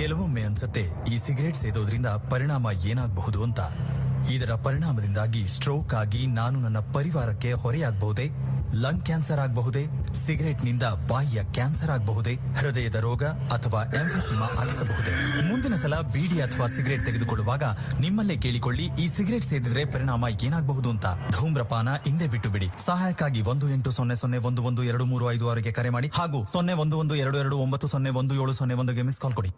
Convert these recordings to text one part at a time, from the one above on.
ಕೆಲವೊಮ್ಮೆ ಅನ್ಸತ್ತೆ ಈ ಸಿಗರೇಟ್ ಸೇದೋದ್ರಿಂದ ಪರಿಣಾಮ ಏನಾಗಬಹುದು ಅಂತ. ಇದರ ಪರಿಣಾಮದಿಂದಾಗಿ ಸ್ಟ್ರೋಕ್ ಆಗಿ ನಾನು ನನ್ನ ಪರಿವಾರಕ್ಕೆ ಹೊರೆಯಾಗಬಹುದೇ, ಲಂಗ್ ಕ್ಯಾನ್ಸರ್ ಆಗಬಹುದೇ, ಸಿಗರೇಟ್ ನಿಂದ ಬಾಯಿಯ ಕ್ಯಾನ್ಸರ್ ಆಗಬಹುದೇ, ಹೃದಯದ ರೋಗ ಅಥವಾ ಎಂಫೆಸಿಮಾ ಆಗಿಸಬಹುದೇ. ಮುಂದಿನ ಸಲ ಬೀಡಿ ಅಥವಾ ಸಿಗರೇಟ್ ತೆಗೆದುಕೊಳ್ಳುವಾಗ ನಿಮ್ಮಲ್ಲೇ ಕೇಳಿಕೊಳ್ಳಿ, ಈ ಸಿಗರೇಟ್ ಸೇದಿದ್ರೆ ಪರಿಣಾಮ ಏನಾಗಬಹುದು ಅಂತ. ಧೂಮ್ರಪಾನ ಹಿಂದೆ ಬಿಟ್ಟು ಬಿಡಿ. ಸಹಾಯಕ್ಕಾಗಿ 1800112356ಗೆ ಕರೆ ಮಾಡಿ ಹಾಗೂ 011229011701ಗೆ ಮಿಸ್ ಕಾಲ್ ಕೊಡಿ.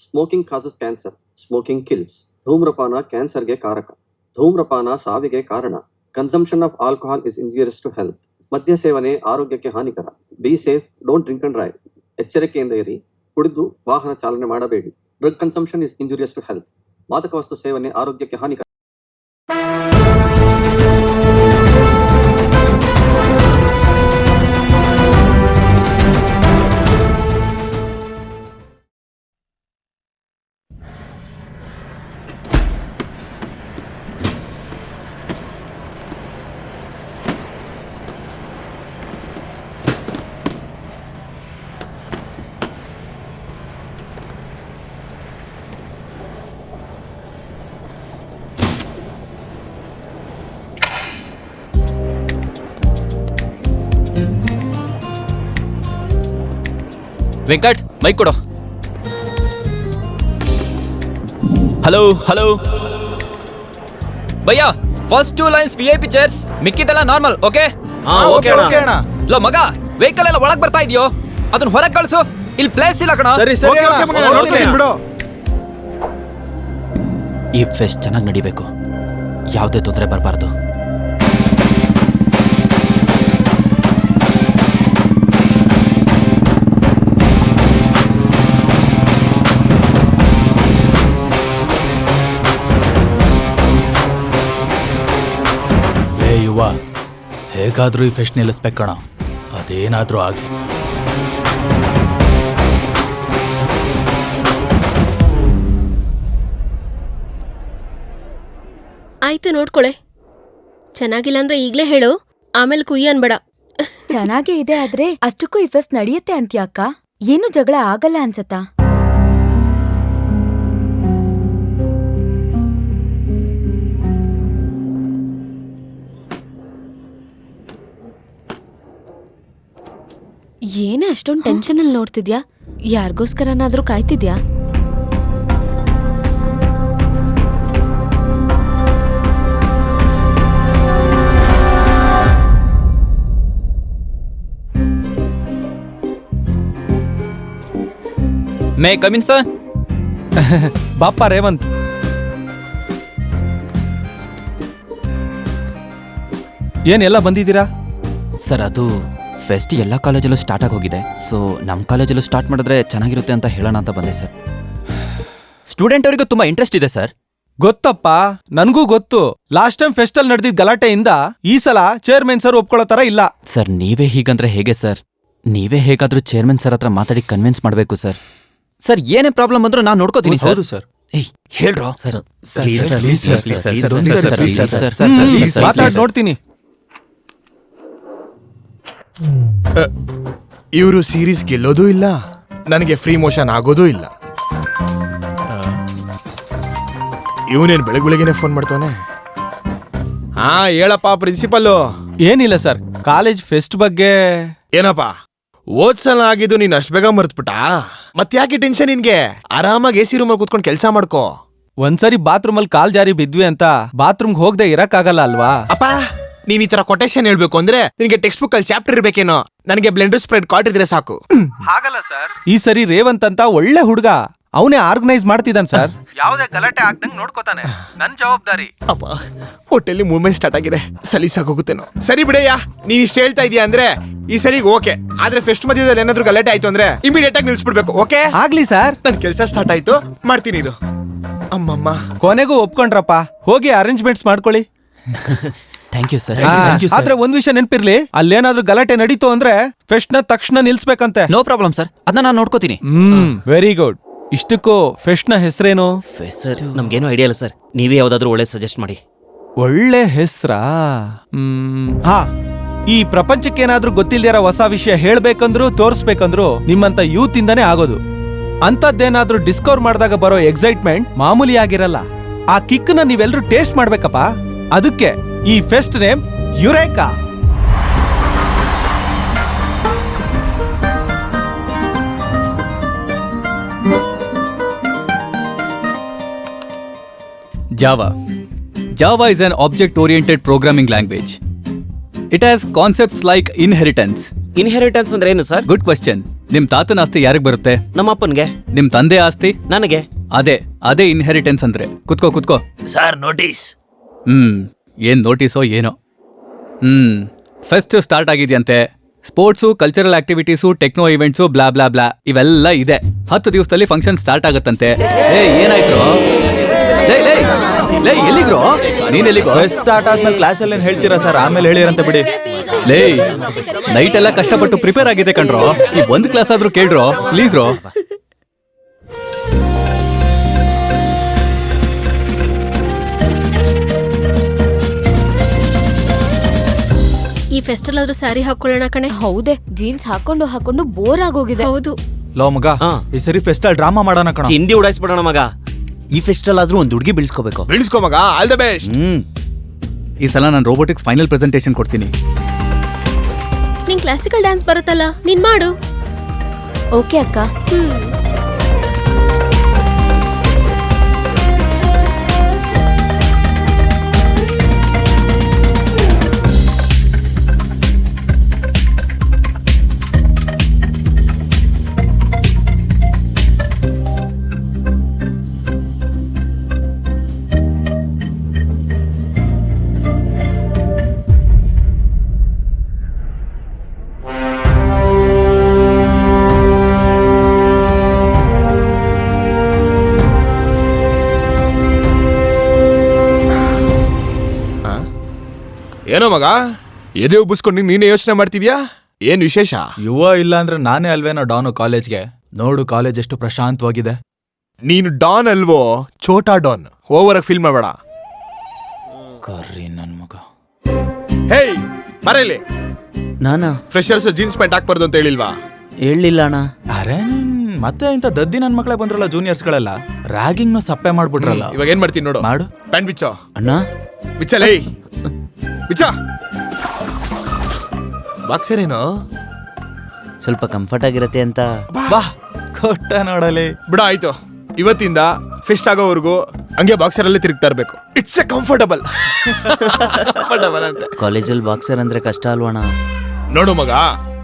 Smoking causes cancer, smoking kills. ಧೂಮ್ರಪಾನ ಕ್ಯಾನ್ಸರ್ಗೆ ಕಾರಕ. ಧೂಮ್ರಪಾನ ಸಾವಿಗೆ ಕಾರಣ. Consumption of alcohol is injurious to health. ಮದ್ಯ ಸೇವನೆ ಆರೋಗ್ಯಕ್ಕೆ ಹಾನಿಕರ. Be safe, don't drink and drive. ಎಚ್ಚರಿಕೆಯಿಂದ ಇರಿ, ಕುಡಿದು ವಾಹನ ಚಾಲನೆ ಮಾಡಬೇಡಿ. Drug consumption is injurious to health. ಮಾದಕ ವಸ್ತು ಸೇವನೆ ಆರೋಗ್ಯಕ್ಕೆ ಹಾನಿಕರ. ವೆಂಕಟ್, ಮೈಕ್ ಕೊಡು. ಹಲೋ ಹಲೋ ಭಯ್ಯ, ಫಸ್ಟ್ 2 ಲೈನ್ಸ್ VIP ಚೇರ್ಸ್, ಮಿಕ್ಕಿದೆಲ್ಲ ನಾರ್ಮಲ್. ಓಕೆ ಅಣ್ಣ. ಲೋ ಮಗ, ವೆಹಿಕಲ್ ಎಲ್ಲ ಒಳಗ್ ಬರ್ತಾ ಇದೆಯೋ, ಅದನ್ನ ಹೊರಗೆ ಕಳಿಸು. ಇಲ್ಲಿ ಪ್ಲೇಸ್ ಇಲ್ಲ ಕಣ. ಈ ಫೆಸ್ಟ್ ಚೆನ್ನಾಗಿ ನಡಿಬೇಕು, ಯಾವುದೇ ತೊಂದರೆ ಬರಬಾರ್ದು. ಹೇಗಾದ್ರೂ ಈ ಫೆಸ್ಟ್ ನಿಲ್ಲಿಸ್ಬೇಕಣ, ಅದೇನಾದ್ರೂ ಆಗಿ. ಆಯ್ತು ನೋಡ್ಕೊಳೆ. ಚೆನ್ನಾಗಿಲ್ಲ ಅಂದ್ರೆ ಈಗ್ಲೇ ಹೇಳು, ಆಮೇಲೆ ಕುಯ್ಯ ಅನ್ಬೇಡ. ಚೆನ್ನಾಗೇ ಇದೆ, ಆದ್ರೆ ಅಷ್ಟಕ್ಕೂ ಈ ಫೆಸ್ಟ್ ನಡೆಯುತ್ತೆ ಅಂತ್ಯಾಕ? ಏನು ಜಗಳ ಆಗಲ್ಲ ಅನ್ಸತ್ತಾ? ಏನೇ ಅಷ್ಟೊಂದು ಟೆನ್ಷನ್ ಅಲ್ಲಿ ನೋಡ್ತಿದ್ಯಾ? ಯಾರಿಗೋಸ್ಕರನಾದ್ರೂ ಕಾಯ್ತಿದ್ಯಾ? May come in sir. ಬಾಪ್ಪ ರೇವಂತ್. ಏನೆಲ್ಲ ಬಂದಿದ್ದೀರಾ ಸರ್? ಅದು ಫೆಸ್ಟ್ ಎಲ್ಲ ಕಾಲೇಜಲ್ಲೂ ಸ್ಟಾರ್ಟ್ ಆಗಿ ಹೋಗಿದೆ, ಸೊ ನಮ್ಮ ಕಾಲೇಜಲ್ಲೂ ಸ್ಟಾರ್ಟ್ ಮಾಡಿದ್ರೆ ಚೆನ್ನಾಗಿರುತ್ತೆ ಅಂತ ಹೇಳೋಣ ಅಂತ ಬಂದೆ ಸರ್. ಸ್ಟೂಡೆಂಟ್ ಅವರಿಗೂ ತುಂಬಾ ಇಂಟ್ರೆಸ್ಟ್ ಇದೆ ಸರ್. ಗೊತ್ತಪ್ಪ, ನನ್ಗೂ ಗೊತ್ತು. ಲಾಸ್ಟ್ ಟೈಮ್ ಫೆಸ್ಟ್ ಅಲ್ಲಿ ನಡೆದಿದ್ದ ಗಲಾಟೆಯಿಂದ ಈ ಸಲ ಚೇರ್ಮನ್ ಸರ್ ಒಪ್ಕೊಳ್ಳೋ ತರ ಇಲ್ಲ. ಸರ್ ನೀವೇ ಹೀಗಂದ್ರೆ ಹೇಗೆ ಸರ್? ನೀವೇ ಹೇಗಾದ್ರೂ ಚೇರ್ಮನ್ ಸರ್ ಹತ್ರ ಮಾತಾಡಿ ಕನ್ವಿನ್ಸ್ ಮಾಡಬೇಕು ಸರ್. ಸರ್ ಏನೇ ಪ್ರಾಬ್ಲಮ್ ಅಂದ್ರೂ ನಾನು ನೋಡ್ಕೋತೀನಿ ಸರ್. Sir ಹೇಳ್ರೋ sir. ಮಾತಾಡಿ ನೋಡ್ತೀನಿ. ಇವರು ಸೀರೀಸ್ ಗೆಲ್ಲೋದೂ ಇಲ್ಲ, ನನಗೆ ಫ್ರೀ ಮೋಷನ್ ಆಗೋದೂ ಇಲ್ಲ. ಇವನೇನು ಬೆಳಗ್ಗೆನೆ ಫೋನ್ ಮಾಡ್ತಾನೆ. ಹಾ ಹೇಳಪ್ಪ ಪ್ರಿನ್ಸಿಪಲ್ಲು. ಏನಿಲ್ಲ ಸರ್, ಕಾಲೇಜ್ ಫೆಸ್ಟ್ ಬಗ್ಗೆ. ಏನಪ್ಪ ಓದ್ಸಲ ಆಗಿದ್ದು ನೀನ್ ಅಷ್ಟ್ ಬೇಗ ಮರ್ತ್ಬಿಟ್ಟ? ಮತ್ತ್ಯಾಕೆ ಟೆನ್ಷನ್ ನಿನ್ಗೆ? ಆರಾಮಾಗಿ AC ರೂಮಲ್ಲಿ ಕೂತ್ಕೊಂಡು ಕೆಲಸ ಮಾಡ್ಕೋ. ಒಂದ್ಸರಿ ಬಾತ್ರೂಮಲ್ಲಿ ಕಾಲ್ ಜಾರಿ ಬಿದ್ವಿ ಅಂತ ಬಾತ್ರೂಮ್ಗೆ ಹೋಗದೆ ಇರಕ್ಕಾಗಲ್ಲ ಅಲ್ವಾ? ಅಪ್ಪ ನೀನ್ ಈ ತರ ಕೊಟೇಶನ್ ಹೇಳ್ಬೇಕು ಅಂದ್ರೆ ನಿನ್ಗೆ ಟೆಕ್ಸ್ಟ್ ಬುಕ್ ಅಲ್ಲಿ ಚಾಪ್ಟರ್ ಇರ್ಬೇಕೇನೋ. ನನಗೆ ಬ್ಲೆಂಡರ್ ಸ್ಪ್ರೆಡ್ ಕಾರ್ಡ್ ಇದ್ರೆ ಸಾಕು. ಹಾಗಲ್ಲ ಸರ್, ಈ ಸರಿ ರೇವಂತ್ ಅಂತ ಒಳ್ಳೆ ಹುಡುಗ, ಅವನೇ ಆರ್ಗನೈಸ್ ಮಾಡ್ತಿದ್ದಾನೆ ಸರ್. ಯಾವುದೇ ಗಲಾಟೆ ಆಗ್ದಂಗ್ ನೋಡ್ಕೋತಾನೆ, ನನ್ ಜವಾಬ್ದಾರಿ. ಅಪ್ಪ ಹೊಟ್ಟೆಲಿ ಮೂವ್ಮೆಂಟ್ ಸ್ಟಾರ್ಟ್ ಆಗಿದೆ, ಸಲೀಸಾಗೋಗುತ್ತೇನೋ. ಸರಿ ಬಿಡಯ್ಯ, ನೀನ್ ಇಷ್ಟ ಹೇಳ್ತಾ ಇದೀಯ ಅಂದ್ರೆ ಈ ಸಲಿಗೆ ಓಕೆ. ಆದ್ರೆ ಫೆಸ್ಟ್ ಮಧ್ಯದಲ್ಲಿ ಏನಾದ್ರು ಗಲಾಟೆ ಆಯ್ತು ಅಂದ್ರೆ ಇಮಿಡಿಯೇಟ್ ಆಗಿ ನಿಲ್ಸ್ಬಿಡ್ಬೇಕು. ಓಕೆ ಆಗ್ಲಿ ಸರ್, ನನ್ ಕೆಲಸ ಸ್ಟಾರ್ಟ್ ಆಯ್ತು, ಮಾಡ್ತೀನಿ ಇರು. ಅಮ್ಮಮ್ಮ ಕೊನೆಗೂ ಒಪ್ಕೊಂಡ್ರಪ್ಪ. ಹೋಗಿ ಅರೇಂಜ್ಮೆಂಟ್ಸ್ ಮಾಡ್ಕೊಳ್ಳಿ. Thank you sir. ಆದ್ರೆ ಒಂದ್ ವಿಷಯ ನೆನ್ಪಿರ್ಲಿ, ಅಲ್ಲೇನಾದ್ರೂ ಗಲಾಟೆ ನಡೀತು ಅಂದ್ರೆ ಫೆಸ್ಟ್ ನ ತಕ್ಷಣ ನಿಲ್ಸ್ಬೇಕಂತೆ. ನೋ ಪ್ರಾಬ್ಲಮ್ ಸರ್, ಅದನ್ನ ನಾನು ನೋಡ್ಕೋತೀನಿ. Very good. ಇಷ್ಟಕ್ಕೂ ಫೆಸ್ಟ್ ನ ಹೆಸರೇನು? ನಮ್ಗೇನು ಐಡಿಯಾ ಇಲ್ಲ ಸರ್, ನೀವೇ ಯಾವ್ದಾದ್ರು ಒಳ್ಳೆ ಸಜೆಸ್ಟ್ ಮಾಡಿ. ಒಳ್ಳೆ ಹೆಸ್ರಾ? ಹಾ, ಈ ಪ್ರಪಂಚಕ್ಕೇನಾದ್ರೂ ಗೊತ್ತಿಲ್ದಿರೋ ಹೊಸ ವಿಷಯ ಹೇಳ್ಬೇಕಂದ್ರು ತೋರಿಸ್ಬೇಕಂದ್ರು ನಿಮ್ಮಂತ ಯೂತ್ ಇಂದಾನೇ ಆಗೋದು. ಅಂತದ್ದೇನಾದ್ರೂ ಡಿಸ್ಕವರ್ ಮಾಡಿದಾಗ ಬರೋ ಎಕ್ಸೈಟ್ಮೆಂಟ್ ಮಾಮೂಲಿ ಆಗಿರಲ್ಲ. ಆ ಕಿಕ್ನ ನೀವೆಲ್ಲರೂ ಟೇಸ್ಟ್ ಮಾಡ್ಬೇಕಪ್ಪ. ಅದಕ್ಕೆ ಈ fest name Eureka. Java. Java is an object-oriented programming language. It has concepts like inheritance. Inheritance ಅಂದ್ರೆ ಏನು ಸರ್? Good question. ನಿಮ್ ತಾತನ ಆಸ್ತಿ ಯಾರಿಗ್ ಬರುತ್ತೆ? ನಮ್ಮ ಅಪ್ಪನ್ಗೆ. ನಿಮ್ ತಂದೆ ಆಸ್ತಿ? ನನಗೆ. ಅದೇ ಇನ್ಹೆರಿಟೆನ್ಸ್ ಅಂದ್ರೆ. ಕುತ್ಕೋ. Sir notice. ಏನ್ ನೋಟಿಸೋ ಏನೋ. ಫೆಸ್ಟ್ ಸ್ಟಾರ್ಟ್ ಆಗಿದ್ಯಂತೆ. Sports, cultural activities, techno events, blah blah blah ಇವೆಲ್ಲ ಇದೆ. 10 ದಿವಸದಲ್ಲಿ ಫಂಕ್ಷನ್ ಸ್ಟಾರ್ಟ್ ಆಗತ್ತಂತೆ. ಏನಾಯ್ತು? ಎಲ್ಲಿಗ್ರೋ? ನೀನ್ ಎಲ್ಲಿಗೋ? ಸ್ಟಾರ್ಟ್ ಆದ್ಮೇಲೆ ಕ್ಲಾಸಲ್ಲಿ ಏನ್ ಹೇಳ್ತೀರಾ ಸರ್? ಆಮೇಲೆ ಹೇಳಿರಂತ ಬಿಡಿ. ನೈಟ್ ಎಲ್ಲ ಕಷ್ಟಪಟ್ಟು ಪ್ರಿಪೇರ್ ಆಗಿದೆ ಕಣ್ರೋ. ಈ ಒಂದು ಕ್ಲಾಸ್ ಆದ್ರೂ ಕೇಳ್ರೋ ಪ್ಲೀಸ್ ರೋ. ಈ ಫೆಸ್ಟಲ್ ಆದ್ರೂ ಸ್ಯಾರಿ ಹಾಕೊಳ್ಳೋಣ ಕಣೆ. ಹೌದೇ, ಜೀನ್ಸ್ ಹಾಕೊಂಡು ಬೋರ್ ಆಗೋಗಿದೆ. ಹೌದು. ಲೋ ಮಗ, ಈ ಸರಿ ಫೆಸ್ಟಲ್ ಡ್ರಾಮಾ ಮಾಡೋಣ ಕಣ. ಹಿಂದಿ ಉಡಾಯಿಸ್ಬಿಡೋಣ ಮಗ. ಈ ಫೆಸ್ಟಲ್ ಆದ್ರೂ ಒಂದ್ ಹುಡುಗಿ ಬೆಳೆಸ್ಕೋಬೇಕು. ಬೆಳೆಸ್ಕೋ ಮಗ, ಆಲ್ ದ ಬೆಸ್ಟ್. ಈ ಸಲ ನಾನು ರೋಬೋಟಿಕ್ಸ್ ಫೈನಲ್ ಪ್ರೆಸೆಂಟೇಷನ್ ಕೊಡ್ತೀನಿ. ನಿಂಗ್ ಕ್ಲಾಸಿಕಲ್ ಡ್ಯಾನ್ಸ್ ಬರುತ್ತಲ್ಲ, ನೀನ್ ಮಾಡು. ಓಕೆ ಅಕ್ಕ. ಏನೋ ಮಗ, ಎದೆ ಉಬ್ಬಿಸ್ಕೊಂಡು ನೀನೇ ಯೋಚನೆ ಮಾಡ್ತಿದ್ಯಾ? ಏನ್ ವಿಶೇಷ? ಯುವ ಇಲ್ಲ ಅಂದ್ರೆ ನಾನೇ ಅಲ್ವೇನೋ ಡಾನು ಕಾಲೇಜ್ಗೆ. ನೋಡು ಕಾಲೇಜ್ ಎಷ್ಟು ಪ್ರಶಾಂತವಾಗಿದೆ. ನೀನು ಡಾನ್ ಅಲ್ವೋ, ಛೋಟಾ ಡಾನ್. ಓವರ್ ಆಗಿ ಫೀಲ್ ಮಾಡಬೇಡ. ಕರ್ರಿ ನನ್ ಮಗ. ಹೇಯ್ ಬರಲಿ. ನಾನಾ ಫ್ರೆಶರ್ಸ್ ಜೀನ್ಸ್ ಪ್ಯಾಂಟ್ ಹಾಕ್ಬಾರ್ದು ಅಂತ ಹೇಳಿಲ್ವಾ? ಹೇಳಿಲ್ಲ ಅಣ್ಣ. ಅರೆ ಮತ್ತೆ ಇಂತ ದದ್ದಿ ನನ್ ಮಕ್ಳೇ ಬಂದ್ರಲ್ಲ ಜೂನಿಯರ್ಸ್ ಗಳೆಲ್ಲ. ರ್ಯಾಗಿಂಗ್ ಸಪ್ಪೆ ಮಾಡ್ಬಿಟ್ರಲ್ಲ. ಇವಾಗ ಏನ್ ಮಾಡ್ತೀನಿ ನೋಡು. ಮಾಡು. ಪ್ಯಾಂಟ್ ಬಿಚ್ಚೋ. ಅಣ್ಣ ಬಿಚ್ಚಲೇ, ಬಿಚ್ಚ. ಬಾಕ್ಸರೇನು ಸ್ವಲ್ಪ ಕಂಫರ್ಟ್ ಆಗಿರತ್ತೆ ಅಂತ. ಬಾ ಕೊಟ್ಟ ನೋಡಲಿ. ಬಿಡ ಆಯ್ತು. ಇವತ್ತಿಂದ ಫೆಸ್ಟ್ ಆಗೋವರೆಗೂ ಹಂಗೆ ಬಾಕ್ಸರ್ ಅಲ್ಲೇ ತಿರುಗ್ತಾ ಇರ್ಬೇಕು. ಇಟ್ಸ್ ಎ ಕಂಫರ್ಟಬಲ್ ಅಂತ. ಕಾಲೇಜಲ್ಲಿ ಬಾಕ್ಸರ್ ಅಂದ್ರೆ ಕಷ್ಟ ಅಲ್ವಣ? ನೋಡು ಮಗ,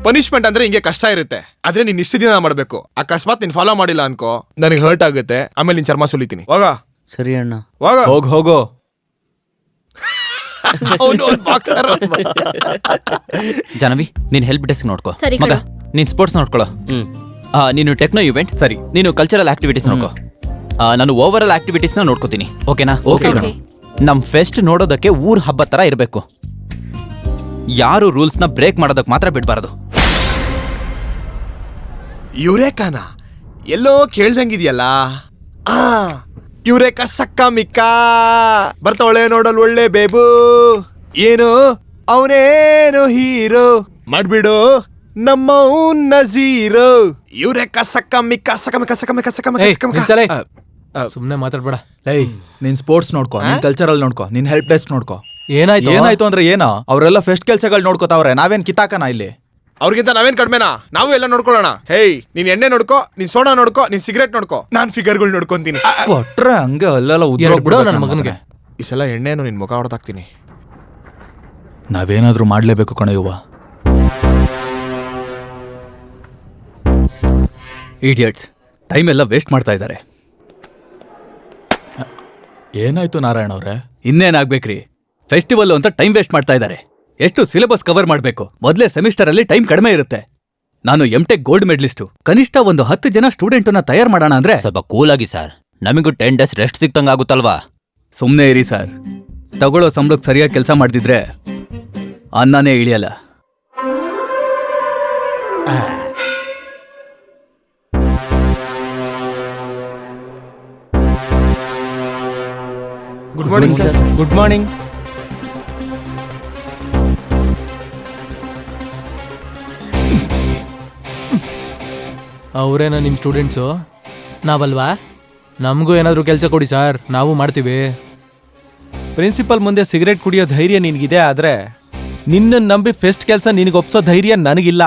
ಪನಿಷ್ಮೆಂಟ್ ಅಂದ್ರೆ ಹಿಂಗೆ ಕಷ್ಟ ಇರುತ್ತೆ. ಆದ್ರೆ ನೀನ್ ಇಷ್ಟು ದಿನ ಮಾಡ್ಬೇಕು. ಅಕಸ್ಮಾತ್ ನೀನ್ ಫಾಲೋ ಮಾಡಿಲ್ಲ ಅನ್ಕೋ, ನನಗೆ ಹರ್ಟ್ ಆಗುತ್ತೆ. ಆಮೇಲೆ ನಿನ್ ಚರ್ಮ ಸುಲಿತೀನಿ. ಹೋಗ. ಸರಿ ಅಣ್ಣ. ಹೋಗೋ. ಜಾನವಿ, ನೀನ್ ಹೆಲ್ಪ್ ಡೆಸ್ಕ್ ನೋಡ್ಕೋ. ಸರಿ ಮಗ, ಕಣೋ. ನೀನ್ ಸ್ಪೋರ್ಟ್ಸ್ ನೋಡ್ಕೊಳ್ಳೋ. ನೀನು ಟೆಕ್ನೋ ಇವೆಂಟ್ ಸರಿ, ನೀನು ಕಲ್ಚರಲ್ ಆಕ್ಟಿವಿಟೀಸ್ ನೋಡ್ಕೋ. ನಾನು ಓವರ್ ಆಲ್ ಆಕ್ಟಿವಿಟೀಸ್ ನ ನೋಡ್ಕೋತೀನಿ. ಓಕೆನಾ? ಓಕೆ. ನಮ್ ಫೆಸ್ಟ್ ನೋಡೋದಕ್ಕೆ ಊರ್ ಹಬ್ಬ ತರ ಇರ್ಬೇಕು. ಯಾರು ರೂಲ್ಸ್ ನ ಬ್ರೇಕ್ ಮಾಡೋದಕ್ ಮಾತ್ರ ಬಿಡ್ಬಾರದು. ಯುರೇಕಾನ ಎಲ್ಲೋ ಕೇಳ್ದಂಗಿದ್ಯಲ್ಲ. ಯುರೇಕಾ ಸಕ್ಕ ಮಿಕ್ಕ ಬರ್ತಾವಳೆ ನೋಡಲ್ ಒಳ್ಳೆ ಬೇಬು. ಏನು ಅವನೇನು ಹೀರೋ ಮಾಡ್ಬಿಡು ನಮ್ಮ ನಜೀರೋ. ಯುರೇಕಾ ಸಕ್ಕ ಮಿಕ್ಕ ಸಕ್ಕ ಮಿಕ್ಕ ಸಕ್ಕ ಮಿಕ್ಕ ಸಕ್ಕ ಮಿಕ್ಕ. ಸುಮ್ನೆ ಮಾತಾಡ್ಬೇಡ. ಲೈ, ನೀನ್ ಸ್ಪೋರ್ಟ್ಸ್ ನೋಡ್ಕೋ, ನೀನ್ ಕಲ್ಚರಲ್ ನೋಡ್ಕೋ, ನೀನ್ ಹೆಲ್ಪ್ ಡೆಸ್ಕ್ ನೋಡ್ಕೋ. ಏನಾಯ್ತು ಅಂದ್ರೆ ಏನೋ ಅವರೆಲ್ಲ ಫೆಸ್ಟ್ ಕೆಲ್ಸಗಳು ನೋಡ್ಕೋತಾವ್ರೆ. ನಾವೇನ್ ಕಿತಾಕನ ಇಲ್ಲಿ? ಅವ್ರಿಗಿಂತ ನಾವೇನ್ ಕಡಿಮೆನಾ? ನಾವು ಎಲ್ಲ ನೋಡ್ಕೊಳ್ಳೋಣ. ಹೇಯ್, ನೀನ್ ಎಣ್ಣೆ ನೋಡ್ಕೋ, ನೀನ್ ಸೋಡಾ ನೋಡ್ಕೋ, ನೀನ್ ಸಿಗರೇಟ್ ನೋಡ್ಕೋ, ನಾನ್ ಫಿಗರ್ಗಳು ನೋಡ್ಕೊಂತೀನಿ. ಕೊಟ್ರೆ ಹಂಗೆ ಅಲ್ಲೆಲ್ಲ ಬಿಡು ನನ್ನ ಮಗನಿಗೆ. ಈ ಸಲ ಎಣ್ಣೆನು ನಿನ್ ಮುಖ ಹೊಡೆದಾಕ್ತೀನಿ. ನಾವೇನಾದ್ರೂ ಮಾಡ್ಲೇಬೇಕು ಕಣ ಯುವ. ಇಡಿಯಟ್ಸ್, ಟೈಮ್ ಎಲ್ಲ ವೇಸ್ಟ್ ಮಾಡ್ತಾ ಇದ್ದಾರೆ. ಏನಾಯ್ತು ನಾರಾಯಣ ಅವ್ರೆ? ಇನ್ನೇನಾಗ್ಬೇಕ್ರಿ, ಫೆಸ್ಟಿವಲ್ ಅಂತ ಟೈಮ್ ವೇಸ್ಟ್ ಮಾಡ್ತಾ ಇದ್ದಾರೆ. ಎಷ್ಟು ಸಿಲೆಬಸ್ ಕವರ್ ಮಾಡಬೇಕು? ಮೊದಲೇ ಸೆಮಿಸ್ಟರ್ ಅಲ್ಲಿ ಟೈಮ್ ಕಡಿಮೆ ಇರುತ್ತೆ. ನಾನು ಎಂಟೆಕ್ ಗೋಲ್ಡ್ ಮೆಡಲಿಸ್ಟು. ಕನಿಷ್ಠ ಒಂದು 10 ಜನ ಸ್ಟೂಡೆಂಟನ್ನ ತಯಾರು ಮಾಡೋಣ ಅಂದ್ರೆ ಸ್ವಲ್ಪ ಕೂಲ್ ಆಗಿ ಸರ್. ನಮಗೂ 10 ಡೇಸ್ ರೆಸ್ಟ್ ಸಿಕ್ತಂಗ ಆಗುತ್ತಲ್ವಾ? ಸುಮ್ಮನೆ ಇರಿ ಸರ್. ತಗೊಳ್ಳೋ ಸಂಬಳಕ್ಕೆ ಸರಿಯಾಗಿ ಕೆಲಸ ಮಾಡ್ದಿದ್ರೆ ಅನ್ನನೇ ಇಳಿಯಲ್ಲ. Good morning sir. Good morning. ಅವರೇನ ನಿಮ್ಮ ಸ್ಟೂಡೆಂಟ್ಸು, ನಾವಲ್ವಾ? ನಮಗೂ ಏನಾದರೂ ಕೆಲಸ ಕೊಡಿ ಸರ್, ನಾವು ಮಾಡ್ತೀವಿ. ಪ್ರಿನ್ಸಿಪಲ್ ಮುಂದೆ ಸಿಗರೇಟ್ ಕುಡಿಯೋ ಧೈರ್ಯ ನಿನಗಿದೆ ಆದ್ರೆ ನಿನ್ನನ್ನು ನಂಬಿ ಫೆಸ್ಟ್ ಕೆಲಸ ನಿನಗೆ ಒಪ್ಸೋ ಧೈರ್ಯ ನನಗಿಲ್ಲ.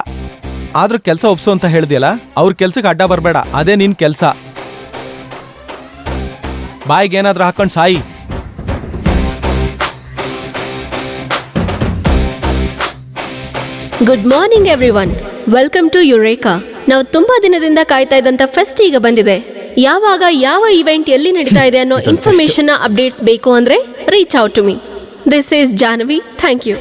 ಆದ್ರೂ ಕೆಲಸ ಒಪ್ಸೋ ಅಂತ ಹೇಳ್ದಿಯಲ್ಲ, ಅವ್ರ ಕೆಲ್ಸಕ್ಕೆ ಅಡ್ಡ ಬರಬೇಡ, ಅದೇ ನಿನ್ ಕೆಲಸ. ಬಾಯಿಗೆ ಏನಾದ್ರೂ ಹಾಕೊಂಡು ಸಾಯಿ. Good morning everyone, welcome to Eureka. ನಾವು ತುಂಬಾ ದಿನದಿಂದ ಕಾಯ್ತಾ ಇದ್ದಂತ ಫೆಸ್ಟ್ ಈಗ ಬಂದಿದೆ. ಯಾವಾಗ ಯಾವ ಇವೆಂಟ್ ಎಲ್ಲಿ ನಡೀತಾ ಇದೆ ಅನ್ನೋ ಇನ್ಫಾರ್ಮೇಶನ್ ಅಪ್ಡೇಟ್ಸ್ ಬೇಕು ಅಂದ್ರೆ reach out to me. This is Jahnavi, thank you.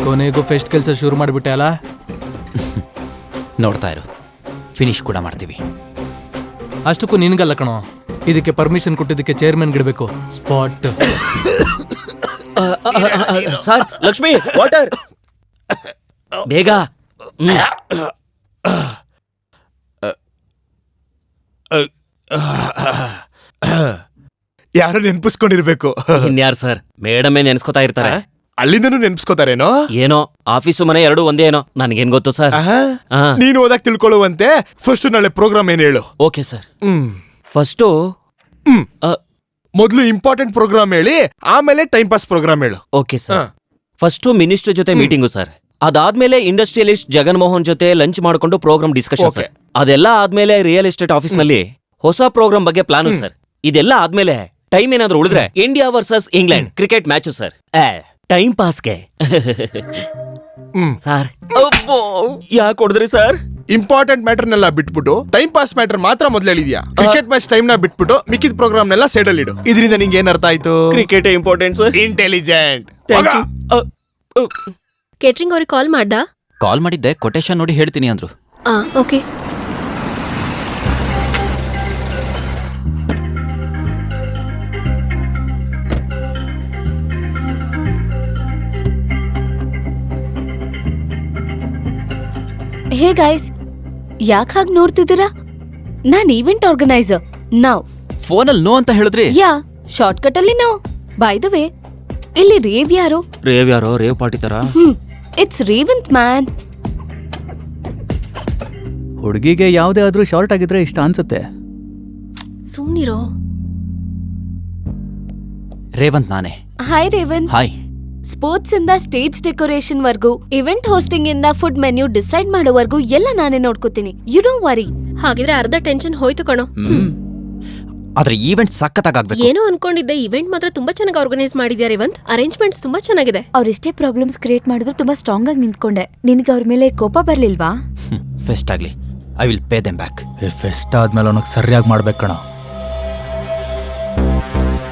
ಕೊನೆಗೂ ಫೆಸ್ಟ್ ಕೆಲಸ ಶುರು ಮಾಡಿಬಿಟ್ಟೆ ಅಲ್ಲ? ನೋಡ್ತಾ ಇರು, ಫಿನಿಶ್ ಕೂಡ ಮಾಡ್ತೀವಿ. ಅಷ್ಟಕ್ಕೂ ನಿನ್ಗಲ್ಲ ಕಣೋ, ಇದಕ್ಕೆ ಪರ್ಮಿಷನ್ ಕೊಟ್ಟಿದ್ದಕ್ಕೆ ಚೇರ್ಮನ್ ಗಿಡಬೇಕು. ಸ್ಪಾಟ್. ಸರ್, ಲಕ್ಷ್ಮಿ ವಾಟರ್ ಬೇಗ. ಯಾರು ನೆನ್ಪಿಸ್ಕೊಂಡಿರ್ಬೇಕು. ಇನ್ಯಾರು ಸರ್, ಮೇಡಮೇ ನೆನ್ಸ್ಕೊತಾ ಇರ್ತಾರೆ. ಅಲ್ಲಿಂದನೂ ನೆನ್ಪಿಸ್ಕೋತಾರೇನೋ? ಏನೋ ಆಫೀಸು ಮನೆ ಎರಡು ಒಂದೇ ಏನೋ, ನನ್ಗೇನ್ ಗೊತ್ತು ಸರ್. ನೀನು ಓದಕ್ ತಿಳ್ಕೊಳ್ಳುವಂತೆ ಫಸ್ಟ್ ನಾಳೆ ಪ್ರೋಗ್ರಾಮ್ ಏನ್ ಹೇಳು. Okay sir. ಫಸ್ಟು ಮೊದ್ಲು ಇಂಪಾರ್ಟೆಂಟ್ ಪ್ರೋಗ್ರಾಮ್ ಹೇಳಿ, ಆಮೇಲೆ ಟೈಮ್ ಪಾಸ್ ಪ್ರೋಗ್ರಾಮ್ ಹೇಳು. Okay sir. ಫಸ್ಟು ಮಿನಿಸ್ಟರ್ ಜೊತೆ ಮೀಟಿಂಗು ಸರ್. ಅದಾದ್ಮೇಲೆ ಇಂಡಸ್ಟ್ರಿಯಲಿಸ್ಟ್ ಜಗನ್ಮೋಹನ್ ಜೊತೆ ಲಂಚ್ ಮಾಡ್ಕೊಂಡು ಪ್ರೋಗ್ರಾಮ್ ಡಿಸ್ಕಷನ್ ಸರ್. ಅದೆಲ್ಲ ಆದ್ಮೇಲೆ ರಿಯಲ್ ಎಸ್ಟೇಟ್ ಆಫೀಸ್ ನಲ್ಲಿ ಹೊಸ ಪ್ರೋಗ್ರಾಮ್ ಬಗ್ಗೆ ಪ್ಲಾನು ಸರ್. ಇದೆಲ್ಲ ಆದ್ಮೇಲೆ ಟೈಮ್ ಏನಾದ್ರು ಉಳಿದ್ರೆ India versus England cricket match sir. Time ಪಾಸ್ಗೆ ಸರ್. ಯಾಕೆ ಹೊಡೆದ್ರಿ ಸರ್? ಇಂಪಾರ್ಟೆಂಟ್ ಮ್ಯಾಟರ್ನೆಲ್ಲ ಬಿಟ್ಬಿಟ್ಟು ಟೈಮ್ ಪಾಸ್ ಮ್ಯಾಟರ್ ಮಾತ್ರ ಮೊದ್ಲು ಹೇಳಿದ್ಯಾ. ಕ್ರಿಕೆಟ್ ಮ್ಯಾಚ್ ಟೈಮ್ ನ ಬಿಟ್ಬಿಟ್ಟು ಮಿಕ್ಕಿದ ಪ್ರೋಗ್ರಾಮ್ನೆಲ್ಲ ಸೈಡ್ ಅಲ್ಲಿ ಇಡು. ಇದರಿಂದ ನಿಂಗೆ ಏನ್ ಅರ್ಥ ಆಯ್ತು? Cricket important sir. Intelligent. Catering ಅವ್ರಿಗೆ ಕಾಲ್ ಮಾಡ್ದಾ? ಕಾಲ್ ಮಾಡಿದ್ದೆ, ಕೊಟೇಶನ್ ನೋಡಿ ಹೇಳ್ತೀನಿ ಅಂದ್ರು. ಓಕೆ. ಹೇ ಗೈಸ್, ಯಾಕೆ ಹಾಗೆ ನೋಡ್ತಿದ್ದೀರಾ? ನಾನ್ ಈವೆಂಟ್ ಆರ್ಗನೈಸರ್. ನಾವ್ ಫೋನಲ್ಲಿ ನೋ ಅಂತ ಹೇಳಿದ್ರಿ. ಯಾ, ಶಾರ್ಟ್ ಕಟ್ ಅಲ್ಲಿ ನೋ. ಬೈ ದ ವೇ, ಇಲ್ಲಿ ರೇವ್ ಯಾರು? ರೇವ್ ಯಾರೋ? ರೇವ್ ಪಾರ್ಟಿ ತರ. It's Revanth man. ಹುಡುಗಿಗೆ ಯಾವುದೇ ಆದ್ರೂ ಶಾರ್ಟ್ ಆಗಿದ್ರೆ ಇಷ್ಟ ಅನ್ಸುತ್ತೆ. ಸುಮ್ನಿರೋ. ರೇವಂತ್ ನಾನೇ. ಹಾಯ್ ರೇವಂತ್. ಹಾಯ್. ಸ್ಪೋರ್ಟ್ಸ್ ಇಂದ ಸ್ಟೇಜ್ ಡೆಕೋರೇಷನ್ ವರ್ಗೂ, ಇವೆಂಟ್ ಹೋಸ್ಟಿಂಗ್ ಇಂದ ಫುಡ್ ಮೆನ್ಯೂ ಡಿಸೈಡ್ ಮಾಡೋವರೆಗೂ ಎಲ್ಲ ನಾನೇ ನೋಡ್ಕೋತೀನಿ. You don't worry. ಹಾಗಿದ್ರೆ ಅರ್ಧ ಟೆನ್ಷನ್ ಹೋಯ್ತು ಕಣೋ. ಆದ್ರೆ ಈವೆಂಟ್ ಸಖತ್ತಾಗಬೇಕು. ಏನೋ ಅನ್ಕೊಂಡಿದ್ದೆ, ಇವೆಂಟ್ ಮಾತ್ರ ತುಂಬಾ ಚೆನ್ನಾಗಿ ಆರ್ಗನೈಸ್ ಮಾಡಿದ್ಯಾ ರೇವಂತ್. ಅರೇಂಜ್ಮೆಂಟ್ಸ್ ತುಂಬಾ ಚೆನ್ನಾಗಿದೆ. ಅವ್ರೆಷ್ಟೇ ಪ್ರಾಬ್ಲಮ್ಸ್ ಕ್ರಿಯೇಟ್ ಮಾಡಿದ್ರು ತುಂಬಾ ಸ್ಟ್ರಾಂಗ್ ಆಗಿ ನಿಂತ್ಕೊಂಡೆ. ನಿನ್ಗೆ ಅವ್ರ ಮೇಲೆ ಕೋಪ ಬರ್ಲಿಲ್ವಾ? ಫೆಸ್ಟ್ ಆಗ್ಲಿ, I will pay them back. Fest ಆದ್ಮೇಲೆ ಅವನಿಗೆ ಸರಿಯಾಗಿ ಮಾಡ್ಬೇಕು ಕಣ.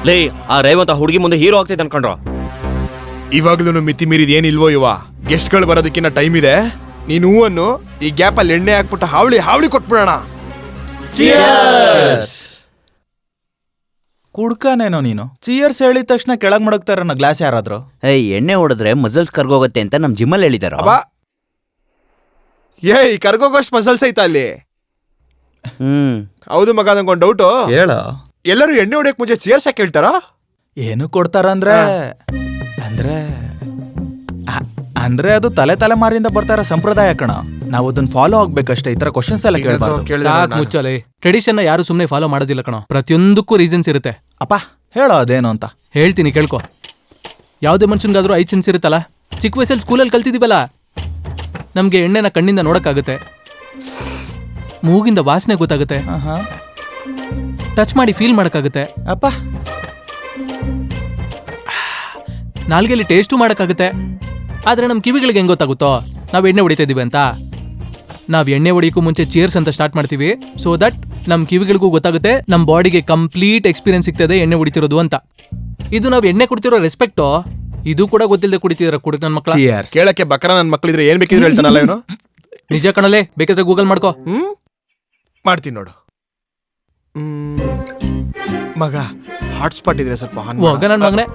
ಲೇ, ಆ ರೇವಂತ ಹುಡುಗಿ ಮುಂದೆ ಹೀರೋ ಆಗ್ತೈತೆ ಅನ್ಕೊಂಡ್ರ? ಇವಾಗ್ಲೂ ಮಿತಿ ಮೀರಿದ ಏನಿಲ್ವೋ ಇವ. ಗೆಸ್ಟ್ಗಳು ಬರೋದಕ್ಕಿನ್ನ ಟೈಮ್ ಇದೆ. ನೀನು ಹೂವನ್ನು ಈ ಗ್ಯಾಪ್ ಅಲ್ಲಿ ಎಣ್ಣೆ ಹಾಕ್ಬಿಟ್ಟು ಹಾವಳಿ ಕೊಟ್ಬಿಡೋಣ. ಕುಡ್ಕಾನೇನೋ ನೀನು. ಚಿಯರ್ಸ್ ಹೇಳಿದ ತಕ್ಷಣ ಕೆಳಗ್ ಮಡಗ್ತಾರ ಗ್ಲಾಸ್ ಯಾರಾದ್ರು. ಎಣ್ಣೆ ಹೊಡೆದ್ರೆ ಮಸಲ್ಸ್ ಕರ್ಗೋಗತ್ತೆ ಅಂತ ನಮ್ ಜಿಮ್ಮಲ್ಲಿ ಹೇಳಿದಾರ. ಏಯ್, ಕರ್ಗೋಗೋಷ್ಟು ಮಸಲ್ಸ್ ಐತಾ ಅಲ್ಲಿ? ಹೌದು ಮಗ, ನಂಗೊಂದು ಡೌಟು. ಹೇಳ. ಎಲ್ಲರೂ ಎಣ್ಣೆ ಹೊಡೆಯಕ್ ಮುಂಚೆ ಚಿಯರ್ಸ್ ಯಾಕೆ ಹೇಳ್ತಾರ? ಏನು ಕೊಡ್ತಾರಂದ್ರೆ ಅಂದ್ರೆ ಅದು ತಲೆಮಾರಿಂದ ಬರ್ತಾರ ಸಂಪ್ರದಾಯ ಕಣ. ನಾವು ಅದನ್ನ ಫಾಲೋ ಆಗ್ಬೇಕಷ್ಟೇ. ಈ ತರ ಕ್ವಶನ್ಸ್ ಎಲ್ಲ ಕೇಳಬಾರ್ದು. ಸಾಕ್ ಮುಚ್ಚಲೆ. ಟ್ರೆಡಿಷನ್ ಯಾರು ಸುಮ್ನೆ ಫಾಲೋ ಮಾಡೋದಿಲ್ಲ ಕಣೋ. ಪ್ರತಿಯೊಂದಕ್ಕೂ ರೀಸನ್ಸ್ ಇರುತ್ತೆ. ಅಪ್ಪ ಹೇಳೋ ಅದೇನು ಅಂತ. ಹೇಳ್ತೀನಿ ಕೇಳ್ಕೊ. ಯಾವುದೇ ಮನುಷ್ಯನ್ಗಾದ್ರೂ 5 ಸೆನ್ಸ್ ಇರುತ್ತಲ್ಲ. ಚಿಕ್ಕ ವಯಸ್ಸಲ್ಲಿ ಸ್ಕೂಲಲ್ಲಿ ಕಲ್ತಿದೀವಲ್ಲ, ನಮ್ಗೆ ಎಣ್ಣೆನ ಕಣ್ಣಿಂದ ನೋಡಕ್ಕಾಗುತ್ತೆ, ಮೂಗಿಂದ ವಾಸನೆ ಗೊತ್ತಾಗುತ್ತೆ, ಟಚ್ ಮಾಡಿ ಫೀಲ್ ಮಾಡಕ್ಕಾಗುತ್ತೆ, ಅಪ್ಪ ನಾಲ್ಗೆಲಿ ಟೇಸ್ಟು ಮಾಡಕ್ಕಾಗುತ್ತೆ. ಆದ್ರೆ ನಮ್ ಕಿವಿಗಳಿಗೆ ಹೆಂಗ್ ಗೊತ್ತಾಗುತ್ತೋ ನಾವ್ ಎಣ್ಣೆ ಹೊಡಿತಾ ಇದೀವಿ ಅಂತ? ನಾವ್ ಎಣ್ಣೆ ಹೊಡಿಯಕ್ಕೂ ಮುಂಚೆ ಚೇರ್ಸ್ ಅಂತ ಸ್ಟಾರ್ಟ್ ಮಾಡ್ತೀವಿ, ಸೊ ದಟ್ ನಮ್ ಕಿವಿಗಳಿಗೂ ಗೊತ್ತಾಗುತ್ತೆ ನಮ್ ಬಾಡಿಗೆ ಕಂಪ್ಲೀಟ್ ಎಕ್ಸ್ಪೀರಿಯನ್ಸ್ ಸಿಗ್ತದೆ ಎಣ್ಣೆ ಹೊಡಿತಿರೋದು ಅಂತ. ಇದು ನಾವ್ ಎಣ್ಣೆ ಕುಡ್ತಿರೋ ರೆಸ್ಪೆಕ್ಟು, ಇದು ಕೂಡ ಗೊತ್ತಿಲ್ಲದೆ ಕುಡಿತಿದಾರ ಕುಡುಕ್ ನನ್ ಮಕ್ಳ. ಕೇಳಕ್ಕೆ ಬಕ್ರ ನನ್ ಮಕ್ಳಿದ್ರೆ ಏನ್ ಬೇಕಿದ್ರು ಹೇಳ್ತಾನಲ್ಲ ಇವನು. ನಿಜ ಕಣಲೆ, ಬೇಕಾದ್ರೆ ಗೂಗಲ್ ಮಾಡ್ಕೋ. ಮಾಡ್ತೀನಿ ನೋಡು. ಮಗ ಹಾಟ್ಸ್ಪಾಟ್ ಇದ್ರೆ ಸ್ವಲ್ಪ ಹೋಗ ನನ್ ಮಗನೆ,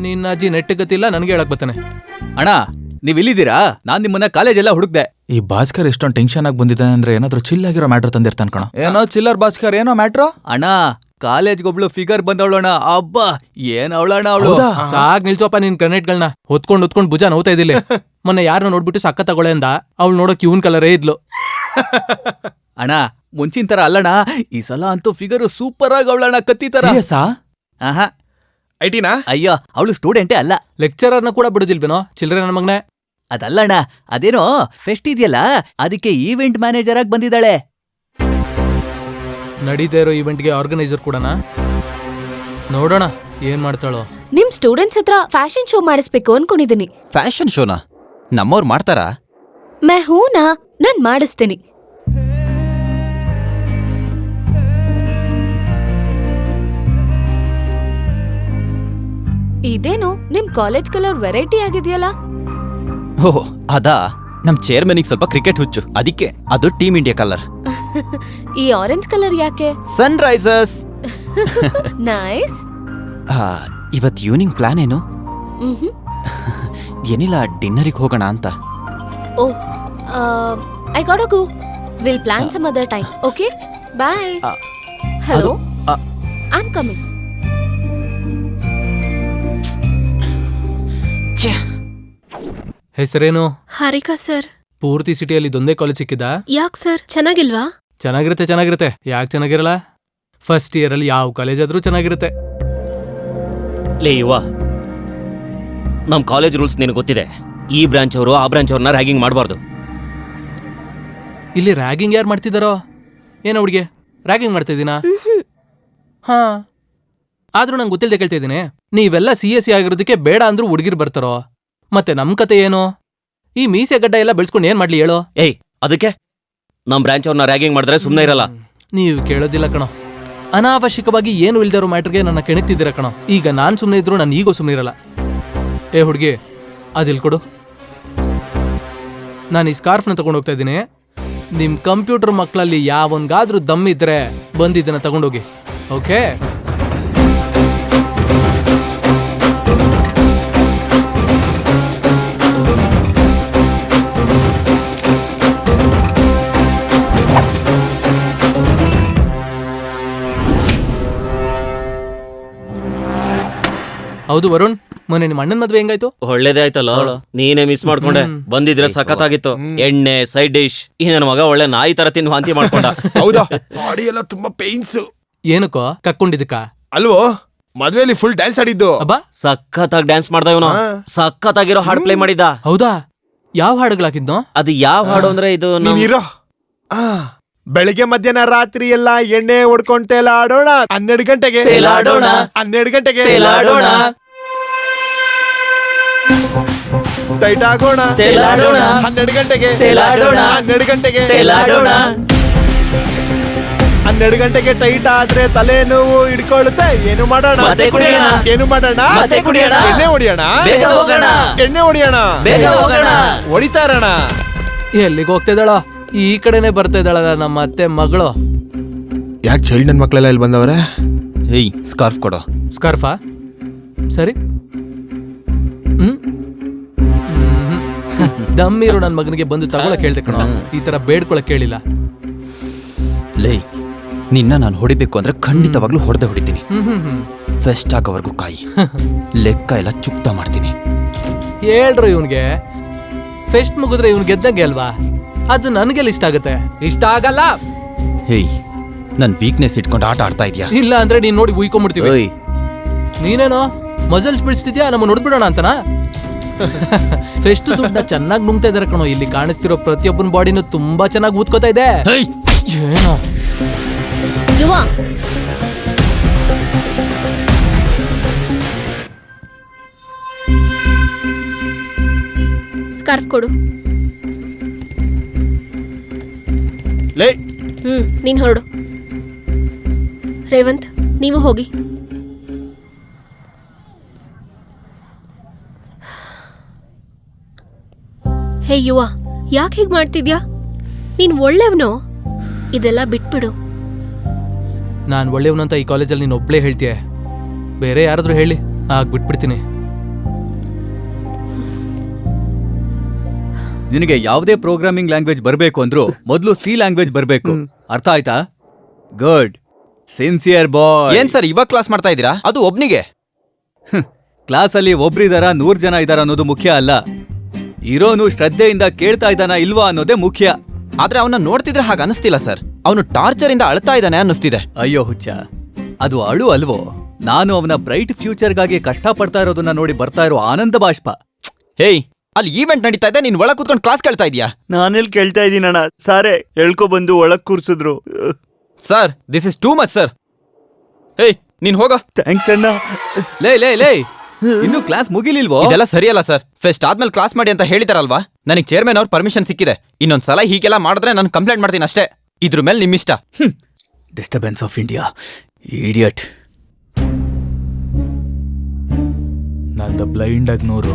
ನಿನ್ನ ಅಜ್ಜಿ ನೆಟ್ ಗತಿಲ್ಲ, ನನಗೆ ಹೇಳಕ್ ಬರ್ತಾನೆ. ಅಣ್ಣ ನೀವ್ ಇಲ್ಲಿದ್ದೀರಾ? ನಾನ್ ನಿಮ್ಮನ್ನ ಕಾಲೇಜ್ ಎಲ್ಲ ಹುಡುಕ್ದೆ. ಈ ಭಾಸ್ಕರ್ ಎಷ್ಟೊಂದು ಟೆನ್ಷನ್ ಆಗಿ ಬಂದಿದ್ದಾನೆ ಅಂದ್ರೆ ಏನಾದ್ರೂ ಚಿಲ್ ಆಗಿರೋ ಮ್ಯಾಟ್ರ್ ತಂದಿರ್ತಾನ ಕಣ. ಏನೋ ಚಿಲ್ಲರ್ ಭಾಸ್ಕರ್, ಏನೋ ಮ್ಯಾಟ್ರು ಅಣ್ಣ. ಕಾಲೇಜ್ಗೊಬ್ಳು ಫಿಗರ್ ಬಂದವಳಣ್ಣ, ಅಬ್ಬಾ ಏನ್ ಅವಳಣ್ಣ ಅವಳು. ಸಾಕ್ ನಿಲ್ಸೋಪ ನಿನ್ ಗ್ರೆನೇಟ್ಗಳನ್ನ ಹೊತ್ಕೊಂಡ್ ಭುಜ ನೋವ್ತಾ ಇದ್ದಿಲ್ಲ. ಮೊನ್ನೆ ಯಾರನ್ನ ನೋಡ್ಬಿಟ್ಟು ಸಕ್ಕ ತಗೊಳೆ ಅಂದ, ಅವಳು ನೋಡೋಕ್ ಇವನ್ ಕಲರೇ ಇದ್ಲು. ಅಣ್ಣ ಮುಂಚಿನ ತರ ಅಲ್ಲಣ್ಣ, ಈ ಸಲ ಅಂತೂ ಫಿಗರ್ ಸೂಪರ್ ಆಗಿ ಅವಳಣ್ಣ, ಕತ್ತಿ ತರ. ಆಹಾ ಐಟಿನಾ? ಅಯ್ಯೋ ಅವಳು ಸ್ಟೂಡೆಂಟೇ ಅಲ್ಲ. ಲೆಕ್ಚರರ್ನ ಕೂಡ ಬಿಡುದಿಲ್ವೇನೋ ಚಿಲ್ಡ್ರೆ ನನ್ನ ಮಗನೇ. ಅದಲ್ಲಣ್ಣ, ಅದೇನೋ ಫೆಸ್ಟ್ ಇದೆಯಲ್ಲ ಅದಕ್ಕೆ ಈವೆಂಟ್ ಮ್ಯಾನೇಜರ್ ಆಗಿ ಬಂದಿದ್ದಾಳೆ. ನಡೀತಾ ಇರೋ ಈವೆಂಟ್ಗೆ ಆರ್ಗನೈಸರ್ ಕೂಡನಾ? ನೋಡೋಣ ಏನ್ ಮಾಡ್ತಾಳೋ. ನಿಮ್ ಸ್ಟೂಡೆಂಟ್ಸ್ ಹತ್ರ ಫ್ಯಾಷನ್ ಶೋ ಮಾಡಿಸ್ಬೇಕು ಅನ್ಕೊಂಡಿದೀನಿ. ಫ್ಯಾಷನ್ ಶೋನಾ? ನಮ್ಮವ್ರು ಮಾಡ್ತಾರಾ? ಮೇ ಹೂನಾ, ನಾನ್ ಮಾಡಿಸ್ತೀನಿ. ಇದೇನು ನಿಮ್ ಕಾಲೇಜ್ ಕಲರ್ ವೆರೈಟಿ ಆಗಿದೆಯಲ್ಲ? ಓಹ್ ಅದಾ, ನಮ್ ಚೇರ್ಮನಿಗೆ ಸ್ವಲ್ಪ ಕ್ರಿಕೆಟ್ ಹುಚ್ಚು, ಅದಕ್ಕೆ ಅದು ಟೀಮ್ ಇಂಡಿಯಾ ಕಲರ್. ಈ ಆರೆಂಜ್ ಕಲರ್ ಯಾಕೆ? Sunrisers. ನೈಸ್. ಇವತ್ ಈವ್ನಿಂಗ್ ಪ್ಲಾನ್ ಏನು? ಏನಿಲ್ಲ, ಡಿನ್ನರಿಗೆ ಹೋಗೋಣ ಅಂತ. Oh I got to go. Will plan some other time. Okay bye. Hello, I am coming. ಹೆಸರೇನು? ಹಾರಿಕಾ ಸರ್. ಪೂರ್ತಿ ಸಿಟಿಯಲ್ಲಿ ಇದೊಂದೇ ಕಾಲೇಜ್ ಸಿಕ್ಕಿದಾ? ಯಾಕ್ ಸರ್, ಚೆನ್ನಾಗಿಲ್ವಾ? ಚೆನ್ನಾಗಿರುತ್ತೆ. ಯಾಕೆ ಚೆನ್ನಾಗಿರಲ್ಲ? ಫಸ್ಟ್ ಇಯರ್ ಅಲ್ಲಿ ಯಾವ ಕಾಲೇಜ್ ಆದ್ರೂ ಚೆನ್ನಾಗಿರುತ್ತೆ. ಲೇ ಯುವ, ನಮ್ ಕಾಲೇಜ್ ರೂಲ್ಸ್ ನಿನಗೆ ಗೊತ್ತಿದೆ. ಈ ಬ್ರಾಂಚ್ ಅವರು ಆ ಬ್ರಾಂಚ್ ಅವ್ರನ್ನ ರ್ಯಾಗಿಂಗ್ ಮಾಡಬಾರ್ದು. ಇಲ್ಲಿ ರ್ಯಾಗಿಂಗ್ ಯಾರು ಮಾಡ್ತಿದಾರೋ ಏನೋ? ಹುಡುಗಿ ರ್ಯಾಗಿಂಗ್ ಮಾಡ್ತಾ ಇದ್ದೀನಾ? ಹಾ, ಆದ್ರೂ ನಂಗೆ ಗೊತ್ತಿಲ್ಲದೆ ಕೇಳ್ತಾ ಇದ್ದೀನಿ. ನೀವೆಲ್ಲ CSE ಆಗಿರೋದಕ್ಕೆ ಬೇಡ ಅಂದ್ರೂ ಹುಡುಗಿರ್ ಬರ್ತಾರೋ? ಮತ್ತೆ ನಮ್ ಕತೆ ಏನು? ಈ ಮೀಸೆ ಗಡ್ಡ ಎಲ್ಲ ಬೆಳೆಸ್ಕೊಂಡು ಏನ್ ಮಾಡ್ಲಿ ಹೇಳೋ? ಏಯ್, ಅದಕ್ಕೆ ನಮ್ ಬ್ರಾಂಚ್ ಅವ್ರನ್ನ ರ್ಯಾಗಿಂಗ್ ಮಾಡಿದ್ರೆ ಸುಮ್ಮನೆ ಇರಲ್ಲ. ನೀವು ಕೇಳೋದಿಲ್ಲ ಕಣೋ. ಅನಾವಶ್ಯಕವಾಗಿ ಏನು ಇಲ್ದಿರೋ ಮ್ಯಾಟ್ರಿಗೆ ನನ್ನ ಕೆಣಕ್ತಿದ್ದೀರ ಕಣೋ. ಈಗ ನಾನ್ ಸುಮ್ಮನೆ ಇದ್ರು ನಾನು ಈಗೋ ಸುಮ್ಮನೆ ಇರಲ್ಲ. ಏ ಹುಡುಗಿ, ಅದಿಲ್ ಕೊಡು. ನಾನು ಈ ಸ್ಕಾರ್ಫ್ನ ತಗೊಂಡು ಹೋಗ್ತಾ ಇದ್ದೀನಿ. ನಿಮ್ ಕಂಪ್ಯೂಟರ್ ಮಕ್ಕಳಲ್ಲಿ ಯಾವನ್ಗಾದ್ರೂ ದಮ್ಮಿದ್ರೆ ಬಂದಿದ್ದನ್ನ ತಗೊಂಡೋಗಿ. ಓಕೆ? ಹೌದು ವರುಣ್, ಮೊನ್ನೆ ನಿಮ್ಮ ಅಣ್ಣನ ಮದ್ವೆ ಹೆಂಗಾಯ್ತು? ಒಳ್ಳೇದೇ ಆಯ್ತಲ್ಲ. ನೀನೇ ಮಿಸ್ ಮಾಡ್ಕೊಂಡೆ. ಬಂದಿದ್ರೆ ಸಖತ್ತಾಗಿತ್ತು. ಎಣ್ಣೆ, ಸೈಡ್ ಡಿಶ್. ಈ ನನ್ನ ಮಗ ಒಳ್ಳೆ ನಾಯಿ ತರ ತಿಂದು ವಾಂತಿ ಮಾಡ್ಕೊಂಡ. ಹೌದಾ? ಬಾಡಿ ಎಲ್ಲ ತುಂಬಾ ಪೇನ್ಸ್. ಏನಕ್ಕೋ ಕಕ್ಕೊಂಡಿದ್ದಕ್ಕ? ಅಲ್ವೋ, ಮದ್ವೆಲಿ ಫುಲ್ ಡ್ಯಾನ್ಸ್ ಆಡಿದ್ದು. ಅಬ್ಬಾ, ಸಖತ್ತಾಗಿ ಡ್ಯಾನ್ಸ್ ಮಾಡ್ದ ಇವನು. ಸಖತ್ತಾಗಿರೋ ಹಾಡು ಪ್ಲೇ ಮಾಡಿದ್ದ. ಹೌದಾ? ಯಾವ ಹಾಡುಗಳು ಹಾಕಿದ್ನೋ? ಅದು ಯಾವ ಹಾಡು ಅಂದ್ರೆ ಇದು ನೀನಿರೋ ಬೆಳಿಗ್ಗೆ ಮಧ್ಯಾಹ್ನ ರಾತ್ರಿ ಎಲ್ಲ ಎಣ್ಣೆ ಹೊಡ್ಕೊಂಡ್ ತೇಲಾಡೋಣ. 12 ಗಂಟೆಗೆ ತೇಲಾಡೋಣ. 12 ಗಂಟೆಗೆ ತೇಲಾಡೋಣ. ಟೈಟ್ ಆಗೋಣ. ತೇಲಾಡೋಣ. 12 ಗಂಟೆಗೆ ತೇಲಾಡೋಣ. 12 ಗಂಟೆಗೆ ತೇಲಾಡೋಣ. 12 ಗಂಟೆಗೆ ಟೈಟ್ ಆದ್ರೆ ತಲೆ ನೋವು ಹಿಡ್ಕೊಳ್ಳುತ್ತೆ. ಏನು ಮಾಡೋಣ? ಮತ್ತೆ ಕುಡಿಯೋಣ. ಏನು ಮಾಡೋಣ? ಮತ್ತೆ ಕುಡಿಯೋಣ. ಎಣ್ಣೆ ಹೊಡಿಯೋಣ. ಬೇಗ ಹೋಗೋಣ. ಎಣ್ಣೆ ಹೊಡಿಯೋಣ. ಬೇಗ ಹೋಗೋಣ. ಹೊಡಿತಾ ಇರೋಣ. ಎಲ್ಲಿಗೆ ಹೋಗ್ತಾ ಇದ್ದಾಳೋ? ಈ ಕಡೆನೆ ಬರ್ತಾ ಇದ್ದಾಳಲ್ಲ ನಮ್ಮ ಅತ್ತೆ ಮಗಳು. ಯಾಕೆ ಚೈಲ್ಡ್ ನನ್ ಮಕ್ಕಳೆಲ್ಲ ಇಲ್ಲಿ ಬಂದವ್ರೆ? ಹೇಯ್, ಸ್ಕಾರ್ಫ್ ಕೊಡೋ. ಸ್ಕಾರ್ಫಾ? ಸರಿ. ದಮ್ಮಿರು ನನ್ನ ಮಗನಿಗೆ ಬಂದು ತಗೊಳಕ್ ಹೇಳ್ದೆ ಕಣೋ. ಈ ತರ ಬೇಡ್ಕೊಳಕ್ ಕೇಳಿಲ್ಲ. ಲೇ, ನಿನ್ನ ನಾನು ಹೊಡಿಬೇಕು ಅಂದ್ರೆ ಖಂಡಿತವಾಗ್ಲೂ ಹೊಡಿತೀನಿ. ಫೆಸ್ಟ್ ಆಗೋವರೆಗೂ ಕಾಯಿ. ಲೆಕ್ಕ ಎಲ್ಲ ಚುಕ್ತಾ ಮಾಡ್ತೀನಿ. ಹೇಳ್ರು ಇವನ್ಗೆ. ಫೆಸ್ಟ್ ಮುಗಿದ್ರೆ ಇವ್ನ್ ಗೆದ್ದಂಗೆ ಅಲ್ವಾ? ಅದು ನನಗೆಲ್ಲ ಇಷ್ಟ ಆಗುತ್ತೆ? ಇಷ್ಟ ಆಗಲ್ಲ. ಹೇಯ್, ನನ್ ವೀಕ್ನೆಸ್ ಇಟ್ಕೊಂಡು ಆಟ ಆಡ್ತಾ ಇದ್ಯಾ? ಇಲ್ಲ ಅಂದ್ರೆ ನೀನ್ ನೋಡಿ ಉಯ್ಕೊಂಡ್ಬಿಡ್ತೀವಿ. ನೀನೇನೋ ಮಸಲ್ಸ್ ಬಿಡಿಸ್ತಿದ್ಯಾ, ನಮ್ಮ ನೋಡ್ಬಿಡೋಣ ಅಂತನಾ? ಫೆಸ್ಟ್ ದುಡ್ಡ ಚೆನ್ನಾಗಿ ನುಂಗ್ತಾ ಇದಾರೆ ಕಣೋ. ಇಲ್ಲಿ ಕಾಣಿಸ್ತಿರೋ ಪ್ರತಿಯೊಬ್ಬನ ಬಾಡಿನೂ ತುಂಬಾ ಚೆನ್ನಾಗಿ ಊದ್ಕೋತಾ ಇದೆ. ಏನೋ ಯುವ, ಸ್ಕಾರ್ಫ್ ಕೊಡು. ಲೇ ನೀನ್ ಹೊರಡು. ರೇವಂತ್, ನೀವು ಹೋಗಿ. ಹೇ ಯುವ, ಯಾಕೆ ಹೀಗ್ ಮಾಡ್ತಿದ್ಯಾ? ನೀನ್ ಒಳ್ಳೆವ್ನೋ? ಇದೆಲ್ಲ ಬಿಟ್ಬಿಡು. ನಾನು ಒಳ್ಳೆಯವನು ಅಂತ ಈ ಕಾಲೇಜಲ್ಲಿ ನೀನು ಒಬ್ಳೇ ಹೇಳ್ತೀಯ. ಬೇರೆ ಯಾರಾದ್ರೂ ಹೇಳಿ, ಆಗ ಬಿಟ್ಬಿಡ್ತೀನಿ. ನಿನಗೆ ಯಾವುದೇ ಪ್ರೋಗ್ರಾಮಿಂಗ್ ಲ್ಯಾಂಗ್ವೇಜ್ ಬರಬೇಕು ಅಂದ್ರೂ ಮೊದಲು ಸಿ ಲ್ಯಾಂಗ್ವೇಜ್ ಬರಬೇಕು. ಅರ್ಥ ಆಯ್ತಾ? ಗುಡ್, ಸಿನ್ಸಿಯರ್ ಬಾಯ್. ಏನ್ ಸರ್ ಇವಾಗ ಕ್ಲಾಸ್ ಮಾಡ್ತಾ ಇದ್ದೀರಾ? ಅದು ಒಬ್ನಿಗೆ. ಕ್ಲಾಸಲ್ಲಿ ಒಬ್ರಿದಾರ 100 ಜನ ಇದಾರ ಅನ್ನೋದು ಮುಖ್ಯ ಅಲ್ಲ, ಇರೋನು ಶ್ರದ್ಧೆಯಿಂದ ಕೇಳ್ತಾ ಇದ್ದಾನ ಇಲ್ವಾ ಅನ್ನೋದೇ ಮುಖ್ಯ. ಆದ್ರೆ ಅವನ್ನ ನೋಡ್ತಿದ್ರೆ ಹಾಗೆ ಅನಿಸ್ತಿಲ್ಲ ಸರ್. ಅವನು ಟಾರ್ಚರ್ ಇಂದ ಅಳ್ತಾ ಇದ್ದಾನೆ ಅನ್ನಿಸ್ತಿದೆ. ಅಯ್ಯೋ ಹುಚ್ಚ, ಅದು ಅಳು ಅಲ್ವೋ, ನಾನು ಅವನ ಬ್ರೈಟ್ ಫ್ಯೂಚರ್ಗಾಗಿ ಕಷ್ಟಪಡ್ತಾ ಇರೋದನ್ನ ನೋಡಿ ಬರ್ತಾ ಇರೋ ಆನಂದ ಬಾಷ್ಪ. ಹೇಯ್, ಅಲ್ಲಿ ಈವೆಂಟ್ ನಡೀತಾ ಇದೆ, ನೀನ್ ಒಳಗ್ ಕೂತ್ಕೊಂಡು ಕ್ಲಾಸ್ ಕೇಳ್ತಾ ಇದೀಯಾ? ನಾನೆಲ್ಲಿ ಕೇಳ್ತಾ ಇದ್ದೀನಣ್ಣ, ಸಾರೇ ಎಳ್ಕೊ ಬಂದು ಒಳಗ್ ಕೂರ್ಸಿದ್ರು. Sir, this is too much sir. Hey, ನೀನ್ ಹೋಗ. ಥ್ಯಾಂಕ್ಸ್ ಅಣ್ಣ. ಲೇ ಇನ್ನು ಕ್ಲಾಸ್ ಮುಗಿಲಿಲ್ವೋ? ಇದೆಲ್ಲ ಸರಿಯಲ್ಲ ಸರ್. ಫೆಸ್ಟ್ ಆದ್ಮೇಲೆ ಕ್ಲಾಸ್ ಮಾಡಿ ಅಂತ ಹೇಳಿದಾರಲ್ವಾ? ನನಗೆ ಚೇರ್ಮನ್ ಅವ್ರ ಪರ್ಮಿಷನ್ ಸಿಕ್ಕಿದೆ. ಇನ್ನೊಂದ್ಸಲ ಹೀಗೆಲ್ಲ ಮಾಡಿದ್ರೆ ನಾನು ಕಂಪ್ಲೇಂಟ್ ಮಾಡ್ತೀನಿ ಅಷ್ಟೇ. ಇದ್ರ ಮೇಲೆ ನಿಮ್ಮಿಷ್ಟ. Disturbance of India, idiot. ನಂದ ಬ್ಲೈಂಡ್ ಆಗಿ 100.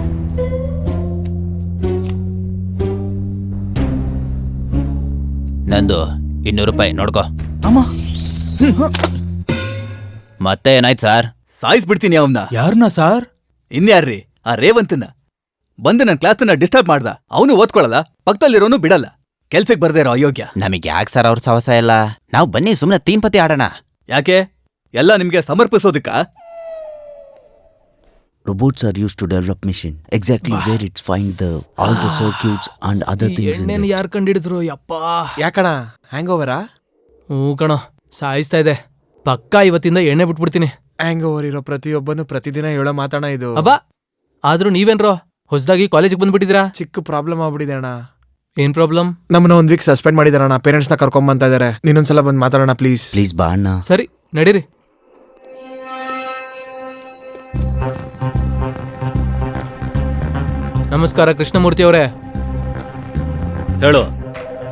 ನಂದು 200 ರೂಪಾಯಿ ನೋಡ್ಕೋ. ಅಮ್ಮ, ಮತ್ತೆ ಏನಾಯ್ತು ಸರ್? ಸಾಯಿಸ್ಬಿಡ್ತೀನಿ ಅವನ್ನ. ಯಾರನ್ನ ಸಾರ್? ಇನ್ಯಾರ್ರಿ, ಆ ರೇವಂತನ್ನ. ಬಂದು ನನ್ನ ಕ್ಲಾಸನ್ನ ಡಿಸ್ಟರ್ಬ್ ಮಾಡ್ದ. ಅವನು ಓದ್ಕೊಳಲ್ಲ, ಪಕ್ಕದಲ್ಲಿರೋನು ಬಿಡಲ್ಲ. ಕೆಲ್ಸಕ್ಕೆ ಬರ್ದೇ ಇರೋ ಅಯೋಗ್ಯ. ನಮಗೆ ಯಾಕೆ ಸರ್ ಅವ್ರ ಸವಸ ಎಲ್ಲ? ನಾವು ಬನ್ನಿ ಸುಮ್ಮನೆ ತೀನ್ ಪತಿ ಆಡೋಣ. ಯಾಕೆ? ಎಲ್ಲ ನಿಮ್ಗೆ ಸಮರ್ಪಿಸೋದಕ್ಕ? Robots are used to develop machine. Exactly where it's find all the circuits and other things in ಎಣ್ಣೆನ ಯಾರು ಕಂಡಿಡಿದ್ರು ಯಪ್ಪ? ಯಾಕಣ ಹ್ಯಾಂಗ್ ಓವರಾ? ಹ್ಞೂ ಕಣೋ, ಸಾಯಿಸ್ತಾ ಇದೆ. ಪಕ್ಕಾ ಇವತ್ತಿಂದ ಎಣ್ಣೆ ಬಿಟ್ಬಿಡ್ತೀನಿ. ಹ್ಯಾಂಗ್ ಓವರ್ ಇರೋ ಪ್ರತಿಯೊಬ್ಬನು ಪ್ರತಿದಿನ ಹೇಳೋ ಮಾತಾಣ ಇದು. ಅಬ್ಬಾ, ಆದ್ರೂ ನೀವೇನ್ರೋ ಹೊಸದಾಗಿ ಕಾಲೇಜಿಗೆ ಬಂದ್ಬಿಟ್ಟಿದ್ದೀರಾ? ಚಿಕ್ಕ ಪ್ರಾಬ್ಲಮ್ ಆಗ್ಬಿಟ್ಟಿದೆ ಅಣ್ಣ. ಏನ್ ಪ್ರಾಬ್ಲಮ್? ನಮ್ಮನ್ನ 1 ವೀಕ್ ಸಸ್ಪೆಂಡ್ ಮಾಡಿದಾರಣ್ಣ. ಪೇರೆಂಟ್ಸ್ನ ಕರ್ಕೊಂಬಂತ ಇದಾರೆ. ನೀನೊಂದ್ಸಲ ಬಂದು ಮಾತಾಡೋಣ ಪ್ಲೀಸ್. Please ಬಾ ಅಣ್ಣ. ಸರಿ, ನಡೀರಿ. ನಮಸ್ಕಾರ ಕೃಷ್ಣಮೂರ್ತಿ ಅವರೇ. ಹೇಳು.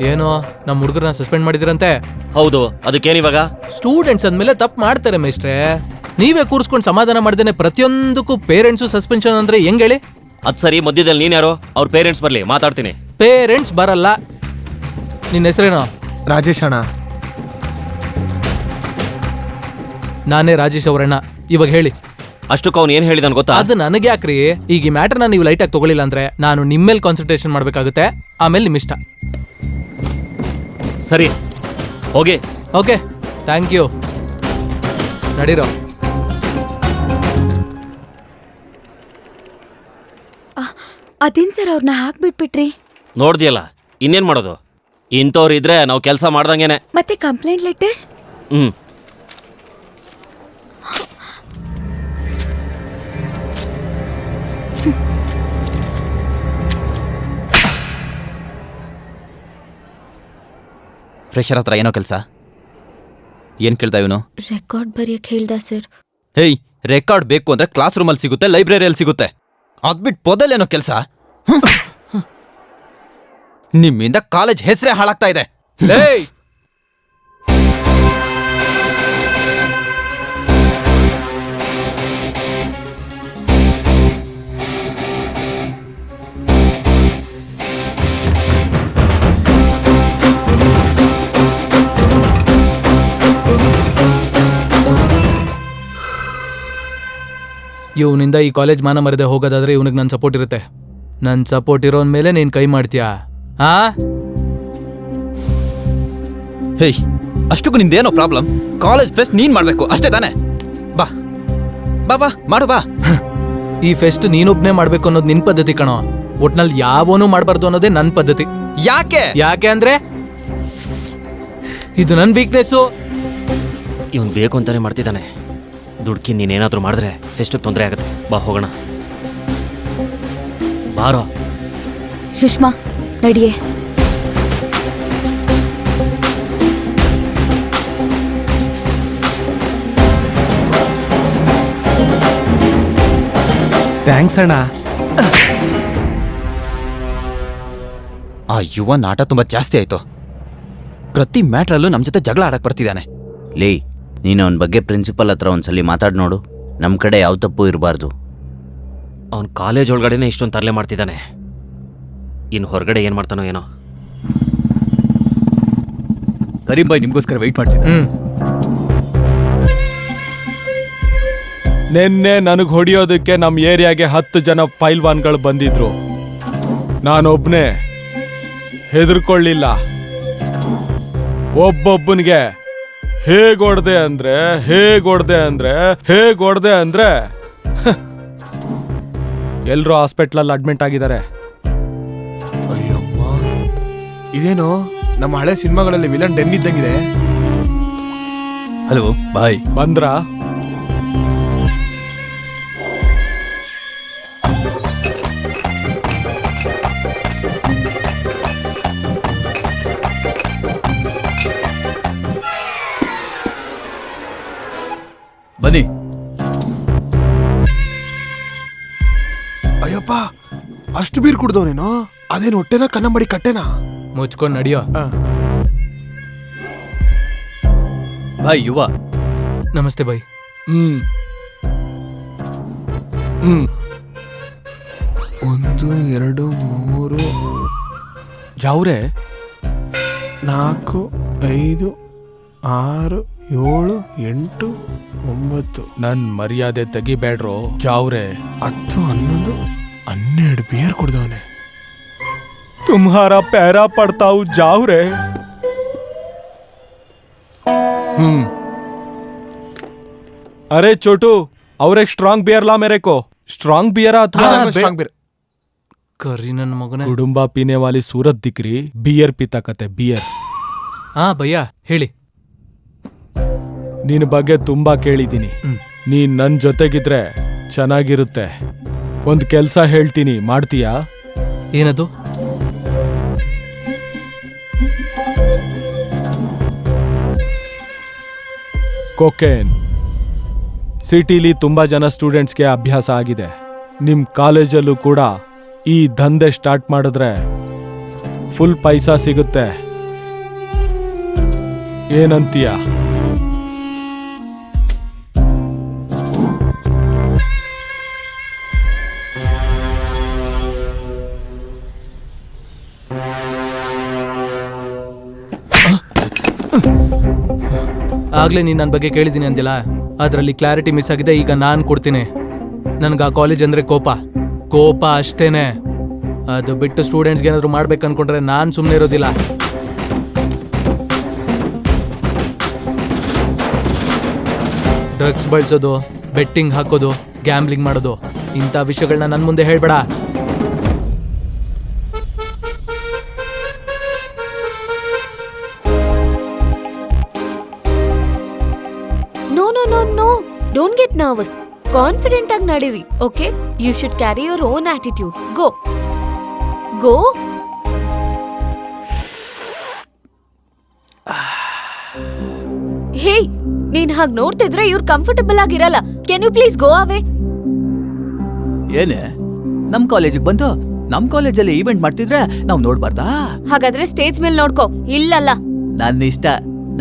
ಏನೋ ನಮ್ಮ ಹುಡುಗರನ್ನ ಸಸ್ಪೆಂಡ್ ಮಾಡಿದಿರಂತೆ? ಹೌದು, ಅದಕ್ಕೇನಿವಾಗ? ಸ್ಟೂಡೆಂಟ್ಸ್ ಅಂದ್ಮೇಲೆ ತಪ್ಪು ಮಾಡ್ತಾರೆ ಮೇಷ್ಟ್ರೆ. ನೀವೇ ಕೂರಿಸ್ಕೊಂಡು ಸಮಾಧಾನ ಮಾಡ್ದೇನೆ ಪ್ರತಿಯೊಂದಕ್ಕೂ ಪೇರೆಂಟ್ಸು ಸಸ್ಪೆನ್ಷನ್ ಅಂದ್ರೆ ಹೆಂಗ್ ಹೇಳಿ? ಅದ್ ಸರಿ, ಮಧ್ಯದಲ್ಲಿ ನೀನ್ ಯಾರೋ? ಅವ್ರ ಪೇರೆಂಟ್ಸ್ ಬರ್ಲಿ, ಮಾತಾಡ್ತೀನಿ. ಪೇರೆಂಟ್ಸ್ ಬರಲ್ಲ. ನಿನ್ನ ಹೆಸರೇನೋ? ರಾಜೇಶ್ ಅಣ್ಣ. ನಾನೇ ರಾಜೇಶ್ ಅವರಣ್ಣ. ಇವಾಗ ಹೇಳಿ. ಅಷ್ಟಕ್ಕೆ ಅವ್ನು ಏನ್ ಹೇಳಿದಾನ್ ಗೊತ್ತಾ? ಅದು ನನಗೆ ಯಾಕ್ರಿ? ಈಗ ಈ ಮ್ಯಾಟರ್ನ ನೀವು ಲೈಟಾಗಿ ತಗೊಳ್ಳಿಲ್ಲ ಅಂದ್ರೆ ನಾನು ನಿಮ್ಮೇಲೆ ಕಾನ್ಸಂಟ್ರೇಷನ್ ಮಾಡ್ಬೇಕಾಗುತ್ತೆ. ಆಮೇಲೆ ನಿಮ್ಮಿಷ್ಟ. ಸರಿ, ಹೋಗಿ. Okay, thank you. ನಡೀರೋ. ಅದೇನ್ ಸರ್ ಅವ್ರನ್ನ ಹಾಕ್ಬಿಟ್ಬಿಟ್ರಿ? ನೋಡ್ದಿಯಲ್ಲ, ಇನ್ನೇನ್ ಮಾಡೋದು? ಇಂಥವ್ರು ಇದ್ರೆ ನಾವು ಕೆಲಸ ಮಾಡ್ದಂಗೆನೆ. ಮತ್ತೆ ಕಂಪ್ಲೇಂಟ್ ಲೆಟರ್? ಫ್ರೆಶರ್ ಹತ್ರ ಏನೋ ಕೆಲಸ? ಏನ್ ಕೇಳ್ತಾ ಇವನು? ರೆಕಾರ್ಡ್ ಬರೆಯಕ್ ಹೇಳ್ದ ಸರ್. ಹೇಯ್, ರೆಕಾರ್ಡ್ ಬೇಕು ಅಂದ್ರೆ ಕ್ಲಾಸ್ ರೂಮಲ್ಲಿ ಸಿಗುತ್ತೆ, ಲೈಬ್ರರಿಯಲ್ಲಿ ಸಿಗುತ್ತೆ. ಅದ್ಬಿಟ್ಟು ಪೊದಲ್ಲೇನೋ ಕೆಲಸ? ನಿಮ್ಮಿಂದ ಕಾಲೇಜ್ ಹೆಸರೇ ಹಾಳಾಗ್ತಾ ಇದೆ. ಇವನಿಂದ ಈ ಕಾಲೇಜ್ ಮಾನ ಮರದೆ ಹೋಗೋದಾದ್ರೆ ಇವನಿಗೆ ನನ್ನ ಸಪೋರ್ಟ್ ಇರುತ್ತೆ. ನನ್ನ ಸಪೋರ್ಟ್ ಇರೋನ್ ಮೇಲೆ ನೀನ್ ಕೈ ಮಾಡ್ತೀಯಾ? ಹಾ? ಹೇಯ್, ಅಷ್ಟಕ್ಕೂ ನಿಂದೇನೋ ಪ್ರಾಬ್ಲಮ್? ಕಾಲೇಜ್ ಫೆಸ್ಟ್ ನೀನ್ ಮಾಡ್ಬೇಕು ಅಷ್ಟೇ ತಾನೆ? ಬಾ ಬಾ ಬಾ ಮಾಡು ಬಾ. ಈ ಫೆಸ್ಟ್ ನೀನೊಬ್ನೇ ಮಾಡ್ಬೇಕು ಅನ್ನೋದು ನಿನ್ ಪದ್ಧತಿ ಕಣೋ. ಒಟ್ನಲ್ಲಿ ಯಾವನೂ ಮಾಡ್ಬಾರ್ದು ಅನ್ನೋದೇ ನನ್ನ ಪದ್ಧತಿ. ಯಾಕೆ ಅಂದ್ರೆ ಇದು ನನ್ನ ವೀಕ್ನೆಸ್ಸು. ಇವನ್ ಬೇಕು ಅಂತಾನೆ ಮಾಡ್ತಿದ್ದಾನೆ. ದುಡ್ಕಿ ನೀನೇನಾದ್ರೂ ಮಾಡಿದ್ರೆ ಫೆಸ್ಟಿಗೆ ತೊಂದರೆ ಆಗುತ್ತೆ. ಬಾ ಹೋಗೋಣ. ಬಾರೋ. ಸುಷ್ಮಾ, ನಡಿಯೇ. ಥ್ಯಾಂಕ್ಸ್ ಅಣ್ಣ. ಆ ಯುವ ನಾಟ ತುಂಬಾ ಜಾಸ್ತಿ ಆಯ್ತು. ಪ್ರತಿ ಮ್ಯಾಟ್ರಲ್ಲೂ ನಮ್ ಜೊತೆ ಜಗಳ ಆಡಕ್ ಬರ್ತಿದ್ದಾನೆ. ಲೇ, ನೀನು ಅವನ ಬಗ್ಗೆ ಪ್ರಿನ್ಸಿಪಲ್ ಹತ್ರ ಒಂದ್ಸಲಿ ಮಾತಾಡ್ ನೋಡು. ನಮ್ ಕಡೆ ಯಾವ ತಪ್ಪು ಇರಬಾರ್ದು. ಅವ್ನ್ ಕಾಲೇಜ್ ಒಳಗಡೆನೆ ಇಷ್ಟೊಂದು ತರಲೆ ಮಾಡ್ತಿದ್ದಾನೆ. ಇನ್ನು ಹೊರಗಡೆ ಏನ್ ಮಾಡ್ತಾನೋ ಏನೋ. ಕರೀಂ ಬಾಯ್ ನಿಮ್ಗೋಸ್ಕರ ವೆಯ್ಟ್ ಮಾಡ್ತಿದ್ದೆ. ನಿನ್ನೆ ನನಗ್ ಹೊಡಿಯೋದಕ್ಕೆ ನಮ್ ಏರಿಯಾಗೆ 10 ಜನ ಪೈಲ್ವಾನ್ಗಳು ಬಂದಿದ್ರು. ನಾನೊಬ್ನೇ ಹೆದರ್ಕೊಳ್ಳಿಲ್ಲ. ಒಬ್ಬೊಬ್ಬನಿಗೆ ಹೇಗೊಡ್ದೆ ಅಂದ್ರೆ ಎಲ್ರೂ ಹಾಸ್ಪಿಟ್ಲಲ್ಲಿ ಅಡ್ಮಿಟ್ ಆಗಿದ್ದಾರೆ. ಅಯ್ಯಮ್ಮ, ಇದೇನು ನಮ್ಮ ಹಳೆ ಸಿನಿಮಾಗಳಲ್ಲಿ ವಿಲನ್ ಡೆನ್ ಇದ್ದಂಗಿದೆ. ಹಲೋ ಬಾಯ್. ಬಂದ್ರಾ? ಬನ್ನಿ. ಅಯ್ಯಪ್ಪ, ಅಷ್ಟು ಬೀರ್ ಕುಡ್ದವನೇನೋ? ಅದೇನು ಹೊಟ್ಟೆನ ಕನ್ನಂಬಡಿ ಕಟ್ಟೆನಾ? ಮುಚ್ಕೊಂಡ್ ನಡಿಯೋ. ಬಾಯ್ ಯುವ. ನಮಸ್ತೆ ಬಾಯ್. 1 2 3 ಯಾವ್ರೆ? 4 5 6 7 8 9 ನನ್ ಮರ್ಯಾದೆ ತೆಗಿಬೇಡ್ರೋ ಜಾವ್ರೆ. 10 11 12 ಬಿಯರ್ ಕುಡ್ದವನೆ. तुम्हारा पैरा पड़ता हूँ जाओ रे. अरे छोटू, और एक स्ट्रांग बियर ला मेरे को. स्ट्रांग बियर अथवा ಸ್ಟ್ರಾಂಗ್ ಬಿಯರ್. ಕರ್ರಿ ನನ್ನ ಮಗನೇ. गुडुम्बा पीने वाली सूरत दिख रही, बियर पीता कते बियर. ಹಾ ಭಯ್ಯ ಹೇಳಿ. ನಿನ್ ಬಗ್ಗೆ ತುಂಬಾ ಕೇಳಿದೀನಿ. ನೀನ್ ನನ್ ಜೊತೆಗಿದ್ರೆ ಚೆನ್ನಾಗಿರುತ್ತೆ. ಒಂದ್ ಕೆಲ್ಸ ಹೇಳ್ತೀನಿ, ಮಾಡ್ತೀಯಾ? ಏನದು? ಕೊಕೇನ್. ಸಿಟಿಲಿ ತುಂಬಾ ಜನ ಸ್ಟೂಡೆಂಟ್ಸ್ಗೆ ಅಭ್ಯಾಸ ಆಗಿದೆ. ನಿಮ್ ಕಾಲೇಜಲ್ಲೂ ಕೂಡ ಈ ದಂಧೆ ಸ್ಟಾರ್ಟ್ ಮಾಡಿದ್ರೆ ಫುಲ್ ಪೈಸಾ ಸಿಗುತ್ತೆ. ಏನಂತೀಯ? ಆಗ್ಲೇ ನೀನ್ ನನ್ನ ಬಗ್ಗೆ ಕೇಳಿದ್ದೀನಿ ಅಂದಿಲ್ಲ, ಅದರಲ್ಲಿ ಕ್ಲಾರಿಟಿ ಮಿಸ್ ಆಗಿದೆ. ಈಗ ನಾನ್ ಕೊಡ್ತೀನಿ. ನನ್ಗೆ ಆ ಕಾಲೇಜ್ ಅಂದ್ರೆ ಕೋಪ ಅಷ್ಟೇನೆ. ಅದು ಬಿಟ್ಟು ಸ್ಟೂಡೆಂಟ್ಸ್ಗೆ ಏನಾದ್ರು ಮಾಡ್ಬೇಕು ಅನ್ಕೊಂಡ್ರೆ ನಾನ್ ಸುಮ್ಮನೆ ಇರೋದಿಲ್ಲ. ಡ್ರಗ್ಸ್ ಬಳಸೋದು, ಬೆಟ್ಟಿಂಗ್ ಹಾಕೋದು, ಗ್ಯಾಮ್ಲಿಂಗ್ ಮಾಡೋದು, ಇಂಥ ವಿಷಯಗಳನ್ನ ನನ್ನ ಮುಂದೆ ಹೇಳ್ಬೇಡ. No. Don't get nervous. Confident ಆಗಿ ನಡೀರಿ. Okay? You should carry your own attitude. Go. ಹೇ, ನೀನ್ ಹಾಗೆ ನೋಡ್ತಿದ್ರೆ ಇವ್ರು ಕಂಫರ್ಟಬಲ್ ಆಗಿರಲ್ಲ. ಕ್ಯಾನ್ ಯು ಪ್ಲೀಸ್ ಗೋ ಅವೇ? ಏನೇ ನಮ್ ಕಾಲೇಜಿಗೆ ಬಂದು ನಮ್ ಕಾಲೇಜಲ್ಲಿ ಈವೆಂಟ್ ಮಾಡ್ತಿದ್ರೆ ನಾವು ನೋಡ್ಬಾರ್ದಾ? ಹಾಗಾದ್ರೆ ಸ್ಟೇಜ್ ಮೇಲೆ ನೋಡ್ಕೋ. ಇಲ್ಲಲ್ಲ. ನನ್ನ ಇಷ್ಟ.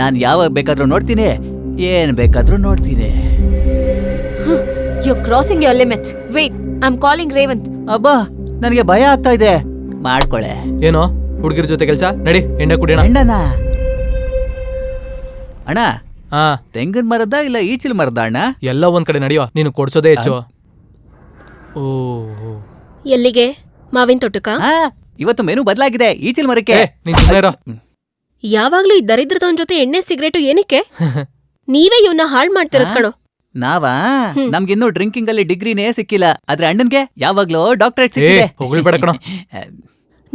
ನಾನ್ ಯಾವಾಗ ಬೇಕಾದ್ರೂ ನೋಡ್ತೀನಿ, ಏನ್ ಬೇಕಾದ್ರೂ ನೋಡ್ತೀನಿ. You're crossing your limits. Wait, I'm calling Revanth. ಅಬ್ಬಾ, ನನಗೆ ಭಯ ಆಗ್ತಾ ಇದೆ. ಮಾಡ್ಕೊಳೆ. ಏನೋ ಹುಡುಗಿರ ಜೊತೆ ಕೆಲಸ? ನಡಿ ಎಣ್ಣೆ ಕುಡಿಯೋಣ. ಅಣ್ಣನ ಅಣ್ಣ, ಹಾ, ತೆಂಗಿನ ಮರದ ಇಲ್ಲ ಈಚಿಲ್ ಮರದ ಅಣ್ಣ? ಎಲ್ಲ ಒಂದ್ ಕಡೆ ನಡೆಯೋ. ನೀನು ಕೊಡ್ಸೋದೇ ಹೆಚ್ಚು. ಓ, ಎಲ್ಲಿಗೆ? ಮಾವಿನ ತೋಟಕ್ಕ? ಇವತ್ತು ಮೆನು ಬದಲಾಗಿದೆ. ಈಚಿಲ್ ಮರಕ್ಕೆ. ನೀನ್ ಸುಮ್ನೆ ಇರೋ. ಯಾವಾಗ್ಲೂ ಈ ದರಿದ್ರದವನ್ ಜೊತೆ ಎಣ್ಣೆ ಸಿಗರೇಟು ಏನಕ್ಕೆ? ನೀವೇ ಇವನ್ನ ಹಾಳ್ ಮಾಡ್ತಿರೋದ್ ಕಣೋ. ನಾವಾ? ನಮ್ಗಿನ್ನೂ ಡ್ರಿಂಕಿಂಗ್ ಅಲ್ಲಿ ಡಿಗ್ರಿನೇ ಸಿಕ್ಕಿಲ್ಲ. ಆದ್ರೆ ಅಣ್ಣನ್ಗೆ ಯಾವಾಗ್ಲೂ ಡಾಕ್ಟರೇಟ್ ಸಿಕ್ಕಿದೆ. ಹೊಗಳ್ಬೇಡ ಕಣೋ.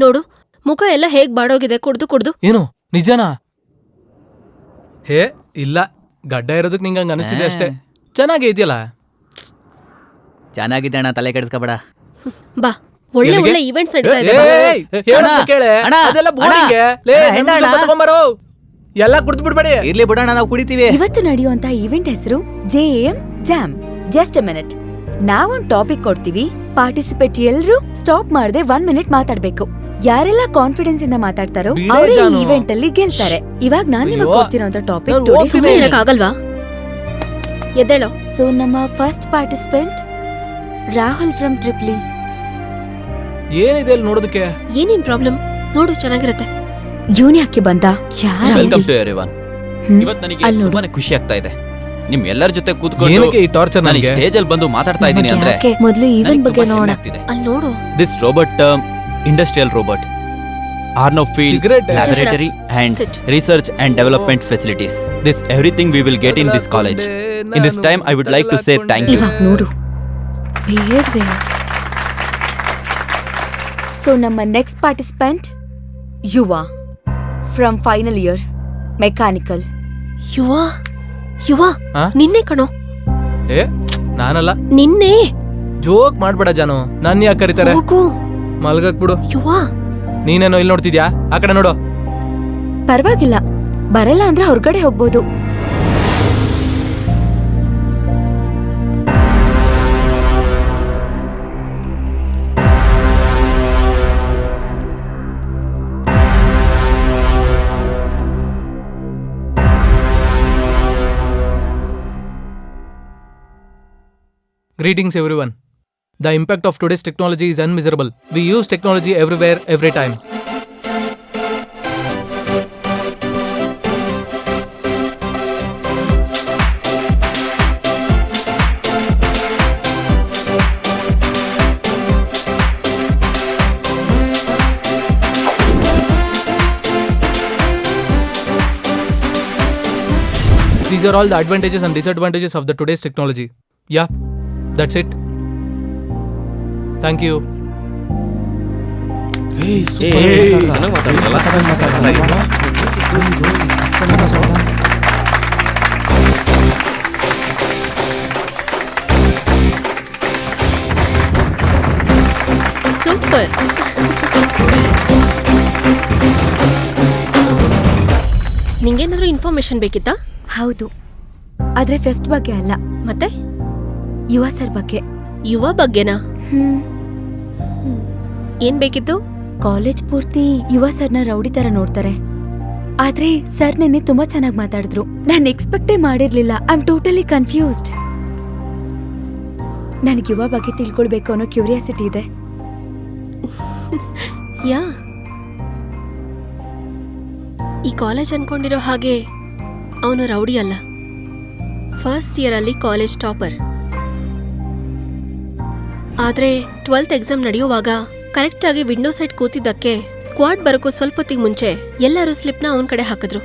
ನೋಡು, ಮುಖ ಎಲ್ಲ ಹೇಗ್ ಬಾಡೋಗಿದೆ ಕುಡ್ದು. ಏನು ನಿಜನಾ? ಹೇ ಇಲ್ಲ, ಗಡ್ಡ ಇರೋದಕ್ ನಿಂಗ ಹಂಗ ಅನಿಸ್ತಿದೆ ಅಷ್ಟೇ. ಚೆನ್ನಾಗೇ ಇದೆಯಲ್ಲ. ಚೆನ್ನಾಗಿದೆ ಅಣ್ಣ, ತಲೆ ಕೆಡಿಸ್ಕೋಬೇಡ. ಬಾ, ಒಳ್ಳೆ ಈವೆಂಟ್ಸ್ ನಡೀತಾ ಇದೆ. ಎಲ್ಲ ಕುಡ್ದು ಬಿಡ್ಬೇಡಿ. ಇರ್ಲಿ ಬಿಡೋಣ, ನಾವು ಕುಡಿತೀವಿ. ಇವತ್ತು ನಡೆಯುವಂತ ಈವೆಂಟ್ ಹೆಸರು JAM jam. Just a minute. ನಾವೊಂದು ಟಾಪಿಕ್ ಕೊಡ್ತೀವಿ, ಪಾರ್ಟಿಸಿಪೇಟ್ ಎಲ್ರು ಸ್ಟಾಪ್ ಮಾಡದೆ 1 ಮಿನಿಟ್ ಮಾತಾಡ್ಬೇಕು. ಯಾರೆಲ್ಲ ಕಾನ್ಫಿಡೆನ್ಸ್ ಇಂದ ಮಾತಾಡ್ತಾರೋ ಬಿಡೆ ಅವರೇ ಜಾನು. ಈ ಇವೆಂಟ್ ಅಲ್ಲಿ ಗೆಲ್ತಾರೆ. ಇವಾಗ ನಾನ್ ನಿಮಗೆ ಅಯ್ಯೋ. ಕೊಡ್ತಿರೋಂತ ಟಾಪಿಕ್ ನಾನ್ ಓದ್ತಿದ್ದೀನಿ. ಸುಮ್ಮನೆ ಇರಕ್ಕಾಗಲ್ವಾ? ಎದ್ದೇಳೋ. ಸೊ ನಮ್ಮ ಫಸ್ಟ್ ಪಾರ್ಟಿಸಿಪೆಂಟ್ ರಾಹುಲ್ ಫ್ರಮ್ ಟ್ರಿಪ್ಲಿ. ಏನಿದೆ ಅಲ್ಲಿ ನೋಡೋದಕ್ಕೆ? ಏನೇನ್ ಪ್ರಾಬ್ಲಮ್ ನೋಡು, ಚೆನ್ನಾಗಿರತ್ತೆ. ಇವನ್ ಯಾಕೆ ಬಂದ? Welcome to everyone. ಇವತ್ತು ನನಗೆ ಅಲ್ಲಿ ನೋಡು. ತುಂಬಾನೇ ಖುಷಿ ಆಗ್ತಾ ಇದೆ. ನಿಮ್ ಎಲ್ಲರ ಜೊತೆ ಕೂತ್ಕೊಂಡು ಏನಕ್ಕೆ ಈ ಟಾರ್ಚರ್ ನಾನು ನನಗೆ? ಸ್ಟೇಜ್ ಅಲ್ಲಿ ಬಂದು ಮಾತಾಡ್ತಾ ಇದ್ದೀನಿ ಅಂದ್ರೆ ಮೊದಲು ಈವೆಂಟ್ ಬಗ್ಗೆ ನೋಡ. ಅಲ್ಲಿ ನೋಡು. This robot industrial robot are no field Cigarette. Laboratory and Sit. Research and development facilities. This everything we will get in this college. In this time I would like to say thank you. ಇವಾಗ ನೋಡು. So ನಮ್ಮ next participant Yuva from final year mechanical. Yuva ಆ? ನಿನ್ನೆ ಕಣೋ, ಏ ನಾನಲ್ಲ. ನಿನ್ನೆ. Joke ಮಾಡ್ಬೇಡ ಜಾನು, ನನ್ನ ಯಾಕೆ ಕರೀತಾರೆ? ಹೋಗು. ಮಲ್ಗಕ್ ಬಿಡು. ಯುವ, ನೀನೇನೋ ಇಲ್ಲಿ ನೋಡ್ತಿದ್ಯಾ? ಆ ಕಡೆ ನೋಡು. ಪರವಾಗಿಲ್ಲ, ಬರಲ್ಲ ಅಂದ್ರೆ ಹೊರಗಡೆ ಹೋಗ್ಬೋದು. Greetings everyone. The impact of today's technology is unmeasurable. We use technology everywhere, every time. These are all the advantages and disadvantages of the today's technology. Yeah, that's it. Thank you. Super. ನಿಂಗೇನಾದ್ರೂ information ಬೇಕಿತ್ತಾ? ಹೌದು, ಆದ್ರೆ fest ಬಗ್ಗೆ ಅಲ್ಲ, ಮತ್ತೆ ಯುವ sir ಬಗ್ಗೆ. ಯುವ ಬಗ್ಗೆನಾ? ಹ್ಮ್ ಏನ್ ಬೇಕಿತ್ತು? ಕಾಲೇಜ್ ಪೂರ್ತಿ ಯುವ ಸರ್ನ ರೌಡಿ ತರ ನೋಡ್ತಾರೆ. ಆದ್ರೆ ಸರ್ ನೆನ್ನೆ ತುಂಬಾ ಚೆನ್ನಾಗಿ ಮಾತಾಡಿದ್ರು. ನಾನು ಎಕ್ಸ್ಪೆಕ್ಟೇ ಮಾಡಿರ್ಲಿಲ್ಲ. I am totally confused. ನನಗೆ ಯುವ ಬಗ್ಗೆ ತಿಳ್ಕೊಳ್ಬೇಕು ಅನ್ನೋ ಕ್ಯೂರಿಯಾಸಿಟಿ ಇದೆ. ಯಾ, ಈ ಕಾಲೇಜ್ ಅನ್ಕೊಂಡಿರೋ ಹಾಗೆ ಅವನು ರೌಡಿ ಅಲ್ಲ. ಫಸ್ಟ್ ಇಯರ್ ಅಲ್ಲಿ ಕಾಲೇಜ್ ಟಾಪರ್. ಆದ್ರೆ 12th ಎಕ್ಸಾಮ್ ನಡೆಯುವಾಗ ಕರೆಕ್ಟ್ ಆಗಿ ವಿಂಡೋ ಸೈಡ್ ಕೂತಿದ್ದಕ್ಕೆ ಸ್ಕ್ವಾಡ್ ಬರೋಕ್ಕೂ ಸ್ವಲ್ಪ ಹೊತ್ತಿಗೆ ಮುಂಚೆ ಎಲ್ಲರೂ ಸ್ಲಿಪ್ನ ಅವನ ಕಡೆ ಹಾಕಿದ್ರು.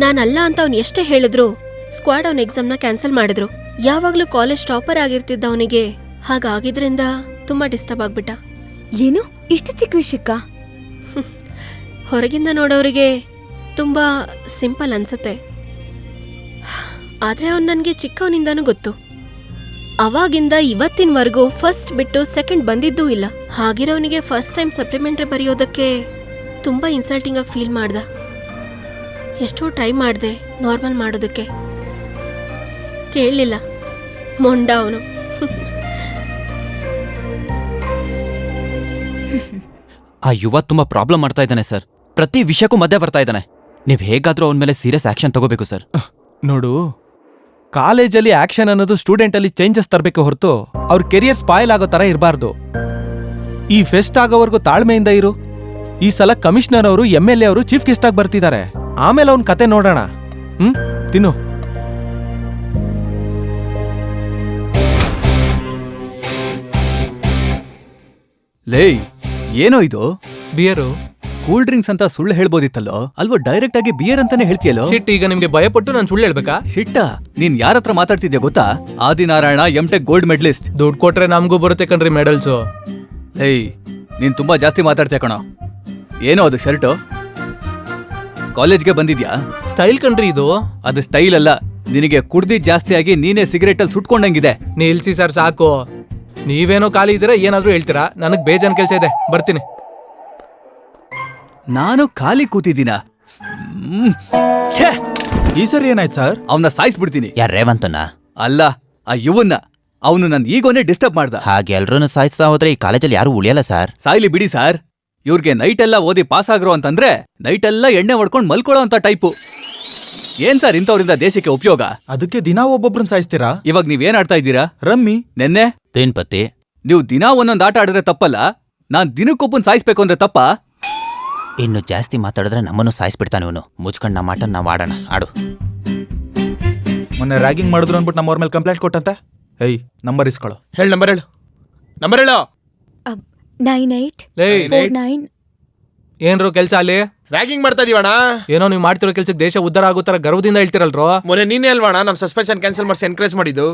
ನಾನಲ್ಲ ಅಂತ ಅವ್ನು ಎಷ್ಟೇ ಹೇಳಿದ್ರು ಸ್ಕ್ವಾಡ್ ಅವನ ಎಕ್ಸಾಮ್ನ ಕ್ಯಾನ್ಸಲ್ ಮಾಡಿದ್ರು. ಯಾವಾಗ್ಲೂ ಕಾಲೇಜ್ ಟಾಪರ್ ಆಗಿರ್ತಿದ್ದ ಅವನಿಗೆ ಹಾಗಾಗಿದ್ರಿಂದ ತುಂಬಾ ಡಿಸ್ಟರ್ಬ್ ಆಗ್ಬಿಟ್ಟ. ಏನು ಇಷ್ಟು ಚಿಕ್ಕ ವಿಷಯಕ್ಕ? ಹೊರಗಿಂದ ನೋಡೋರಿಗೆ ತುಂಬಾ ಸಿಂಪಲ್ ಅನ್ಸುತ್ತೆ, ಆದ್ರೆ ಅವ್ನು ನನಗೆ ಚಿಕ್ಕವನಿಂದಾನು ಗೊತ್ತು. ಅವಾಗಿಂದ ಇವತ್ತಿನವರೆಗೂ ಫಸ್ಟ್ ಬಿಟ್ಟು ಸೆಕೆಂಡ್ ಬಂದಿದ್ದೂ ಇಲ್ಲ. ಹಾಗಿರೋನಿಗೆ ಫಸ್ಟ್ ಟೈಮ್ ಸಪ್ಲಿಮೆಂಟ್ರಿ ಬರೆಯೋದಕ್ಕೆ ತುಂಬಾ ಇನ್ಸಲ್ಟಿಂಗ್ ಆಗಿ ಫೀಲ್ ಮಾಡ್ದ. ಎಷ್ಟೋ ಟ್ರೈ ಮಾಡಿದೆ ನಾರ್ಮಲ್ ಮಾಡೋದಕ್ಕೆ, ಕೇಳಲಿಲ್ಲ. ಮೊಂಡ ಅವನು. ಆ ಯುವ ತುಂಬಾ ಪ್ರಾಬ್ಲಮ್ ಮಾಡ್ತಾ ಇದ್ದಾನೆ ಸರ್. ಪ್ರತಿ ವಿಷಯಕ್ಕೂ ಮಧ್ಯೆ ಬರ್ತಾ ಇದ್ದಾನೆ. ನೀವ್ ಹೇಗಾದ್ರೂ ಅವನ ಮೇಲೆ ಸೀರಿಯಸ್ ಆಕ್ಷನ್ ತಗೋಬೇಕು ಸರ್. ನೋಡು, ಕಾಲೇಜಲ್ಲಿ ಆಕ್ಷನ್ ಅನ್ನೋದು ಸ್ಟೂಡೆಂಟ್ ಅಲ್ಲಿ ಚೇಂಜಸ್ ತರಬೇಕು ಹೊರತು ಅವ್ರ ಕೆರಿಯರ್ ಸ್ಪಾಯ್ಲ್ ಆಗೋ ತರ ಇರಬಾರ್ದು. ಈ ಫೆಸ್ಟ್ ಆಗೋವರೆಗೂ ತಾಳ್ಮೆಯಿಂದ ಇರು. ಈ ಸಲ ಕಮಿಷನರ್ ಅವರು MLA ಅವರು ಚೀಫ್ ಗೆಸ್ಟ್ ಆಗಿ ಬರ್ತಿದ್ದಾರೆ. ಆಮೇಲೆ ಅವನ್ ಕತೆ ನೋಡೋಣ. ತಿನ್ನು. ಲೇ, ಏನೋ ಇದು? ಬಿಯರು ಕೂಲ್ ಡ್ರಿಂಕ್ಸ್ ಅಂತ ಸುಳ್ಳು ಹೇಳ್ಬೋದಿತ್ತಲ್ಲೋ, ಅಲ್ವೋ ಡೈರೆಕ್ಟ್ ಆಗಿ ಬಿಯರ್ ಅಂತಾನೆ ಹೇಳ್ತೀಯಲ್ಲೋ? ಶಿಟ್, ಈಗ ನಿಮ್ಗೆ ಭಯಪಟ್ಟು ನಾನು ಸುಳ್ಳು ಹೇಳ್ಬೇಕಾ? ಶಿಟ್ಟ, ನೀನ್ ಯಾರ ಹತ್ರ ಮಾತಾಡ್ತಿದ್ಯಾ ಗೊತ್ತಾ? Adinarayana M.Tech gold medalist. ದುಡ್ಡು ಕೊಟ್ರೆ ನಮಗೂ ಬರುತ್ತೆ ಕಣ್ರಿ ಮೆಡಲ್ಸು. ಏಯ್, ನೀನ್ ತುಂಬಾ ಜಾಸ್ತಿ ಮಾತಾಡ್ತೀಯ ಕಣೋ. ಏನೋ ಅದು ಶರ್ಟು? ಕಾಲೇಜ್ಗೆ ಬಂದಿದ್ಯಾ? ಸ್ಟೈಲ್ ಕಣ್ರಿ ಇದು. ಅದು ಸ್ಟೈಲ್ ಅಲ್ಲ, ನಿನಗೆ ಕುಡ್ದಿದ್ ಜಾಸ್ತಿ ಆಗಿ ನೀನೇ ಸಿಗರೇಟ್ ಅಲ್ಲಿ ಸುಟ್ಕೊಂಡಂಗಿದೆ. ನಿಲ್ಸಿ ಸರ್, ಸಾಕು. ನೀವೇನೋ ಖಾಲಿ ಇದ್ದೀರಾ, ಏನಾದ್ರೂ ಹೇಳ್ತೀರಾ? ನನಗ್ ಬೇಜಾನ್ ಕೆಲ್ಸ ಇದೆ, ಬರ್ತೀನಿ. ನಾನು ಖಾಲಿ ಕೂತಿದ್ದೀನ? ಈ ಸರಿ ಏನಾಯ್ತು ಸರ್? ಅವನ್ನ ಸಾಯಿಸ್ಬಿಡ್ತೀನಿ. ಯಾರ ರೇವಂತನ? ಅಲ್ಲ, ಆ ಯುವನ್ನ. ಅವನು ನನ್ನ ಈಗೋನೇ ಡಿಸ್ಟರ್ಬ್ ಮಾಡ್ದ. ಹಾಗೆ ಎಲ್ರೂ ಸಾಯಿಸ್ತಾ ಹೋದ್ರೆ ಈ ಕಾಲೇಜಲ್ಲಿ ಯಾರು ಉಳಿಯಲ್ಲ ಸರ್. ಸಾಯ್ಲಿ ಬಿಡಿ ಸಾರ್. ಇವ್ರಿಗೆ ನೈಟ್ ಎಲ್ಲ ಓದಿ ಪಾಸ್ ಆಗ್ರೋ ಅಂತಂದ್ರೆ ನೈಟ್ ಎಲ್ಲ ಎಣ್ಣೆ ಹೊಡ್ಕೊಂಡು ಮಲ್ಕೊಳ್ಳೋ ಅಂತ ಟೈಪು. ಏನ್ ಸರ್ ಇಂಥವ್ರಿಂದ ದೇಶಕ್ಕೆ ಉಪಯೋಗ? ಅದಕ್ಕೆ ದಿನಾ ಒಬ್ಬೊಬ್ರನ್ನ ಸಾಯಿಸ್ತೀರಾ? ಇವಾಗ ನೀವೇನ್ ಆಡ್ತಾ ಇದ್ದೀರಾ? ರಮ್ಮಿ. ನೆನ್ನೆ ತೇನ್ಪತಿ, ನೀವು ದಿನಾ ಒಂದೊಂದು ಆಟ ಆಡಿದ್ರೆ ತಪ್ಪಲ್ಲ, ನಾನ್ ದಿನಕ್ಕೊಬ್ಬನ್ ಸಾಯಿಸ್ಬೇಕು ಅಂದ್ರೆ ತಪ್ಪ? ಇನ್ನು ಜಾಸ್ತಿ ಮಾತಾಡಿದ್ರೆ ನಮ್ಮನ್ನು ಸಾಯಿಸ್ಬಿಡ್ತಾನೆ ಇವನು. ಮುಚ್ಕೊಂಡ್ ನಮ್ಮ ಆಟ ನಾವು ಆಡೋಣ. ಆಡು. ಮೊನ್ನೆ ರ್ಯಾಗಿಂಗ್ ಮಾಡಿದ್ರು ಅನ್ಬಿಟ್ಟು ನಮ್ಮವ್ರ ಮೇಲೆ ಕಂಪ್ಲೇಂಟ್ ಕೊಟ್ಟಂತೆ. ಏಯ್, ನಂಬರ್ ಇಸ್ಕೊಳ್ಳೋ. ಹೇಳು ನಂಬರ್ ಹೇಳು. ನಂಬರ್ ಹೇಳು. 9849. ಏನ್ರೋ ಕೆಲ್ಸ ಅಲ್ಲಿ? ರ್ಯಾಗಿಂಗ್ ಮಾಡ್ತಾ ಇದೀವಣ. ಏನೋ ನೀವು ಮಾಡ್ತಿರೋ ಕೆಲ್ಸಕ್ಕೆ ದೇಶ ಉದ್ಧಾರ ಆಗೋ ತರ ಗರ್ವದಿಂದ ಹೇಳ್ತಿರಲ್ರೋ. ಮೊನ್ನೆ ನೀನೇ ಅಲ್ವಾಣ ನಮ್ ಸಸ್ಪೆನ್ಷನ್ ಕ್ಯಾನ್ಸಲ್ ಮಾಡಿಸಿ ಎನ್ಕರೇಜ್ ಮಾಡಿದ್ದು.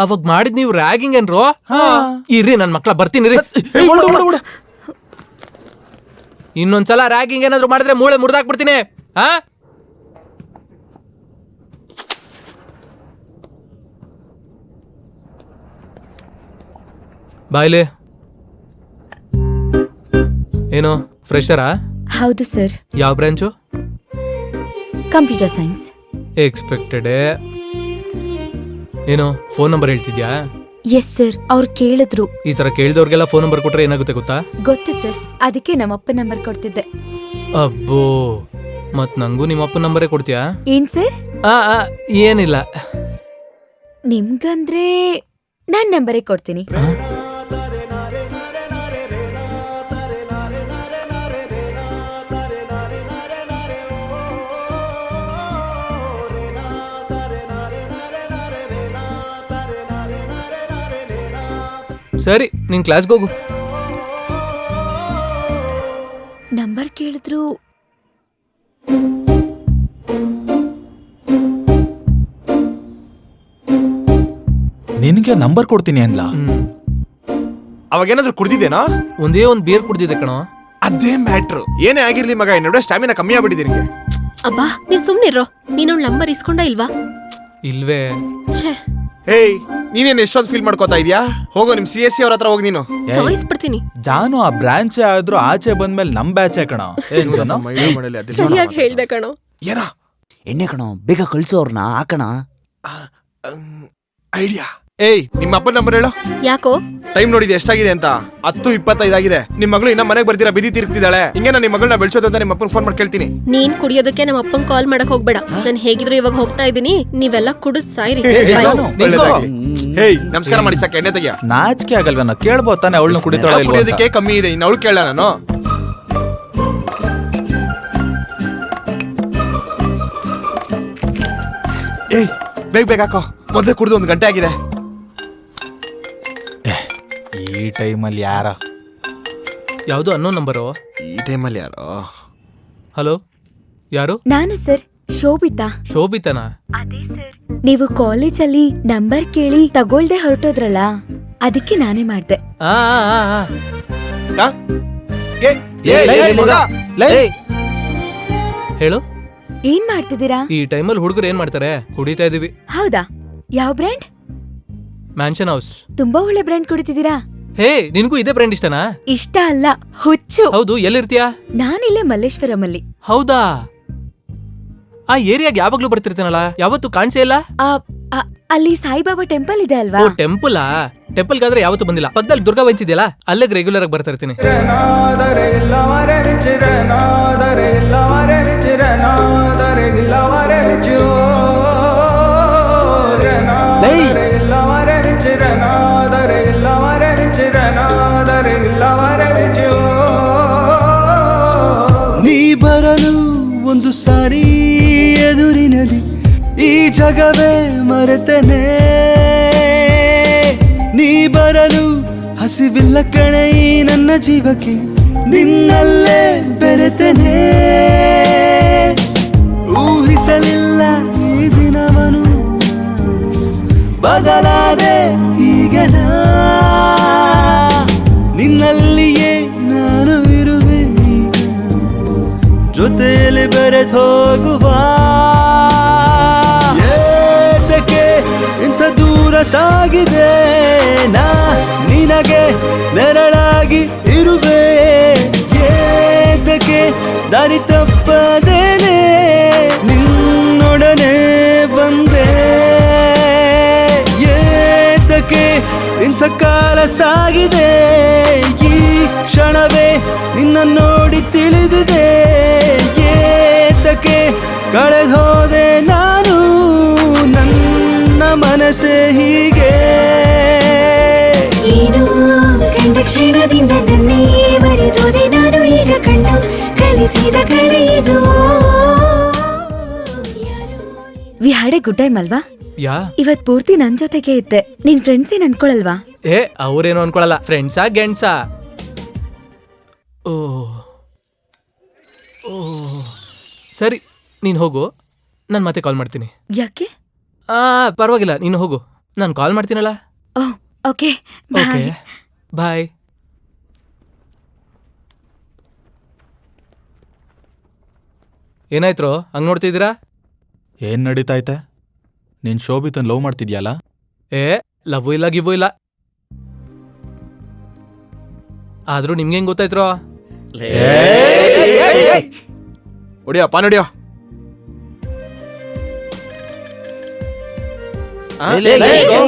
ಅವಾಗ ಮಾಡಿದ್ ನೀವು ರ್ಯಾಗಿಂಗ್ ಏನ್ರೋ? ಇರ್ರಿ ನನ್ ಮಕ್ಳ ಬರ್ತೀನಿ ರೀ. ಇನ್ನೊಂದ್ಸಲ ರ್ಯಾಗಿಂಗ್ ಏನಾದ್ರು ಮಾಡಿದ್ರೆ ಮೂಳೆ ಮುರಿದಾಕ್ಬಿಡ್ತೀನಿ. ಹಾ, ಬಾಯ್ಲಿ. ಏನು ಫ್ರೆಶರಾ? ಹೌದು ಸರ್. ಯಾವ ಬ್ರಾಂಚು? Computer science. ಎಕ್ಸ್ಪೆಕ್ಟೆಡ್. ಏನು ಫೋನ್ ನಂಬರ್ ಹೇಳ್ತಿದ್ಯಾ? ಎಸ್ ಸರ್, ಅವ್ರು ಕೇಳಿದ್ರು. ಈ ತರ ಕೇಳಿದವ್ರಿಗೆಲ್ಲ ಫೋನ್ ನಂಬರ್ ಕೊಟ್ರೆ ಏನಾಗುತ್ತೆ ಗೊತ್ತಾ? ಗೊತ್ತು ಸರ್, ಅದಕ್ಕೆ ನಮ್ಮಪ್ಪ ನಂಬರ್ ಕೊಡ್ತಿದ್ದೆ. ಅಬ್ಬೋ, ಮತ್ ನಂಗೂ ನಿಮ್ಮಪ್ಪನ ನಂಬರೇ ಕೊಡ್ತೀಯಾ? ಏನ್ ಸರ್? ಏನಿಲ್ಲ. ನಿಮ್ಗಂದ್ರೆ ನಾನ್ ನಂಬರೇ ಕೊಡ್ತೀನಿ. ಸರಿ, ನೀನ್ ಕ್ಲಾಸ್ಗೆ ಹೋಗು. ನಂಬರ್ ಕೇಳಿದ್ರು. ನಿನಗೆ ನಂಬರ್ ಕೊಡ್ತೀನಿ ಅನ್ಲ. ಅವಾಗೇನಾದ್ರೂ ಕುಡ್ದಿದ್ದೇನೋ? ಒಂದೇ ಒಂದ್ ಬೀರ್ ಕುಡ್ದಿದ್ದೆ ಕಣೋ. ಅದೇ ಮ್ಯಾಟ್ರು. ಏನೇ ಆಗಿರ್ಲಿ ಮಗ, ಇನ್ನೊಡೆ ಸ್ಟಾಮಿನಾ ಕಮ್ಮಿ ಆಗ್ಬಿಟ್ಟಿದೆ ನಿಂಗೆ. ಅಬ್ಬಾ, ನೀವ್ ಸುಮ್ನಿರೋ. ನೀನೊಳ್ ನಂಬರ್ ಇಸ್ಕೊಂಡ ಇಲ್ವಾ? ಇಲ್ವೇ. ಹೇಯ್, ನೀನೇನ್ ಎಷ್ಟೊಂದು ಫೀಲ್ ಮಾಡ್ಕೋತಾ ಇದೀಯಾ? ಹೋಗೋ ನಿಮ್ CSC ಅವ್ರ ಹತ್ರ ಹೋಗಿ ನೀನು. ಸಾಯಿಸ್ಬಿಡ್ತೀನಿ. ಜಾನು ಆ ಬ್ರಾಂಚೇ ಆದ್ರೂ ಆಚೆ ಬಂದ್ಮೇಲೆ ನಮ್ ಬ್ಯಾಚೆ ಕಣ. ಸರಿಯಾಗಿ ಹೇಳ್ದೆ ಕಣೋ. ಏನ ಎಣ್ಣೆ ಕಣೋ, ಬೇಗ ಕಳ್ಸು ಅವ್ರನ್ನ. ಹಾಕಣ ಐಡಿಯಾ. ಏಯ್, ನಿಮ್ಮ ಅಪ್ಪನ ನಂಬರ್ ಹೇಳು. ಯಾಕೋ? ಟೈಮ್ ನೋಡಿದೆ ಎಷ್ಟಾಗಿದೆ ಅಂತ? 10:25 ಆಗಿದೆ. ನಿಮ್ ಮಗಳು ಇನ್ನ ಮನೆಗೆ ಬರ್ತೀರಾ ಬಿದಿ ತಿರುಗ್ತಿದ್ದಾಳೆ. ಹಿಂಗೆ ನಾನು ನಿಮ್ಮ ಮಗಳನ್ನ ಬೆಳ್ಸೋದು ಅಂತ ನಿಮ್ಮ ಅಪ್ಪನ ಫೋನ್ ಮಾಡಿ ಕೇಳ್ತೀನಿ. ನೀನ್ ಕುಡಿಯೋದಕ್ಕೆ ನಮ್ಮ ಅಪ್ಪನ್ ಕಾಲ್ ಮಾಡಕ್ ಹೋಗ್ಬೇಡ. ನಾನು ಹೇಗಿದ್ರು ಇವಾಗ ಹೋಗ್ತಾ ಇದೀನಿ. ನೀವೆಲ್ಲ ಕುಡಿದ್ ಸಾಯ್ರಿ. ಹೇಯ್, ನಮಸ್ಕಾರ ಮಾಡಿ ಸಾಕು, ಎಣ್ಣೆ ತೆಗಿಯ. ನಾಚಿಕೆ ಆಗಲ್ವೇನೋ? ಕೇಳ್ಬೋದು ತಾನೆ ಅವಳನ್ನ ಕುಡಿತಾಳ ಇಲ್ವಾ? ಕುಡಿಯೋದಕ್ಕೆ ಕಮ್ಮಿ ಇದೆ, ಇನ್ನು ಅವಳು ಕೇಳ ನಾನು. ಏಯ್, ಬೇಗ ಬೇಗ ಹಾಕೋ. ಮೊದಲೇ ಕುಡಿದು 1 ಗಂಟೆ ಆಗಿದೆ. ಈ ಟೈಮಲ್ಲಿ ಯಾರ? ಯಾವ್ದು ಅನ್ನೋ ನಂಬರು? ಈ ಟೈಮಲ್ಲಿ ಯಾರೋ? ಹಲೋ, ಯಾರು? ನಾನು ಸರ್, ಶೋಭಿತಾ. ಶೋಭಿತನಾ? ಅದೇ ಸರ್. ನೀವು ಕಾಲೇಜಲ್ಲಿ ನಂಬರ್ ಕೇಳಿ ತಗೊಳ್ದೆ ಹೊರಟೋದ್ರಲ್ಲ, ಅದಕ್ಕೆ ನಾನೇ ಮಾಡ್ದೆ. ಹೇಳು. ಏನ್ ಮಾಡ್ತಿದ್ದೀರಾ? ಈ ಟೈಮಲ್ಲಿ ಹುಡುಗರು ಏನ್ ಮಾಡ್ತಾರೆ? ಕುಡಿತಾ ಇದೀವಿ. ಹೌದಾ? ಯಾವ ಬ್ರ್ಯಾಂಡ್? Mansion house. ತುಂಬಾ ಒಳ್ಳೆ ಬ್ರ್ಯಾಂಡ್ ಕುಡಿತಿದ್ದೀರಾ. ಹೇ, ನಿನ್ಗೂ ಇದೇ ಬ್ರ್ಯಾಂಡ್ ಇಷ್ಟನಾ? ಇಷ್ಟ ಅಲ್ಲ, ಹುಚ್ಚು. ಹೌದು, ಎಲ್ಲಿರ್ತೀಯಾ? ನಾನಿಲ್ಲೇ ಮಲ್ಲೇಶ್ವರಂ ಅಲ್ಲಿ. ಹೌದಾ? ಆ ಏರಿಯಾಗ ಯಾವಾಗ್ಲೂ ಬರ್ತಿರ್ತೀನಲ್ಲ, ಯಾವತ್ತು ಕಾಣಿಸೇ ಇಲ್ಲ. ಅಲ್ಲಿ ಸಾಯಿಬಾಬಾ ಟೆಂಪಲ್ ಇದೆ ಅಲ್ವಾ? ಓ, ಟೆಂಪಲ್. ಟೆಂಪಲ್ಗಾದ್ರೆ ಯಾವತ್ತು ಬಂದಿಲ್ಲ. ಪಕ್ಕದಲ್ಲಿ ದುರ್ಗಾ ವೈನ್ಸ್ ಇದೆಯಲ್ಲ, ಅಲ್ಲೇ ರೆಗ್ಯುಲರ್ ಆಗಿ ಬರ್ತಾ ಇರ್ತೀನಿ. ನೀ ಬರಲು ಒಂದು ಸಾರಿ ಎದುರಿನದಿ ಈ ಜಗವೇ ಮರೆತನೆ. ನೀ ಬರಲು ಹಸಿವಿಲ್ಲ ಕಣೆ ಈ ನನ್ನ ಜೀವಕ್ಕೆ, ನಿನ್ನಲ್ಲೇ ಬೆರೆತನೆ. ಊಹಿಸಲಿಲ್ಲ ಈ ದಿನವನು, ಬದಲಾದೆ ಹೀಗೆ ನಾ. ನಿನ್ನಲ್ಲಿಯೇ ನಾನು ಇರುವೆ ಈಗ, ಜೊತೆಯಲ್ಲಿ ಬೆರೆತೋಗುವ. ಏತಕ್ಕೆ ಇಂಥ ದೂರ ಸಾಗಿದೆ ನಾ, ನಿನಗೆ ನೆರಳಾಗಿ ಇರುವೆ. ಏತಕ್ಕೆ ದಾರಿ ತಪ್ಪದೇನೆ ನಿನ್ನೊಡನೆ ಬಂದೆ. ನಿನಗೆ ಇಂಥ ಕಾಲ ಸಾಗಿದೆ, ಈ ಕ್ಷಣವೇ ನಿನ್ನ ನೋಡಿ ತಿಳಿದಿದೆ, ಏತಕ್ಕೆ ಕಳೆದೋದೆ ನಾನು, ನನ್ನ ಮನಸ್ಸೇ ಹೀಗೆ. ಏನು ಕಂಡ ಕ್ಷಣದಿಂದ ನನ್ನೇ ಮರೆತೋದೆ ನಾನು, ಈಗ ಕಣ್ಣು ಕಲಿಸಿದ ಕಲೆ ಇದು. We had A good time ಅಲ್ವಾ? ಯಾ ಇವತ್ ಪೂರ್ತಿ ನನ್ ಜೊತೆಗೆ ಇದ್ದೆ. ನಿನ್ ಫ್ರೆಂಡ್ಸ್ ಏನ್ ಅನ್ಕೊಳಲ್ವಾ? ಏ ಅವ್ರೇನು ಅನ್ಕೊಳಲ್ಲ. ಫ್ರೆಂಡ್ಸಾ ಗೆಂಡ್ಸಾ? ಓ ಓ ಸರಿ, ನೀನು ಹೋಗು, ನಾನು ಮತ್ತೆ ಕಾಲ್ ಮಾಡ್ತೀನಿ. ಯಾಕೆ? ಪರವಾಗಿಲ್ಲ, ನೀನು ಹೋಗು, ನಾನು ಕಾಲ್ ಮಾಡ್ತೀನಲ್ಲ. Okay okay bye. ಏನಾಯ್ತ್ರೋ ಹಂಗ್ ನೋಡ್ತಿದ್ದೀರಾ? ಏನ್ ನಡೀತಾಯ್ತೆ? ನೀನ್ ಶೋಭಿತನ್ ಲವ್ ಮಾಡ್ತಿದ್ಯಲ್ಲ? ಏ ಲವ್ ಇಲ್ಲ ಗಿವ್ ಇಲ್ಲ. ಆದ್ರೂ ನಿಮ್ಗೆ ಹೆಂಗ್ ಗೊತ್ತಾಯ್ತ್ರೋ? ಹೊಡಿಯೋ ಪಾನ್ ಹೊಡಿಯೋ.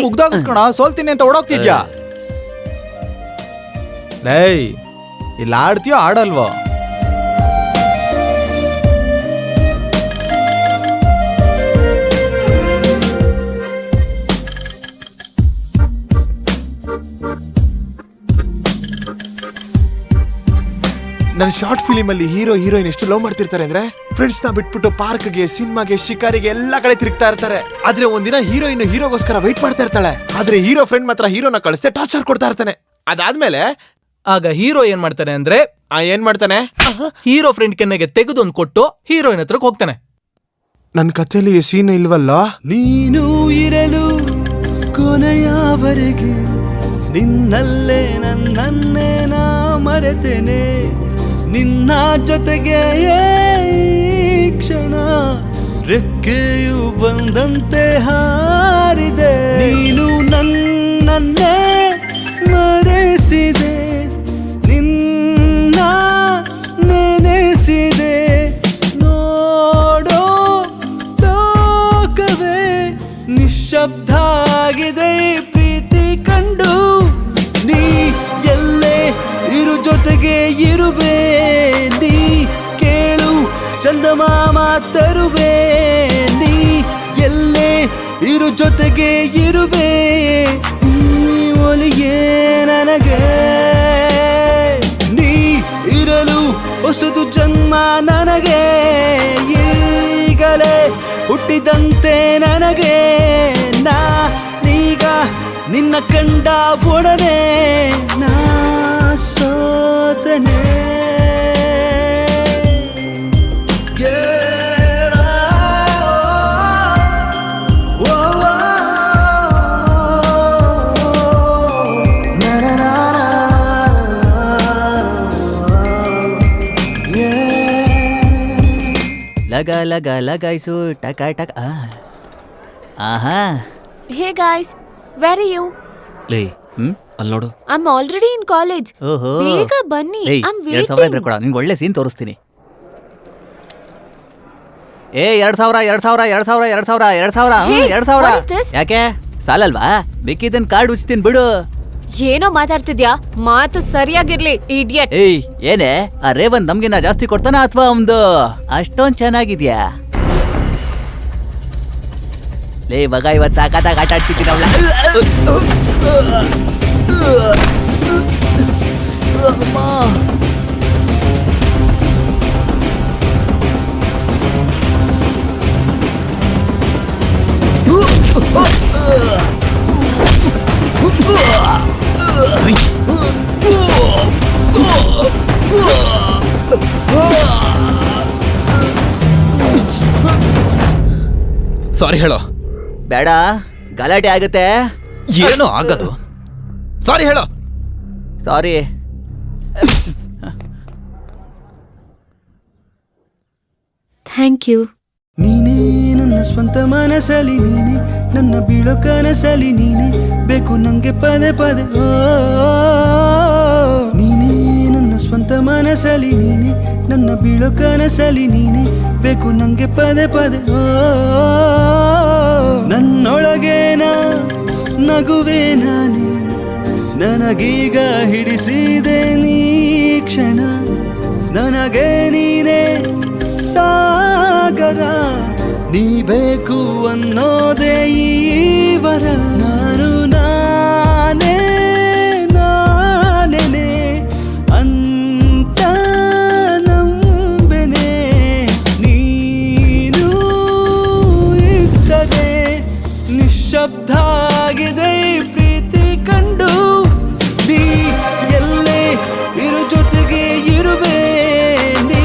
ಮುಗ್ದೋಗಿಸ್ಕೊಣ, ಸೋಲ್ತೀನಿ ಅಂತ ಓಡೋಗ್ತಿದ್ಯಾ? ಲೇ, ಇಲ್ಲಿ ಆಡ್ತೀಯೋ ಆಡಲ್ವೋ? ನನ್ನ ಶಾರ್ಟ್ ಫಿಲಿಮ್ ಅಲ್ಲಿ ಹೀರೋ ಹೀರೋಯಿನ್ ಎಷ್ಟು ಲವ್ ಮಾಡ್ತಿರ್ತಾರೆ ಅಂದ್ರೆ, ಫ್ರೆಂಡ್ಸ್ ನ ಬಿಟ್ಬಿಟ್ಟು ಪಾರ್ಕ್ಗೆ, ಸಿನಿಮಾಗೆ, ಶಿಕಾರಿಗೆ ಎಲ್ಲಾ ಕಡೆ ತಿರುಗ್ತಾ ಇರ್ತಾರೆ. ಆದ್ರೆ ಒಂದಿನ ಹೀರೋಯಿನ್ ಹೀರೋಗೋಸ್ಕರ ವೆಯ್ಟ್ ಮಾಡ್ತಾ ಇರ್ತಾಳೆ. ಆದ್ರೆ ಹೀರೋ ಫ್ರೆಂಡ್ ಮಾತ್ರ ಹೀರೋನ ಕಳಿಸ್ತೆ ಟಾರ್ಚರ್ ಕೊಡ್ತಾ ಇರ್ತಾನೆ. ಅದಾದ್ಮೇಲೆ ಆಗ ಹೀರೋ ಏನ್ ಮಾಡ್ತಾನೆ ಅಂದ್ರೆ, ಏನ್ ಮಾಡ್ತಾನೆ, ಹೀರೋ ಫ್ರೆಂಡ್ ಕೆನ್ನೆಗೆ ತೆಗೆದೊಂದು ಕೊಟ್ಟು ಹೀರೋಯಿನ್ ಹತ್ರಕ್ಕೆ ಹೋಗ್ತಾನೆ. ನನ್ ಕಥೆಯಲ್ಲಿ ಸೀನ್ ಇಲ್ವಲ್ಲ. ನೀನು ಇರಲು ಕೊನೆಯವರೆಗೆ ನಿನ್ನಲ್ಲೇ ನನ್ನನ್ನೇ ನಾ ಮರೆತೇನೆ, ನಿನ್ನ ಜೊತೆಗೆ ಈ ಕ್ಷಣ ರೆಕ್ಕೆಯು ಬಂದಂತೆ ಹಾರಿದೆ. ನೀನು ನನ್ನನ್ನೇ ಮರೆಸಿದೆ, ನಿನ್ನ ನೆನೆಸಿದೆ, ನೋಡೋ ಲೋಕವೇ ನಿಶ್ಶಬ್ದ ಆಗಿದೆ ಪ್ರೀತಿ ಕಂಡು. ನೀ ಎಲ್ಲೇ ಇರು ಜೊತೆಗೆ ಇರುವೆ, ನೀ ಕೇಳು ಚಂದಮಾಮ ತರುವೆ, ನೀ ಎಲ್ಲೇ ಇರು ಜೊತೆಗೆ ಇರುವೆ, ನೀ ಒಲಿಗೆ ನನಗೆ. ನೀ ಇರಲು ಹೊಸದು ಜನ್ಮ ನನಗೆ, ಈಗಲೇ ಹುಟ್ಟಿದಂತೆ ನನಗೆ. ನಾನೀಗ ನಿನ್ನ ಕಂಡ ಒಡನೆ ನಾ ಸೋತನೆ. ಲಗ ಲಗ ಲಗಾಯ್ಸು ಟಕ ಟಕ. ಆಹಾ. Hey guys, where are you? ಲೇ ಅಲ್ಲಿ ನೋಡು. I'm already in college. ಓಹೋ. ಬೇಗ ಬನ್ನಿ. I'm 2,000 ಇದ್ರೆ waiting. ಕೊಡ, ನಿಂಗೆ ಒಳ್ಳೆ ಸೀನ್ ತೋರಿಸ್ತೀನಿ. 2,000. Hey, 2,000. what is this? ಯಾಕೆ ಸಾಲಲ್ವಾ? ಬೇಕಿದ್ದನ್ ಕಾರ್ಡ್ ಉಚ್ತೀನಿ ಬಿಡು. ಏನೋ ಮಾತಾಡ್ತಿದ್ಯಾ? ಮಾತು ಸರಿಯಾಗಿರ್ಲಿ, ಇಡಿಯಟ್. ಏಯ್ ಏನೇ, ಆ ರೇವಂತ್ ನಮ್ಗಿನ್ನ ಜಾಸ್ತಿ ಕೊಡ್ತಾನ ಅಥವಾ ಒಂದು ಅಷ್ಟೊಂದ್ ಚೆನ್ನಾಗಿದ್ಯಾ? ಲೇ ಮಗ, ಇವತ್ ಸಾಕಾದಾಗ ಆಟ ಆಡ್ಸಿದ್ದೀನಿ ಅವಳ. ಸಾರಿ ಹೇಳೋ. ಬೇಡ, ಗಲಾಟೆ ಆಗುತ್ತೆ. ಏನೋ ಆಗದು. ಸಾರಿ ಹೇಳೋ. ಸಾರಿ. Thank you. ನೀನೇ ನನ್ನ ಸ್ವಂತ ಮನಸ್ಸಲ್ಲಿ, ನೀನೆ ನನ್ನ ಬೀಳೋ ಕನಸಲ್ಲಿ, ನೀನೆ ಬೇಕು ನಂಗೆ ಪದೇ ಪದೇ. ನೀನೇ ನನ್ನ ಸ್ವಂತ ಮನಸ್ಸಲ್ಲಿ, ನೀನೆ ನನ್ನ ಬೀಳೋ ಕನಸಲ್ಲಿ, ನೀನೆ ಬೇಕು ನಂಗೆ ಪದೇ ಪದೇ. ನನ್ನೊಳಗೇನ ನಗುವೆ ನಾನೇ ನನಗೀಗ ಹಿಡಿಸಿದೆ ನೀ ಕ್ಷಣ ನನಗೆ ನೀನೇ ಸಾಗರ ನೀ ಬೇಕು ಅನ್ನೋದೇ ಈ ವರ ನಾನು ನಾನೇ ನಾನೇನೆ ಅಂತ ನಂಬೆನೆ ನೀನು ಇದ್ದರೆ ನಿಶ್ಶಬ್ದ ಆಗಿದೆ ಪ್ರೀತಿ ಕಂಡು ನೀ ಎಲ್ಲೇ ಇರು ಜೊತೆಗೆ ಇರುವೆ ನೀ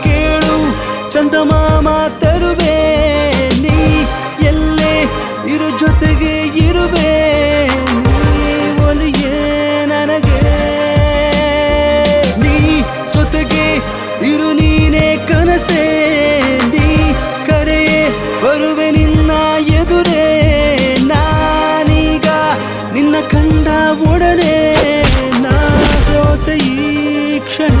ಕೇಳು ಚಂದಮಾಮ ತರುವೆ ನೀ ಎಲ್ಲೇ ಇರು ಜೊತೆಗೆ ಇರುವೆ ನೀ ಒಲಿಯೇ ನನಗೆ ನೀ ಜೊತೆಗೆ ಇರು ನೀನೇ ಕನಸೇ ನೀ ಕರೆಯೇ ಬರುವೆ ನಿನ್ನ ಎದುರೇ ನಾನೀಗ ನಿನ್ನ ಕಂಡ ಒಡನೆ ನಾ ಸೋತೆ ಈ ಕ್ಷಣ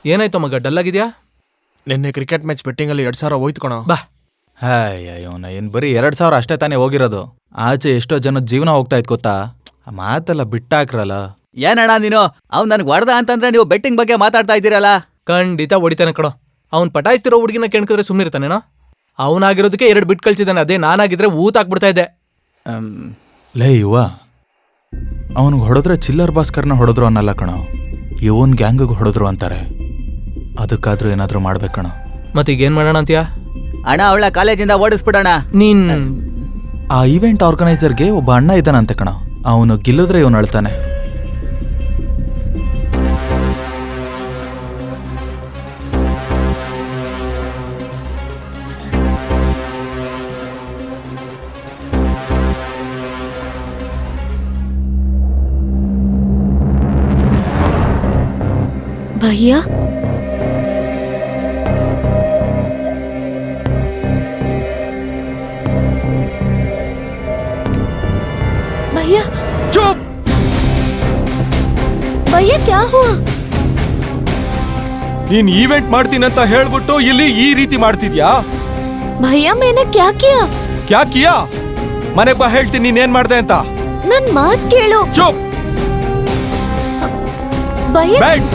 ಏನಾಯ್ತು ಮಗ ಡಲ್ ಆಗಿದ್ಯಾ? ನಿನ್ನೆ ಕ್ರಿಕೆಟ್ ಮ್ಯಾಚ್ ಬೆಟ್ಟಿಂಗ್ ಅಲ್ಲಿ 2,000 ಹೋಯ್ತು ಕಣ. ಬಾ ಇವನ ಏನ್ ಬರೀ 2,000 ಅಷ್ಟೇ ತಾನೇ ಹೋಗಿರೋದು. ಆಚೆ ಎಷ್ಟೋ ಜನ ಜೀವನ ಹೋಗ್ತಾ ಇತ್ತು ಗೊತ್ತಾ? ಆ ಮಾತೆಲ್ಲ ಬಿಟ್ಟಾಕ್ರಲ್ಲ. ಏನಣ್ಣ ನೀನು ಅವ್ನು ನನ್ಗೆ ಹೊಡೆದ ಅಂತಂದ್ರೆ ನೀವು ಬೆಟ್ಟಿಂಗ್ ಬಗ್ಗೆ ಮಾತಾಡ್ತಾ ಇದ್ದೀರಲ್ಲ. ಖಂಡಿತ ಹೊಡಿತಾನೆ ಕಣೋ. ಅವ್ನ್ ಪಟಾಯಿಸ್ತಿರೋ ಹುಡುಗಿನ ಕೆಣ್ಕಿದ್ರೆ ಸುಮ್ಮನಿರ್ತಾನೇನೋ? ಅವನಾಗಿರೋದಕ್ಕೆ 2 ಬಿಟ್ ಕಳ್ಸಿದ್ದಾನೆ. ಅದೇ ನಾನಾಗಿದ್ರೆ ಊತಾಕ್ಬಿಡ್ತಾ ಇದ್ದೆ. ಲೇ ಯುವ, ಅವನಿಗೆ ಹೊಡೆದ್ರೆ ಚಿಲ್ಲರ್ ಭಾಸ್ಕರ್ನ ಹೊಡೆದ್ರು ಅನ್ನಲ್ಲ ಕಣ, ಇವನ್ ಗ್ಯಾಂಗಿಗೆ ಹೊಡೆದ್ರು ಅಂತಾರೆ. ಅದಕ್ಕಾದ್ರೂ ಏನಾದ್ರೂ ಮಾಡ್ಬೇಕಣ. ಮತ್ತೀಗ ಏನ್ ಮಾಡೋಣ ಅಂತೀಯಾ? ಅಣ್ಣ ಅವಳ ಕಾಲೇಜಿಂದ ಓಡಿಸ್ಬಿಡೋಣ. ನೀನ್ ಆ ಈವೆಂಟ್ ಆರ್ಗನೈಸರ್ಗೆ ಒಬ್ಬ ಅಣ್ಣ ಇದ್ದಾನಂತೆ ಕಣ, ಅವನು ಗೆಲ್ಲಿದ್ರೆ ಇವನು ಅಳ್ತಾನೆ. ಭಯ್ಯ भैया चुप! भैया क्या हुआ? ನೀನ್ ಈವೆಂಟ್ ಮಾಡ್ತೀನಂತ ಹೇಳ್ಬಿಟ್ಟು ಇಲ್ಲಿ ಈ ರೀತಿ ಮಾಡ್ತಿದ್ಯಾ? भैया मैंने क्या किया? ಕ್ಯಾ ಕಿಯಾ? ಮನೆಗ್ ಬಾ ಹೇಳ್ತೀನಿ ನೀನೇನ್ ಮಾಡ್ದೆ ಅಂತ. ನನ್ ಮಾತ್ ಕೇಳು. ಚುಪ್! ಭಯ್ಯ बैठ!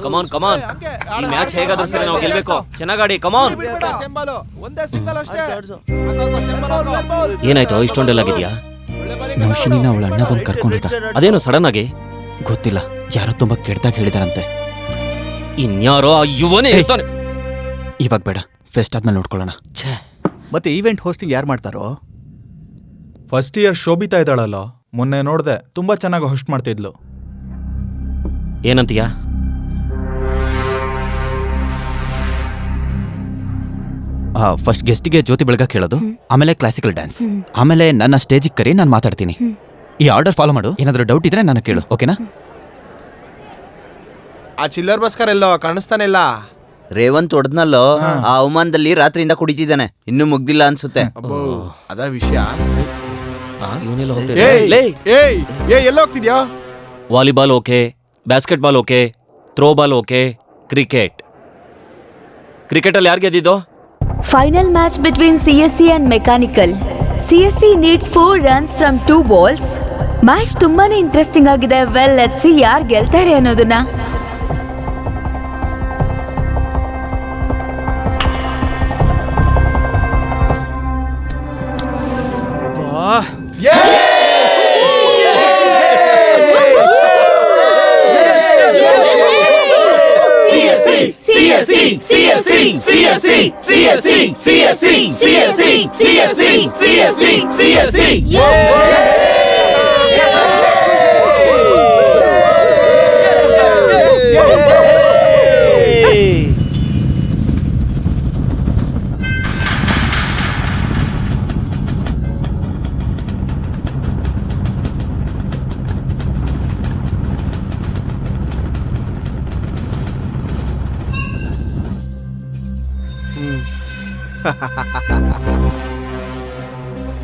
ಕಮಾನ್ ಕಮಾನ್, ಈ ಮ್ಯಾಚ್ ಹೇಗಾದ್ರೂ ಸರಿ ನಾವು ಗೆಲ್ಬೇಕು. ಚೆನ್ನಾಗಾಡಿ, ಕಮಾನ್. ಏನಾಯ್ತು ಇಷ್ಟೊಂಡೆಲ್ಲ ಆಗಿದ್ಯಾ? ನೌಶಿನಿನ ಅವಳ ಅಣ್ಣ ಬಂದು ಕರ್ಕೊಂಡಿದ್ದ. ಅದೇನು ಸಡನ್ ಆಗಿ? ಗೊತ್ತಿಲ್ಲ, ಯಾರೋ ತುಂಬಾ ಕೆಟ್ಟದಾಗ ಹೇಳಿದಾರಂತೆ. ಇನ್ಯಾರೋ ಆ ಯುವನೇ ಇರ್ತಾನೆ. ಇವಾಗ ಬೇಡ, ಫೆಸ್ಟ್ ಆದ್ಮೇಲೆ ನೋಡ್ಕೊಳ್ಳೋಣ. ಮತ್ತೆ ಈವೆಂಟ್ ಹೋಸ್ಟಿಂಗ್ ಯಾರು ಮಾಡ್ತಾರೋ? ಫಸ್ಟ್ ಇಯರ್ ಶೋಭಿತಾ ಇದ್ದಾಳಲ್ಲ, ಮೊನ್ನೆ ನೋಡ್ದೆ, ತುಂಬಾ ಚೆನ್ನಾಗಿ ಹೋಸ್ಟ್ ಮಾಡ್ತಿದ್ಲು. ಏನಂತೀಯಾ? ಫಸ್ಟ್ ಗೆಸ್ಟಿಗೆ ಜ್ಯೋತಿ ಬೆಳಗ ಕೇಳೋದು, ಆಮೇಲೆ ಕ್ಲಾಸಿಕಲ್ ಡ್ಯಾನ್ಸ್, ಆಮೇಲೆ ನನ್ನ ಸ್ಟೇಜಿಗೆ ಕರಿ, ನಾನು ಮಾತಾಡ್ತೀನಿ. ಈ ಆರ್ಡರ್ ಫಾಲೋ ಮಾಡು. ಏನಾದರೂ ಡೌಟ್ ಇದ್ರೆ ನಾನು ಕೇಳು, ಓಕೆನಾ? ಆ ಚಿಲ್ಲರ್ ಭಾಸ್ಕರ್ ಎಲ್ಲೋ ಕಾಣಿಸ್ತಾನೆ ಇಲ್ಲ. ರೇವಂತ್ ಹೊಡೆದ್ನಲ್ಲೋ, ಆ ಅವಮಾನದಲ್ಲಿ ರಾತ್ರಿಯಿಂದ ಕುಡಿತಿದ್ದಾನೆ, ಇನ್ನೂ ಮುಗ್ದಿಲ್ಲ ಅನ್ಸುತ್ತೆ. ಅದ ವಿಷಯ. ಇವನೆಲ್ಲ ಎಲ್ಲ ಹೋಗ್ತಿದ್ಯಾ? Volleyball okay, basketball okay, throwball okay, cricket. ಕ್ರಿಕೆಟಲ್ಲಿ ಯಾರು ಗೆದ್ದಿದ್ದು? Final match between CSE and Mechanical. CSE needs 4 runs from 2 balls. Match ತುಂಬಾನೇ ಇಂಟ್ರೆಸ್ಟಿಂಗ್ ಆಗಿದೆ. ವೆಲ್ ಲೆಟ್ಸ್ ಸಿ ಯಾರು ಗೆಲ್ತಾರೆ ಅನ್ನೋದನ್ನ.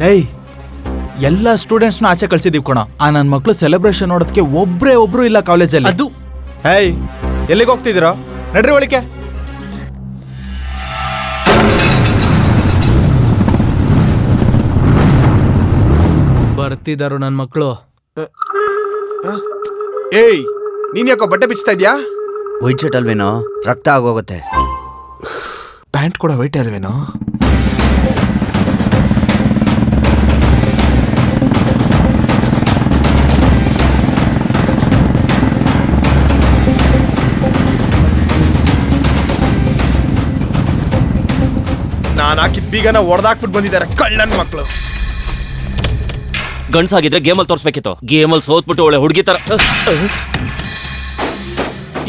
ಏಯ್ ಎಲ್ಲ ಸ್ಟೂಡೆಂಟ್ಸ್ನ ಆಚೆ ಕಳ್ಸಿದೀವಿ ಕಣ. ಆ ನನ್ನ ಮಕ್ಳು ಸೆಲೆಬ್ರೇಷನ್ ನೋಡೋದಕ್ಕೆ ಒಬ್ರು ಇಲ್ಲ ಕಾಲೇಜಲ್ಲಿ. ಅದು ಏಯ್ ಎಲ್ಲಿಗೆ ಹೋಗ್ತಿದ್ದೀರಾ? ನಡ್ರಿ ಒಳಿಕೆ. ಬರ್ತಿದಾರು ನನ್ ಮಕ್ಳು. ಏಯ್ ನೀನ್ ಯಾಕೋ ಬಟ್ಟೆ ಬಿಚ್ತಾ ಇದ್ಯಾ? ವೈಟ್ ಶರ್ಟ್ ಅಲ್ವೇನೋ, ರಕ್ತ ಆಗೋಗುತ್ತೆ. ಪ್ಯಾಂಟ್ ಕೂಡ ವೈಟ್ ಅಲ್ವೇನೋ? ನಾನು ಹಾಕಿದ ಬೀಗನ ಹೊಡೆದಾಕ್ಬಿಟ್ಟು ಬಂದಿದ್ದಾರೆ ಕಳ್ಳನ್ ಮಕ್ಳು. ಗಂಡ್ಸಾಗಿದ್ರೆ ಗೇಮಲ್ಲಿ ತೋರ್ಸ್ಬೇಕಿತ್ತು. ಗೇಮಲ್ಲಿ ಸೋತ್ಬಿಟ್ಟು ಒಳ್ಳೆ ಹುಡುಗಿ ತರ.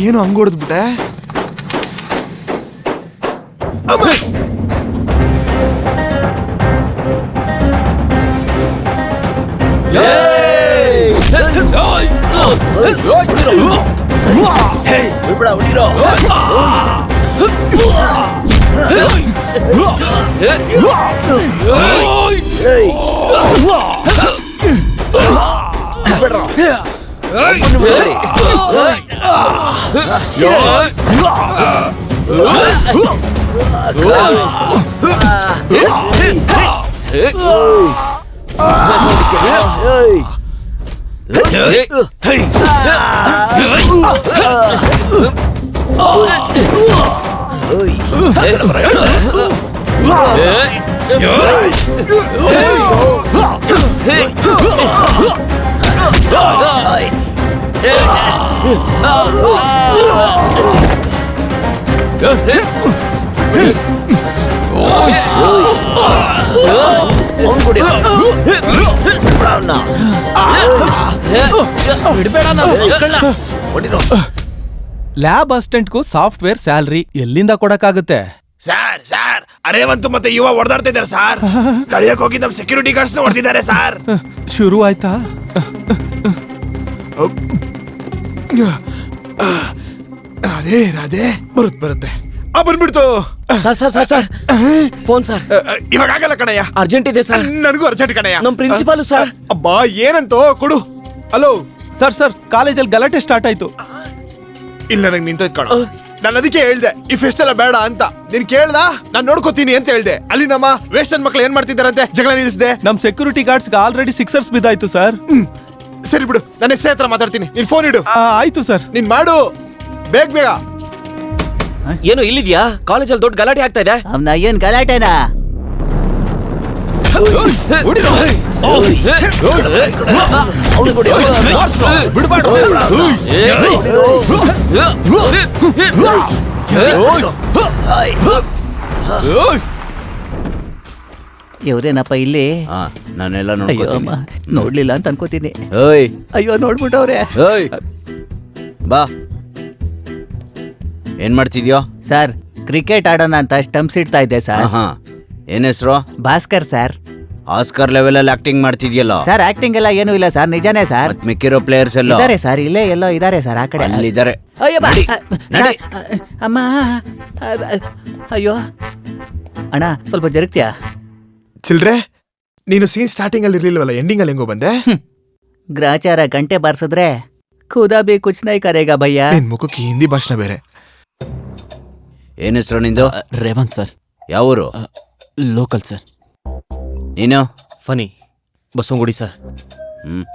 ಏನು ಹಂಗ್ ಹೊಡೆದ್ಬಿಟ್ಟೆ? ಲ್ಯಾಬ್ ಅಸಿಸ್ಟೆಂಟ್ಗೂ ಸಾಫ್ಟ್ವೇರ್ ಸ್ಯಾಲ್ರಿ ಎಲ್ಲಿಂದ ಕೊಡಕ್ಕಾಗುತ್ತೆ? ಸರ್ ಅರೇವಂತು ಮತ್ತೆ ಯುವ ಹೊಡೆದಾಡ್ತಾ ಇದ್ದಾರೆ ಸರ್. ತಳಿಯಕ್ ಹೋಗಿ ನಮ್ ಸೆಕ್ಯೂರಿಟಿ ಗಾರ್ಡ್ಸ್ ಹೊಡೆದಿದ್ದಾರೆ ಸರ್. ಶುರು ಆಯ್ತಾ? ರಾಧೆ ಬರುತ್ತೆ. ಬಂದ್ಬಿಡ್ತು ಸರ್ ಫೋನ್ ಸರ್. ಇವಾಗ ಆಗಲ್ಲ ಕಣಯ್ಯ, ಅರ್ಜೆಂಟ್ ಇದೆ ಸರ್. ನನಗೂ ಅರ್ಜೆಂಟ್ ಕಣಯ್ಯ. ನಮ್ ಪ್ರಿನ್ಸಿಪಾಲ್ ಸರ್. ಅಬ್ಬಾ ಏನಂತೋ ಕೊಡು. ಹಲೋ ಸರ್ ಕಾಲೇಜಲ್ಲಿ ಗಲಾಟೆ ಸ್ಟಾರ್ಟ್ ಆಯ್ತು. ಇಲ್ಲ ನಂಗೆ ನಿಂತೋಯ್ತು ಕಣ. ನಾನು ಅದಕ್ಕೆ ಹೇಳ್ದೆ ಈ ಫೆಸ್ಟ್ ಎಲ್ಲ ಬೇಡ ಅಂತ. ನೀನ್ ಕೇಳ್ದ ನಾನ್ ನೋಡ್ಕೋತೀನಿ ಅಂತ ಹೇಳ್ದೆ. ಅಲ್ಲಿ ನಮ್ಮ ವೇಸ್ಟರ್ನ್ ಮಕ್ಳು ಏನ್ ಮಾಡ್ತಿದ್ದಾರಂತೆ ಜಗಳ ನಿಲ್ಲಿಸಿದೆ. ನಮ್ ಸೆಕ್ಯೂರಿಟಿ ಗಾರ್ಡ್ಸ್ ಆಲ್ರೆಡಿ 6 ಬಿದ್ದಾಯ್ತು ಸರ್. ಸರಿ ಬಿಡು, ನಾನು ಎಸ್ ಹತ್ರ ಮಾತಾಡ್ತೀನಿ. ನೀನ್ ಫೋನ್ ಇಡು. ಆಯ್ತು ಸರ್. ನೀನ್ ಮಾಡು ಬೇಗ. ಏನು ಇಲ್ಲಿದ್ಯಾ? ಕಾಲೇಜಲ್ಲಿ ದೊಡ್ಡ ಗಲಾಟೆ ಆಗ್ತಾ ಇದೆ. ಅವ್ನ ಏನ್ ಗಲಾಟೆನಾ? ಇವ್ರೇನಪ್ಪ ಇಲ್ಲಿ? ನಾನೆಲ್ಲ ನೋಡ್ಲಿಲ್ಲ ಅಂತ ಅನ್ಕೋತೀನಿ. ಓಯ್ ಅಯ್ಯೋ ನೋಡ್ಬಿಟ್ಟವ್ರೆ. ಓಯ್ ಬಾ. ಏನ್ ಮಾಡ್ತಿದ್ಯೋ? ಸರ್ ಕ್ರಿಕೆಟ್ ಆಡೋಣ ಅಂತ ಸ್ಟಂಪ್ಸ್ ಇಡ್ತಾ ಇದ್ದೆ ಸರ್. ಏನ್ ಹೆಸರು? ಭಾಸ್ಕರ್ ಸರ್. ಆಸ್ಕರ್ ಲೆವೆಲ್ ಅಲ್ಲಿ ಆಕ್ಟಿಂಗ್ ಮಾಡ್ತಿದ್ಯಲ್ಲ ಸರ್? ಆಕ್ಟಿಂಗ್ ಎಲ್ಲ ಏನೂ ಇಲ್ಲ ಸರ್, ನಿಜಾನೇ ಸರ್. ಮಿಕ್ಕಿರೋ ಪ್ಲೇಯರ್ಸ್ ಎಲ್ಲ ಇದಾರೆ ಸರ್, ಇಲ್ಲೇ ಎಲ್ಲೋ ಇದಾರೆ ಸರ್, ಆ ಕಡೆ ಅಲ್ಲಿದ್ದಾರೆ. ಅಯ್ಯೋ ಅಮ್ಮ, ಅಯ್ಯೋ ಅಣ್ಣ ಸ್ವಲ್ಪ ಜರುಗ್ತೀಯಾ? ಚಿಲ್ಡ್ರೆ ನೀನು ಸೀನ್ ಸ್ಟಾರ್ಟಿಂಗ್ ಅಲ್ಲಿ ಇರ್ಲಿಲ್ವಲ್ಲ, ಎಂಡಿಂಗ್ ಅಲ್ಲಿ ಹೆಂಗೋ ಬಂದೆ? ಗ್ರಾಚಾರ ಗಂಟೆ ಬಾರ್ಸಿದ್ರೆ ಖುದಾ ಬಿ ಕುಚ್ ನೈ ಕರೇಗಾ ಭಯ್ಯ. ನಿನ್ ಮುಖಕ್ಕೆ ಹಿಂದಿ ಭಾಷಣ ಬೇರೆ. ಏನ್ ಹೆಸರು ನಿಂದು? ರೇವಂತ್ ಸರ್. ಯಾವೂರು? Local sir. ನೀನು? ಫನಿ ಬಸವನಗುಡಿ ಸರ್.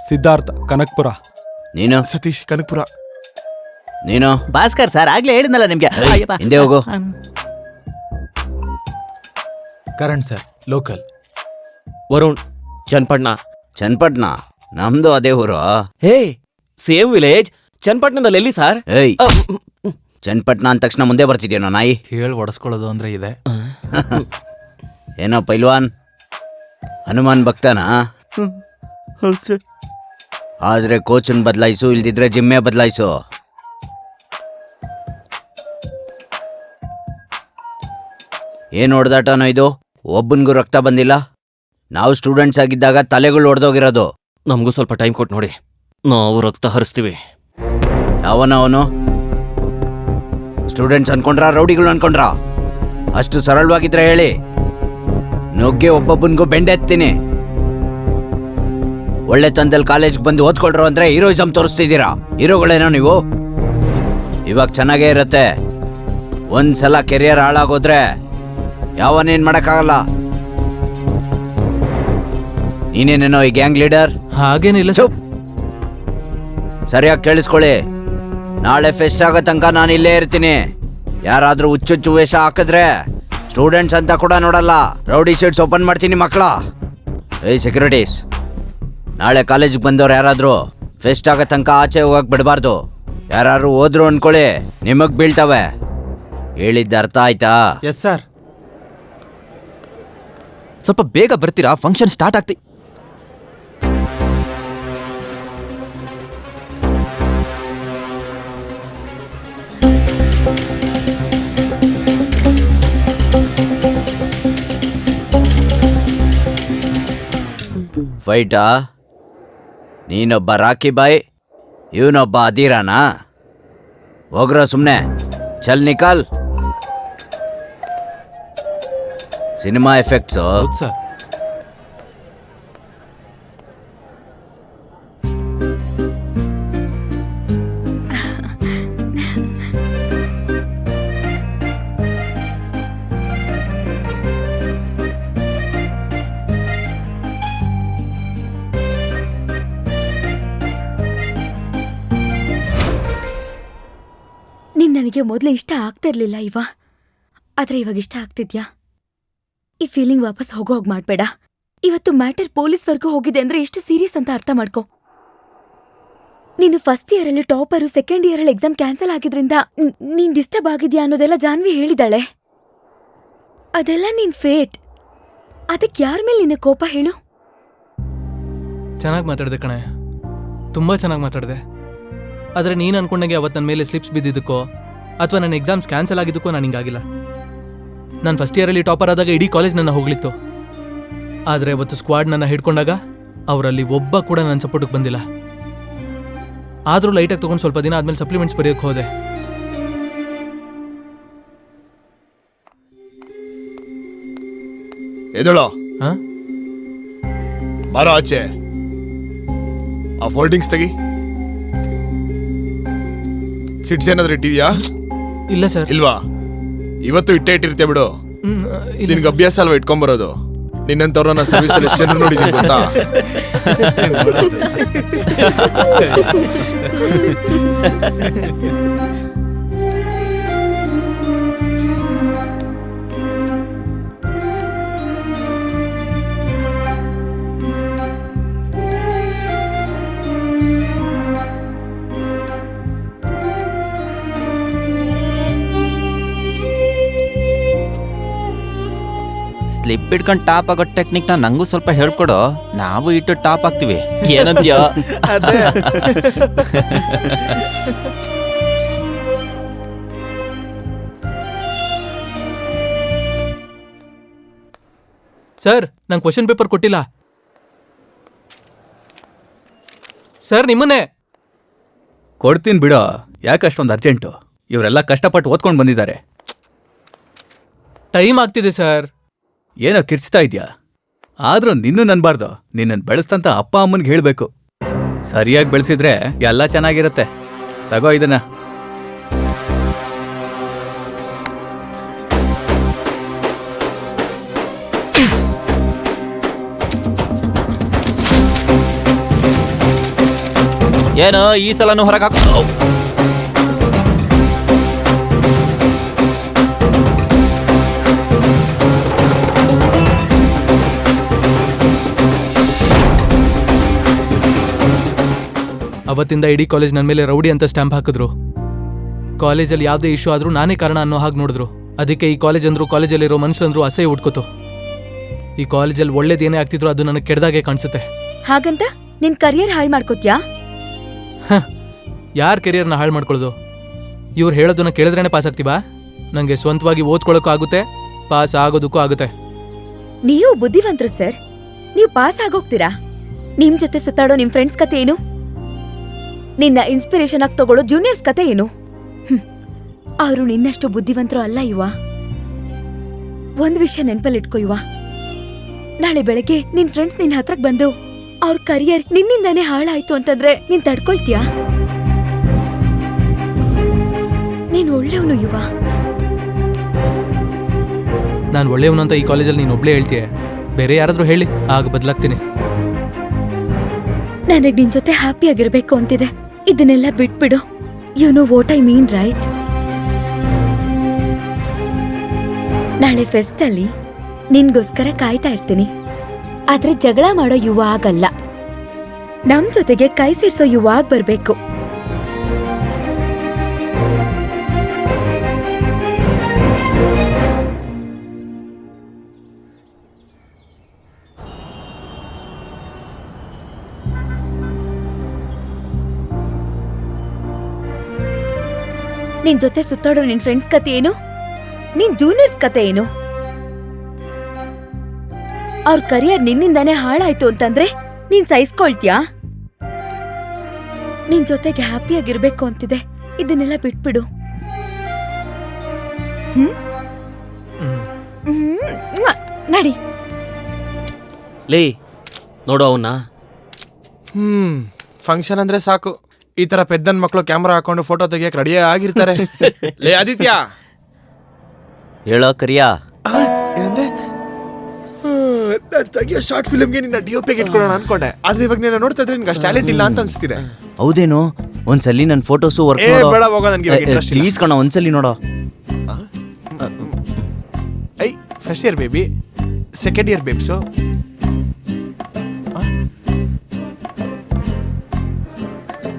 ಸಿದ್ಧಾರ್ಥ ಕನಕ್ಪುರ. ನೀನು? ಸತೀಶ್ ಕನಕ್ಪುರ. ನೀನು? ಭಾಸ್ಕರ್ ಸರ್, ಆಗ್ಲೇ ಹೇಳಿದ್ನಲ್ಲ ನಿಮ್ಗೆ. ಹಿಂದೆ ಹೋಗು. Karan sir local. ವರುಣ್ ಚನ್ನಪಟ್ಟಣ. ಚನ್ನಪಟ್ಟಣ ನಮ್ದು ಅದೇ ಊರು. Hey same village. ಚನ್ನಪಟ್ಟಣದಲ್ಲಿ ಎಲ್ಲಿ ಸರ್? ಏಯ್ ಚನ್ನಪಟ್ಟಣ ಅಂದ ತಕ್ಷಣ ಮುಂದೆ ಬರ್ತಿದ್ಯೇನೋ ನಾಯಿ. ಹೇಳಿ ಒಡಿಸ್ಕೊಳ್ಳೋದು ಅಂದ್ರೆ ಇದೆ. ಏನೋ ಪೈಲ್ವಾನ್ ಹನುಮಾನ್ ಭಕ್ತನಾ? ಆದ್ರೆ ಕೋಚನ್ ಬದಲಾಯಿಸು, ಇಲ್ದಿದ್ರೆ ಜಿಮ್ಮೆ ಬದಲಾಯಿಸು. ಏನ್ ಹೊಡೆದಾಟನೋ ಇದು? ಒಬ್ಬನಿಗೂ ರಕ್ತ ಬಂದಿಲ್ಲ. ನಾವು ಸ್ಟೂಡೆಂಟ್ಸ್ ಆಗಿದ್ದಾಗ ತಲೆಗಳು ಹೊಡೆದೋಗಿರೋದು. ನಮಗೂ ಸ್ವಲ್ಪ ಟೈಮ್ ಕೊಟ್ಟು ನೋಡಿ, ನಾವು ರಕ್ತ ಹರಿಸ್ತೀವಿ. ಅವನು ಸ್ಟೂಡೆಂಟ್ಸ್ ಅನ್ಕೊಂಡ್ರ ರೌಡಿಗಳು ಅನ್ಕೊಂಡ್ರ? ಅಷ್ಟು ಸರಳವಾಗಿದ್ರೆ ಹೇಳಿ. ನುಗ್ಗೆ ಒಬ್ಬೊಬ್ಬನಿಗೂ ಬೆಂಡೆತ್ತೀನಿ. ಒಳ್ಳೆ ತಂದಲ್ಲಿ ಕಾಲೇಜ್ಗೆ ಬಂದು ಓದ್ಕೊಳ್ರು ಅಂದ್ರೆ ಹೀರೋಯಿಸಮ್ ತೋರಿಸ್ತಿದ್ದೀರಾ. ಹೀರೋಗಳೇನೋ ನೀವು? ಇವಾಗ ಚೆನ್ನಾಗೇ ಇರತ್ತೆ. ಒಂದ್ಸಲ ಕೆರಿಯರ್ ಹಾಳಾಗೋದ್ರೆ ಯಾವನೇನ್ ಮಾಡಕ್ಕಾಗಲ್ಲ. ನೀನೇನೇನೋ ಈ ಗ್ಯಾಂಗ್ ಲೀಡರ್? ಹಾಗೇನಿಲ್ಲ. ಸರಿಯಾಗಿ ಕೇಳಿಸ್ಕೊಳ್ಳಿ, ನಾಳೆ ಫೆಸ್ಟ್ ಆಗೋ ತನಕ ನಾನು ಇಲ್ಲೇ ಇರ್ತೀನಿ. ಯಾರಾದ್ರೂ ಹುಚ್ಚುಚ್ಚು ವೇಷ ಹಾಕಿದ್ರೆ ಸ್ಟೂಡೆಂಟ್ಸ್ ಅಂತ ಕೂಡ ನೋಡಲ್ಲ, ರೌಡಿ ಶೀಟ್ಸ್ ಓಪನ್ ಮಾಡ್ತೀನಿ ಮಕ್ಕಳ. ಏಯ್ ಸೆಕ್ಯೂರಿಟೀಸ್, ನಾಳೆ ಕಾಲೇಜಿಗೆ ಬಂದವ್ರು ಯಾರಾದ್ರೂ ಫೆಸ್ಟ್ ಆಗೋ ತನಕ ಆಚೆ ಹೋಗಕ್ ಬಿಡಬಾರ್ದು. ಯಾರು ಹೋದ್ರು ಅನ್ಕೊಳ್ಳಿ ನಿಮಗ್ ಬೀಳ್ತವೆ. ಹೇಳಿದ್ದ ಅರ್ಥ ಆಯ್ತಾ? Yes sir. ಸ್ವಲ್ಪ ಬೇಗ ಬರ್ತೀರಾ? ಫಂಕ್ಷನ್ ಸ್ಟಾರ್ಟ್ ಆಗ್ತಿ. ಫೈಟಾ? ನೀನೊಬ್ಬ ರಾಕಿ ಬಾಯ್, ಇವನೊಬ್ಬ ಅಧೀರಾನಾ? ಹೋಗ್ರ ಸುಮ್ನೆ. ಚಲ್ ನಿಕಲ್. Cinema effects. ಸರ್ ನೀನ್ ನನಗೆ ಮೊದಲು ಇಷ್ಟ ಆಗ್ತಿರ್ಲಿಲ್ಲ ಇವ, ಆದ್ರೆ ಇವಾಗ ಇಷ್ಟ ಆಗ್ತಿದ್ಯಾ? ಈ ಫೀಲಿಂಗ್ ವಾಪಸ್ ಹೋಗೋಗ್ ಮಾಡ್ಬೇಡ. ಇವತ್ತು ಮ್ಯಾಟರ್ ಪೊಲೀಸ್ವರೆಗೂ ಹೋಗಿದೆ ಅಂದ್ರೆ ಎಷ್ಟು ಸೀರಿಯಸ್ ಅಂತ ಅರ್ಥ ಮಾಡ್ಕೊ. ನೀನು ಫಸ್ಟ್ ಇಯರ್ ಅಲ್ಲಿ ಟಾಪರು, ಸೆಕೆಂಡ್ ಇಯರ್ ಅಲ್ಲಿ ಎಕ್ಸಾಮ್ ಕ್ಯಾನ್ಸಲ್ ಆಗಿದ್ರಿಂದ ನೀನ್ ಡಿಸ್ಟರ್ಬ್ ಆಗಿದ್ಯಾ ಅನ್ನೋದೆಲ್ಲ ಜಾನ್ವಿ ಹೇಳಿದಾಳೆ. ಅದೆಲ್ಲ ನಿನ್ ಫೇಟ್. ಅದಕ್ಕೆ ಯಾರ ಮೇಲೆ ನಿನ್ನ ಕೋಪ ಹೇಳು? ಚೆನ್ನಾಗಿ ಮಾತಾಡ್ದೆ ಕಣೆ, ತುಂಬಾ ಚೆನ್ನಾಗಿ ಮಾತಾಡ್ದೆ. ಆದ್ರೆ ನೀನ್ ಅನ್ಕೊಂಡಂಗೆ ಅವತ್ತು ನನ್ನ ಮೇಲೆ ಸ್ಲಿಪ್ಸ್ ಬಿದ್ದಿದ್ದಕ್ಕೋ ಅಥವಾ ನನ್ನ ಎಕ್ಸಾಮ್ಸ್ ಕ್ಯಾನ್ಸಲ್ ಆಗಿದ್ದಕ್ಕೋ ನಾನು ಹಿಂಗಾಗಿಲ್ಲ. ನಾನು ಫಸ್ಟ್ ಇಯರಲ್ಲಿ ಟಾಪರ್ ಆದಾಗ ಇಡೀ ಕಾಲೇಜ್ ನನ್ನ ಹೋಗ್ಲಿತ್ತು. ಆದರೆ ಅವತ್ತು ಸ್ಕ್ವಾಡ್ ನನ್ನ ಹಿಡ್ಕೊಂಡಾಗ ಅವರಲ್ಲಿ ಒಬ್ಬ ಕೂಡ ನನ್ನ ಸಪೋರ್ಟಿಗೆ ಬಂದಿಲ್ಲ. ಆದರೂ ಲೈಟಾಗಿ ತಗೊಂಡು ಸ್ವಲ್ಪ ದಿನ ಆದ್ಮೇಲೆ ಸಪ್ಲಿಮೆಂಟ್ಸ್ ಬರೆಯೋಕೆ ಹೋದೆ. ಎದಳೋ ಬಾರೋ ಆಚೆ. ಆ ಫೋಲ್ಡಿಂಗ್ಸ್ ತೆಗಿ. ಸಿಟ್ಸ್ ಏನಾದ್ರೂ ಇಟ್ಟಿದ್ಯಾ? ಇಲ್ಲ ಸರ್. ಇಲ್ವಾ? ಇವತ್ತು ಇಟ್ಟಿರ್ತೀಯ ಬಿಡು. ನಿನ್ಗೆ ಅಭ್ಯಾಸ ಅಲ್ವಾ ಇಟ್ಕೊಂಬರೋದು? ನಿನ್ನಂತವ್ರನ್ನ ಸರ್ವಿಸಲ್ಲಿ ಎಷ್ಟು ಜನ ನೋಡಿದೀನಿ ಗೊತ್ತಾ? ಸ್ಲಿಪ್ ಇಟ್ಕೊಂಡು ಟಾಪ್ ಆಗೋ ಟೆಕ್ನಿಕ್ನ ನಂಗೂ ಸ್ವಲ್ಪ ಹೇಳ್ಕೊಡು. ನಾವು ಇಟ್ಟು ಟಾಪ್ ಆಗ್ತೀವಿ. ಏನಂತ್ಯೋ? ಸರ್, ನಂಗೆ ಕ್ವಶನ್ ಪೇಪರ್ ಕೊಟ್ಟಿಲ್ಲ ಸರ್. ನಿಮ್ಮನ್ನೇ ಕೊಡ್ತೀನಿ ಬಿಡೋ. ಯಾಕಷ್ಟೊಂದು ಅರ್ಜೆಂಟು? ಇವರೆಲ್ಲ ಕಷ್ಟಪಟ್ಟು ಓದ್ಕೊಂಡು ಬಂದಿದ್ದಾರೆ. ಟೈಮ್ ಆಗ್ತಿದೆ ಸರ್. ಏನೋ ಕಿರ್ಚ್ತಾ ಇದೆಯಾ? ಆದ್ರೂ ನಿನ್ನೂ ನನ್ಬಾರ್ದು. ನಿನ್ನನ್ನು ಬೆಳೆಸ್ತಂತ ಅಪ್ಪ ಅಮ್ಮನಿಗೆ ಹೇಳಬೇಕು. ಸರಿಯಾಗಿ ಬೆಳೆಸಿದ್ರೆ ಎಲ್ಲ ಚೆನ್ನಾಗಿರುತ್ತೆ. ತಗೋ ಇದನ್ನ. ಏನೋ ಈ ಸಲನೂ ಹೊರಗೆ ಹಾಕೋ. ಅವತ್ತಿಂದ ಇಡೀ ಕಾಲೇಜ್ ನನ್ನ ಮೇಲೆ ರೌಡಿ ಅಂತ ಸ್ಟ್ಯಾಂಪ್ ಹಾಕಿದ್ರು. ಕಾಲೇಜಲ್ಲಿ ಯಾವುದೇ ಇಶ್ಯೂ ಆದ್ರೂ ನಾನೇ ಕಾರಣ ಅನ್ನೋ ಹಾಗೆ ನೋಡಿದ್ರು. ಅದಕ್ಕೆ ಈ ಕಾಲೇಜ್ ಅಂದ್ರು, ಕಾಲೇಜಲ್ಲಿರೋ ಮನುಷ್ಯರಂದ್ರು ಅಸಹ್ಯ ಉಟ್ಕೋತು. ಈ ಕಾಲೇಜಲ್ಲಿ ಒಳ್ಳೇದೇನೇ ಆಗ್ತಿದ್ರು ಅದು ನನಗೆ ಕೆಡ್ದಾಗೆ ಕಾಣಿಸುತ್ತೆ. ಹಾಗಂತ ನಿನ್ ಕರಿಯರ್ ಹಾಳು ಮಾಡ್ಕೋತ್ಯಾ? ಯಾರ ಕೆರಿಯರ್ನ ಹಾಳು ಮಾಡ್ಕೊಳ್ಳೋದು? ಇವ್ರು ಹೇಳೋದನ್ನ ಕೇಳಿದ್ರೇನೆ ಪಾಸ್ ಆಗ್ತೀವಾ? ನನಗೆ ಸ್ವಂತವಾಗಿ ಓದ್ಕೊಳ್ಳೋಕ್ಕೂ ಆಗುತ್ತೆ, ಪಾಸ್ ಆಗೋದಕ್ಕೂ ಆಗುತ್ತೆ. ನೀವು ಬುದ್ಧಿವಂತರು ಸರ್. ನೀವು ಪಾಸ್ ಆಗೋಗ್ತೀರಾ? ನಿಮ್ ಜೊತೆ ಸುತ್ತಾಡೋ ನಿಮ್ ಫ್ರೆಂಡ್ಸ್ ಕತೆ ಏನು? ನಿನ್ನ ಇನ್ಸ್ಪಿರೇಷನ್ ಆಗಿ ತಗೊಳ್ಳೋ ಜೂನಿಯರ್ಸ್ ಕತೆ ಏನು? ಅವರು ನಿನ್ನಷ್ಟು ಬುದ್ಧಿವಂತರು ಅಲ್ಲ ಇವ. ಒಂದ್ ವಿಷಯ ನೆನ್ಪಲ್ಲಿಟ್ಕೋ ಇವ, ನಾಳೆ ಬೆಳಗ್ಗೆ ನಿನ್ ಫ್ರೆಂಡ್ಸ್ ನಿನ್ ಹತ್ರಕ್ ಬಂದು ಅವ್ರ ಕರಿಯರ್ ನಿನ್ನಿಂದಾನೇ ಹಾಳಾಯ್ತು ಅಂತಂದ್ರೆ ನೀನ್ ತಡ್ಕೊಳ್ತೀಯಾ? ನೀನ್ ಒಳ್ಳೆಯವನು ಯುವ. ನಾನು ಒಳ್ಳೆಯವನು ಅಂತ ಈ ಕಾಲೇಜಲ್ಲಿ ನೀನು ಒಬ್ಳೇ ಹೇಳ್ತೀಯ. ಬೇರೆ ಯಾರಾದ್ರೂ ಹೇಳಿ, ಆಗ ಬದಲಾಗ್ತೀನಿ. ನನಗ್ ನಿನ್ ಜೊತೆ ಹ್ಯಾಪಿ ಆಗಿರ್ಬೇಕು ಅಂತಿದೆ. ಇದನ್ನೆಲ್ಲ ಬಿಟ್ಬಿಡು. You know what I mean, right? ನಾಳೆ ಫೆಸ್ಟ್ ಅಲ್ಲಿ ನಿನ್ಗೋಸ್ಕರ ಕಾಯ್ತಾ ಇರ್ತೀನಿ. ಆದ್ರೆ ಜಗಳ ಮಾಡೋ ಯುವ ಆಗಲ್ಲ. ನಮ್ ಜೊತೆಗೆ ಕೈ ಸೇರ್ಸೋ ಯುವ ಆಗ್ ಬರ್ಬೇಕು. ನಿನ್ ಜೊತೆ ಸುತ್ತಾಡೋ ನಿನ್ ಫ್ರೆಂಡ್ಸ್ ಕತೆ ಏನು? ನಿನ್ ಜೂನಿಯರ್ಸ್ ಕತೆ ಏನು? ಅವ್ರ ಕರಿಯರ್ ನಿನ್ನಿಂದಾನೇ ಹಾಳಾಯ್ತು ಅಂತಂದ್ರೆ ನೀನ್ ಸಹಿಸ್ಕೊಳ್ತ್ಯಾ? ನಿನ್ ಜೊತೆಗೆ ಹ್ಯಾಪಿಯಾಗಿರ್ಬೇಕು ಅಂತಿದೆ. ಇದನ್ನೆಲ್ಲ ಬಿಟ್ಬಿಡು. ನಡಿ. ಲೇ ನೋಡು ಅವನ್ನ. ಫಂಕ್ಷನ್ ಅಂದ್ರೆ ಸಾಕು, ಈ ತರ ಪೆದ್ದನ್ ಮಕ್ಕಳು ಕ್ಯಾಮ್ರಾ ಹಾಕೊಂಡು ಫೋಟೋ ತೆಗಿಯಕ್ ರೆಡಿ ಆಗಿರ್ತಾರೆ. ಲೇ ಆದಿತ್ಯ, ಹೇಳೋ ಕರಿಯಾ. ಏನಂದೆ? ನಾನ್ ತೆಗಿಯೋ ಶಾರ್ಟ್ ಫಿಲ್ಮ್ಗೆ ನಿನ್ನ ಡಿಒಪಿಗೆ ಇಟ್ಕೊಳ್ಳೋಣ ಅನ್ಕೊಂಡೆ, ಆದ್ರೆ ಇವಾಗ ನೀನು ನೋಡ್ತಾ ಇದ್ರೆ ನಿನ್ಗೆ ಅಷ್ಟು ಟ್ಯಾಲೆಂಟ್ ಇಲ್ಲ ಅಂತ ಅನ್ಸ್ತಿದೆ. ಹೌದೇನೋ? ಒಂದ್ಸಲಿ ನನ್ನ ಫೋಟೋಸು ವರ್ಕ್ ಬೇಡ ಹೋಗೋ, ನನ್ಗೆ ಇಂಟ್ರೆಸ್ಟ್ ಇಲ್ಲ. ಪ್ಲೀಸ್ ಕಣ, ಒಂದ್ಸಲಿ ನೋಡೋ. I first year baby, second year babes.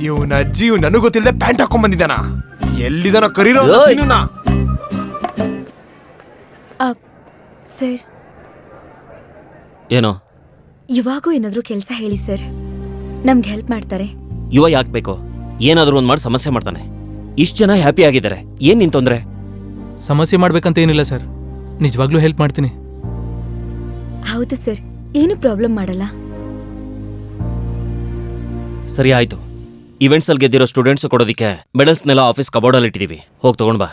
ಇವನ ಅಜ್ಜಿ ಇವ್ ನನಗೂ ಗೊತ್ತಿಲ್ಲದೆ ಪ್ಯಾಂಟ್ ಹಾಕೊಂಡ್ ಬಂದಿದ್ದಾನ. ಎಲ್ಲಿದಾನೋ ಕರೀರೋ ಸರ್, ಏನೋ ಇವಾಗೂ ಏನಾದ್ರೂ ಕೆಲಸ ಹೇಳಿ ಸರ್, ನಮ್ಗೆ ಹೆಲ್ಪ್ ಮಾಡ್ತಾರೆ. ಯುವ ಯಾಕೆ ಬೇಕು? ಏನಾದರೂ ಒಂದು ಮಾಡಿ ಸಮಸ್ಯೆ ಮಾಡ್ತಾನೆ. ಇಷ್ಟು ಜನ ಹ್ಯಾಪಿ ಆಗಿದ್ದಾರೆ, ಏನ್ ನಿನ್ ತೊಂದ್ರೆ? ಸಮಸ್ಯೆ ಮಾಡ್ಬೇಕಂತ ಏನಿಲ್ಲ ಸರ್, ನಿಜವಾಗ್ಲೂ ಹೆಲ್ಪ್ ಮಾಡ್ತೀನಿ. ಹೌದು ಸರ್, ಏನು ಪ್ರಾಬ್ಲಮ್ ಮಾಡಲ್ಲ. ಸರಿ ಆಯ್ತು. ಇವೆಂಟ್ಸ್ ಅಲ್ಲಿ ಗೆದ್ದಿರೋ ಸ್ಟೂಡೆಂಟ್ಸ್ ಕೊಡೋದಿಕ್ಕೆ ಮೆಡಲ್ಸ್ನೆಲ್ಲ ಆಫೀಸ್ ಕಬೋರ್ಡಲ್ಲಿ ಇಟ್ಟಿದೀವಿ. ಹೋಗಿ ತಗೊಂಡ್ ಬಾ.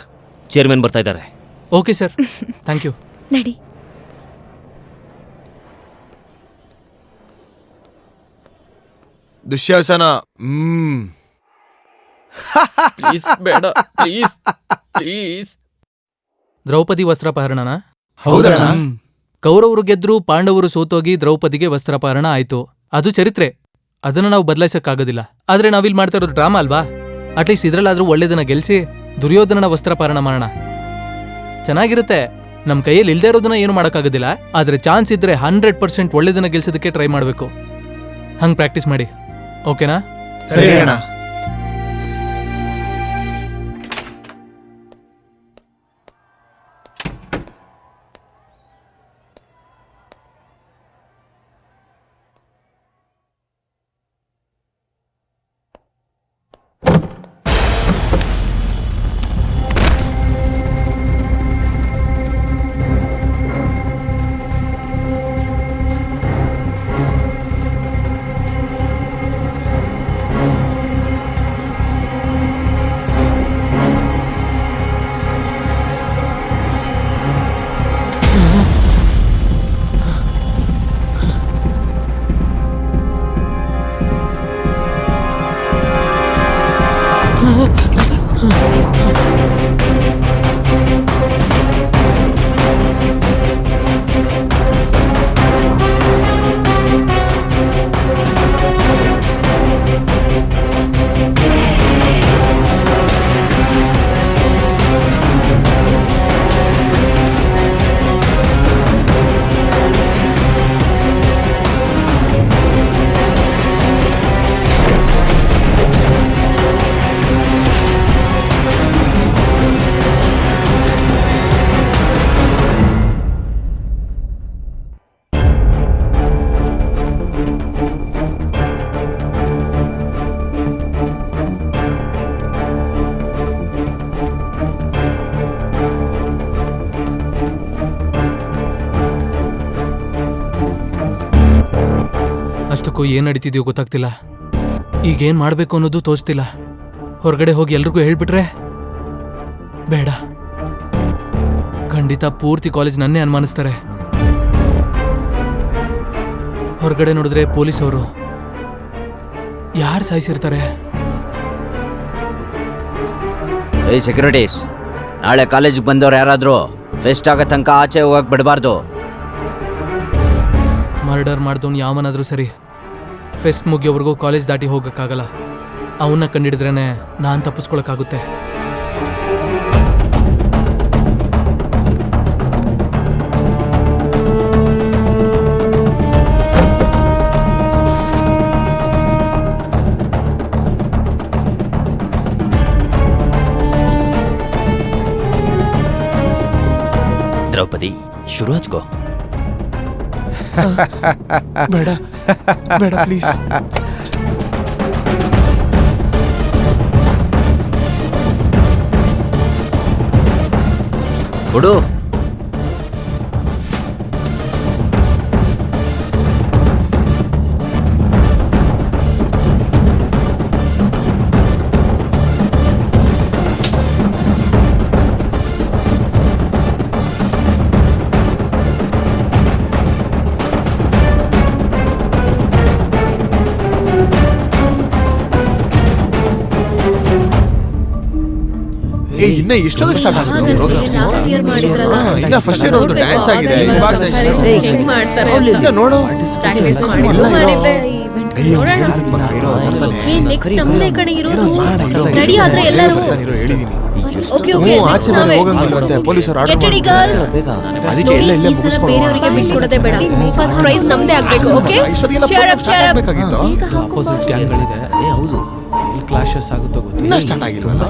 ಚೇರ್ಮನ್ ಬರ್ತಾ ಇದ್ದಾರೆ. Okay sir, thank you. ನಡಿ. ದುಶ್ಯಾಸನ. ಬೇಡ ಪ್ಲೀಸ್ ಪ್ಲೀಸ್. ದ್ರೌಪದಿ ವಸ್ತ್ರಾಪಹರಣನ? ಹೌದಣ್ಣ. ಕೌರವರು ಗೆದ್ರು, ಪಾಂಡವರು ಸೋತೋಗಿ ದ್ರೌಪದಿಗೆ ವಸ್ತ್ರಾಪಹರಣ ಆಯ್ತು. ಅದು ಚರಿತ್ರೆ, ಅದನ್ನ ನಾವು ಬದಲಾಯಿಸಕ್ಕಾಗೋದಿಲ್ಲ. ಆದ್ರೆ ನಾವಿಲ್ಲಿ ಮಾಡ್ತಾ ಇರೋದು ಡ್ರಾಮಾ ಅಲ್ವಾ? ಅಟ್ಲೀಸ್ಟ್ ಇದ್ರಲ್ಲಾದ್ರೂ ಒಳ್ಳೇದನ್ನ ಗೆಲ್ಸಿ ದುರ್ಯೋಧನನ ವಸ್ತ್ರಾಪಹರಣ ಮಾಡೋಣ. ಚೆನ್ನಾಗಿರುತ್ತೆ. ನಮ್ ಕೈಯಲ್ಲಿ ಇಲ್ದೇ ಇರೋದನ್ನ ಏನು ಮಾಡೋಕ್ಕಾಗೋದಿಲ್ಲ. ಆದ್ರೆ ಚಾನ್ಸ್ ಇದ್ರೆ 100% ಒಳ್ಳೇದನ್ನ ಗೆಲ್ಸೋದಕ್ಕೆ ಟ್ರೈ ಮಾಡ್ಬೇಕು. ಹಂಗ್ ಪ್ರಾಕ್ಟೀಸ್ ಮಾಡಿ, ಓಕೆನಾ? ಸರಿ ಅಣ್ಣ. ಅಷ್ಟಕ್ಕೂ ಏನ್ ನಡೀತಿದ್ಯೋ ಗೊತ್ತಾಗ್ತಿಲ್ಲ. ಈಗೇನ್ ಮಾಡ್ಬೇಕು ಅನ್ನೋದು ತೋಚ್ತಿಲ್ಲ. ಹೊರಗಡೆ ಹೋಗಿ ಎಲ್ರಿಗೂ ಹೇಳ್ಬಿಟ್ರೆ ಬೇಡ, ಖಂಡಿತ ಪೂರ್ತಿ ಕಾಲೇಜ್ ನನ್ನೇ ಅನುಮಾನಿಸ್ತಾರೆ. ಹೊರಗಡೆ ನೋಡಿದ್ರೆ ಪೊಲೀಸ್ ಅವರು ಯಾರು ಸಾಯಿಸಿರ್ತಾರೆ? ಏಯ್ ಸೆಕ್ಯೂರಿಟೀಸ್, ನಾಳೆ ಕಾಲೇಜಿಗೆ ಬಂದವ್ರು ಯಾರಾದರೂ ಫೆಸ್ಟ್ ಆಗೋ ತನಕ ಆಚೆ ಹೋಗಕ್ಕೆ ಬಿಡಬಾರ್ದು. ಮರ್ಡರ್ ಮಾಡ್ದವ್ನು ಯಾವನಾದ್ರೂ ಸರಿ, ಫೆಸ್ಟ್ ಮುಗಿಯೋವರೆಗೂ ಕಾಲೇಜ್ ದಾಟಿ ಹೋಗಕ್ಕಾಗಲ್ಲ. ಅವನ್ನ ಕಂಡಿಡಿದ್ರೇನೆ ನಾನು ತಪ್ಪಿಸ್ಕೊಳಕ್ಕಾಗುತ್ತೆ. ದ್ರೌಪದಿ, ಶುರು ಹಚ್ಕೋ. ಬೇಡ ಬೇಡ ಪ್ಲೀಸ್. ಕೊಡು. ಇನ್ನ ಎಷ್ಟೊಂದು ಸ್ಟಾರ್ಟ್ ಆಗುತ್ತೆ ಲಾಸ್ಟ್ ಇಯರ್ ಮಾಡಿದ್ರಲ್ಲ, ಇನ್ನ ಫಸ್ಟ್ ಇಯರ್ ಅವ್ರದ್ದು ಡ್ಯಾನ್ಸ್ ಆಗಿದೆ. ಹೆಂಗ್ ಮಾಡ್ತಾರೆ ಅಂತ. ಇನ್ನ ನೋಡು. ಪ್ರಾಕ್ಟೀಸ್ ಮಾಡಿದ್ದೆ. ನೆಕ್ಸ್ಟ್ ನಮ್ದೇ ಕಡೆ ಇರೋದು. ರೆಡಿ ಆದ್ರೆ ಎಲ್ಲರೂ ಓಕೆ ಓಕೆ. ಪೊಲೀಸರು Get ready, girls. ಅದಕ್ಕೆ ಎಲ್ಲ ಇಲ್ಲೇ ಈ ಸಲ ಬೇರೆಯವರಿಗೆ ಬಿಟ್ಕೊಡೋದೇ ಬೇಡ. ಫಸ್ಟ್ ಪ್ರೈಸ್ ನಮ್ದೇ ಆಗ್ಬೇಕು. Okay, cheer up, cheer up. Opposite ಗ್ಯಾಂಗ್ಗಳಿದೆ. ಹೌದು, ಎಲ್ಲಿ ಕ್ಲಾಶಸ್ ಆಗುತ್ತೋ ಗೊತ್ತಿಲ್ಲ. ಇನ್ನ ಸ್ಟಾರ್ಟ್ ಆಗಿಲ್ವಲ್ಲ?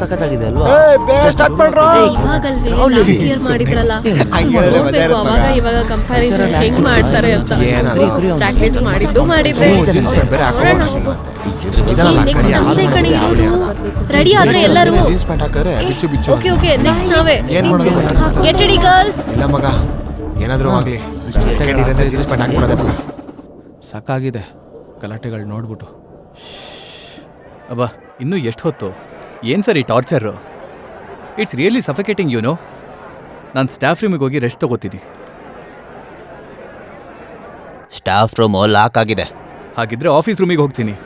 ಸಖತ್ತಾಗಿದೆ ಅಲ್ವಾ? ಸ್ಟಾರ್ಟ್ ಮಾಡ್ರೋ. ಇವಾಗಲ್ವೇ ಲಾಸ್ಟ್ ಇಯರ್ ಮಾಡಿದ್ರಲ್ಲ, ನೋಡ್ಬೇಕು ಅವಾಗ ಇವಾಗ ಕಂಪ್ಯಾರಿಸನ್ ಹೆಂಗ್ ಮಾಡ್ತಾರೆ ಅಂತ. ಪ್ರಾಕ್ಟೀಸ್ ಮಾಡಿದ್ದು ಮಾಡಿದ್ರೆ. ನೆಕ್ಸ್ಟ್ ನಮ್ದೇ ಕಡೆ ಇರೋದು. ರೆಡಿ ಆದ್ರೆ ಎಲ್ಲರೂ ಓಕೆ ಓಕೆ. ನೆಕ್ಸ್ಟ್ ನಾವೇ. Get ready, girls. ಇಲ್ಲ ಮಗ, ಏನಾದ್ರೂ ಆಗ್ಲಿ ಜೀನ್ಸ್ ಪ್ಯಾಂಟ್ ಹಾಕ್ಬಿಡೋದೆ ಮಗ. ಸಾಕಾಗಿದೆ ಗಲಾಟೆಗಳು ನೋಡ್ಬಿಟ್ಟು. ಅಬ್ಬಾ, ಇನ್ನೂ ಎಷ್ಟು ಹೊತ್ತು? ಏನು ಸರ್ ಈ torture? It's really suffocating you know. ನಾನು ಸ್ಟಾಫ್ ರೂಮಿಗೆ ಹೋಗಿ ರೆಸ್ಟ್ ತಗೋತೀನಿ. ಸ್ಟಾಫ್ ರೂಮ್ ಲಾಕ್ ಆಗಿದೆ. ಹಾಗಿದ್ರೆ ಆಫೀಸ್ ರೂಮಿಗೆ ಹೋಗ್ತೀನಿ.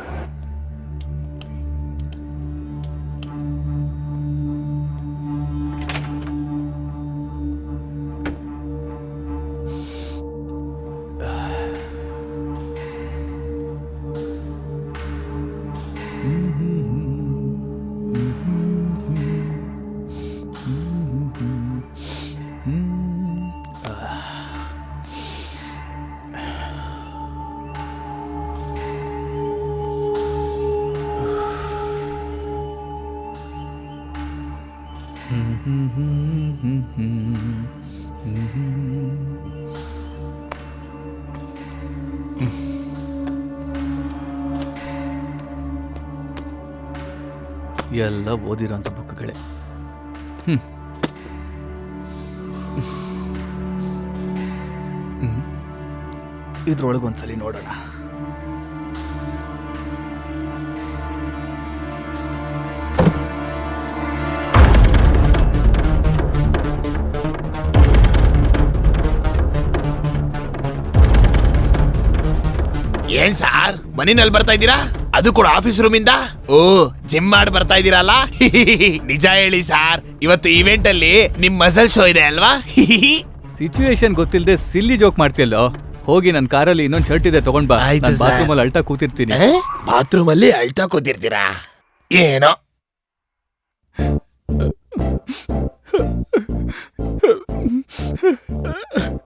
ಎಲ್ಲ ಓದಿರೋಂಥ ಬುಕ್ಗಳೇ. ಇದ್ರೊಳಗೊಂದ್ಸಲಿ ನೋಡೋಣ. ಏನ್ ಸಾರ್, ಮನಿನಲ್ಲಿ ಬರ್ತಾ ಇದ್ದೀರಾ? ಅದು ಕೂಡ ಆಫೀಸ್ ರೂಮಿಂದ? ಓ, ಜಿಮ್ ಮಾಡಿ ಬರ್ತಾ ಇದ್ದೀರಲ್ಲ? ನಿಜ ಹೇಳಿ ಸಾರ್, ಇವತ್ತು ಇವೆಂಟ್ ಅಲ್ಲಿ ನಿಮ್ ಮಸಲ್ ಶೋ ಇದೆ ಅಲ್ವಾ? ಸಿಚುವೇಶನ್ ಗೊತ್ತಿಲ್ಲದೆ ಸಿಲ್ಲಿ ಜೋಕ್ ಮಾಡ್ತಿಯಲ್ಲೋ. ಹೋಗಿ ನನ್ನ ಕಾರಲ್ಲಿ ಇನ್ನೊಂದು ಶರ್ಟ್ ಇದೆ, ತಗೊಂಡ್ ಬಾ. ಆಯ್ತು ಸರ್. ಬಾತ್ರೂಮ್ ಅಲ್ಲಿ ಅಳ್ತಾ ಕೂತಿರ್ತೀನಿ. ಬಾತ್ರೂಮ್ ಅಲ್ಲಿ ಅಳ್ತಾ ಕೂತಿರ್ತೀರಾ? ಏನೋ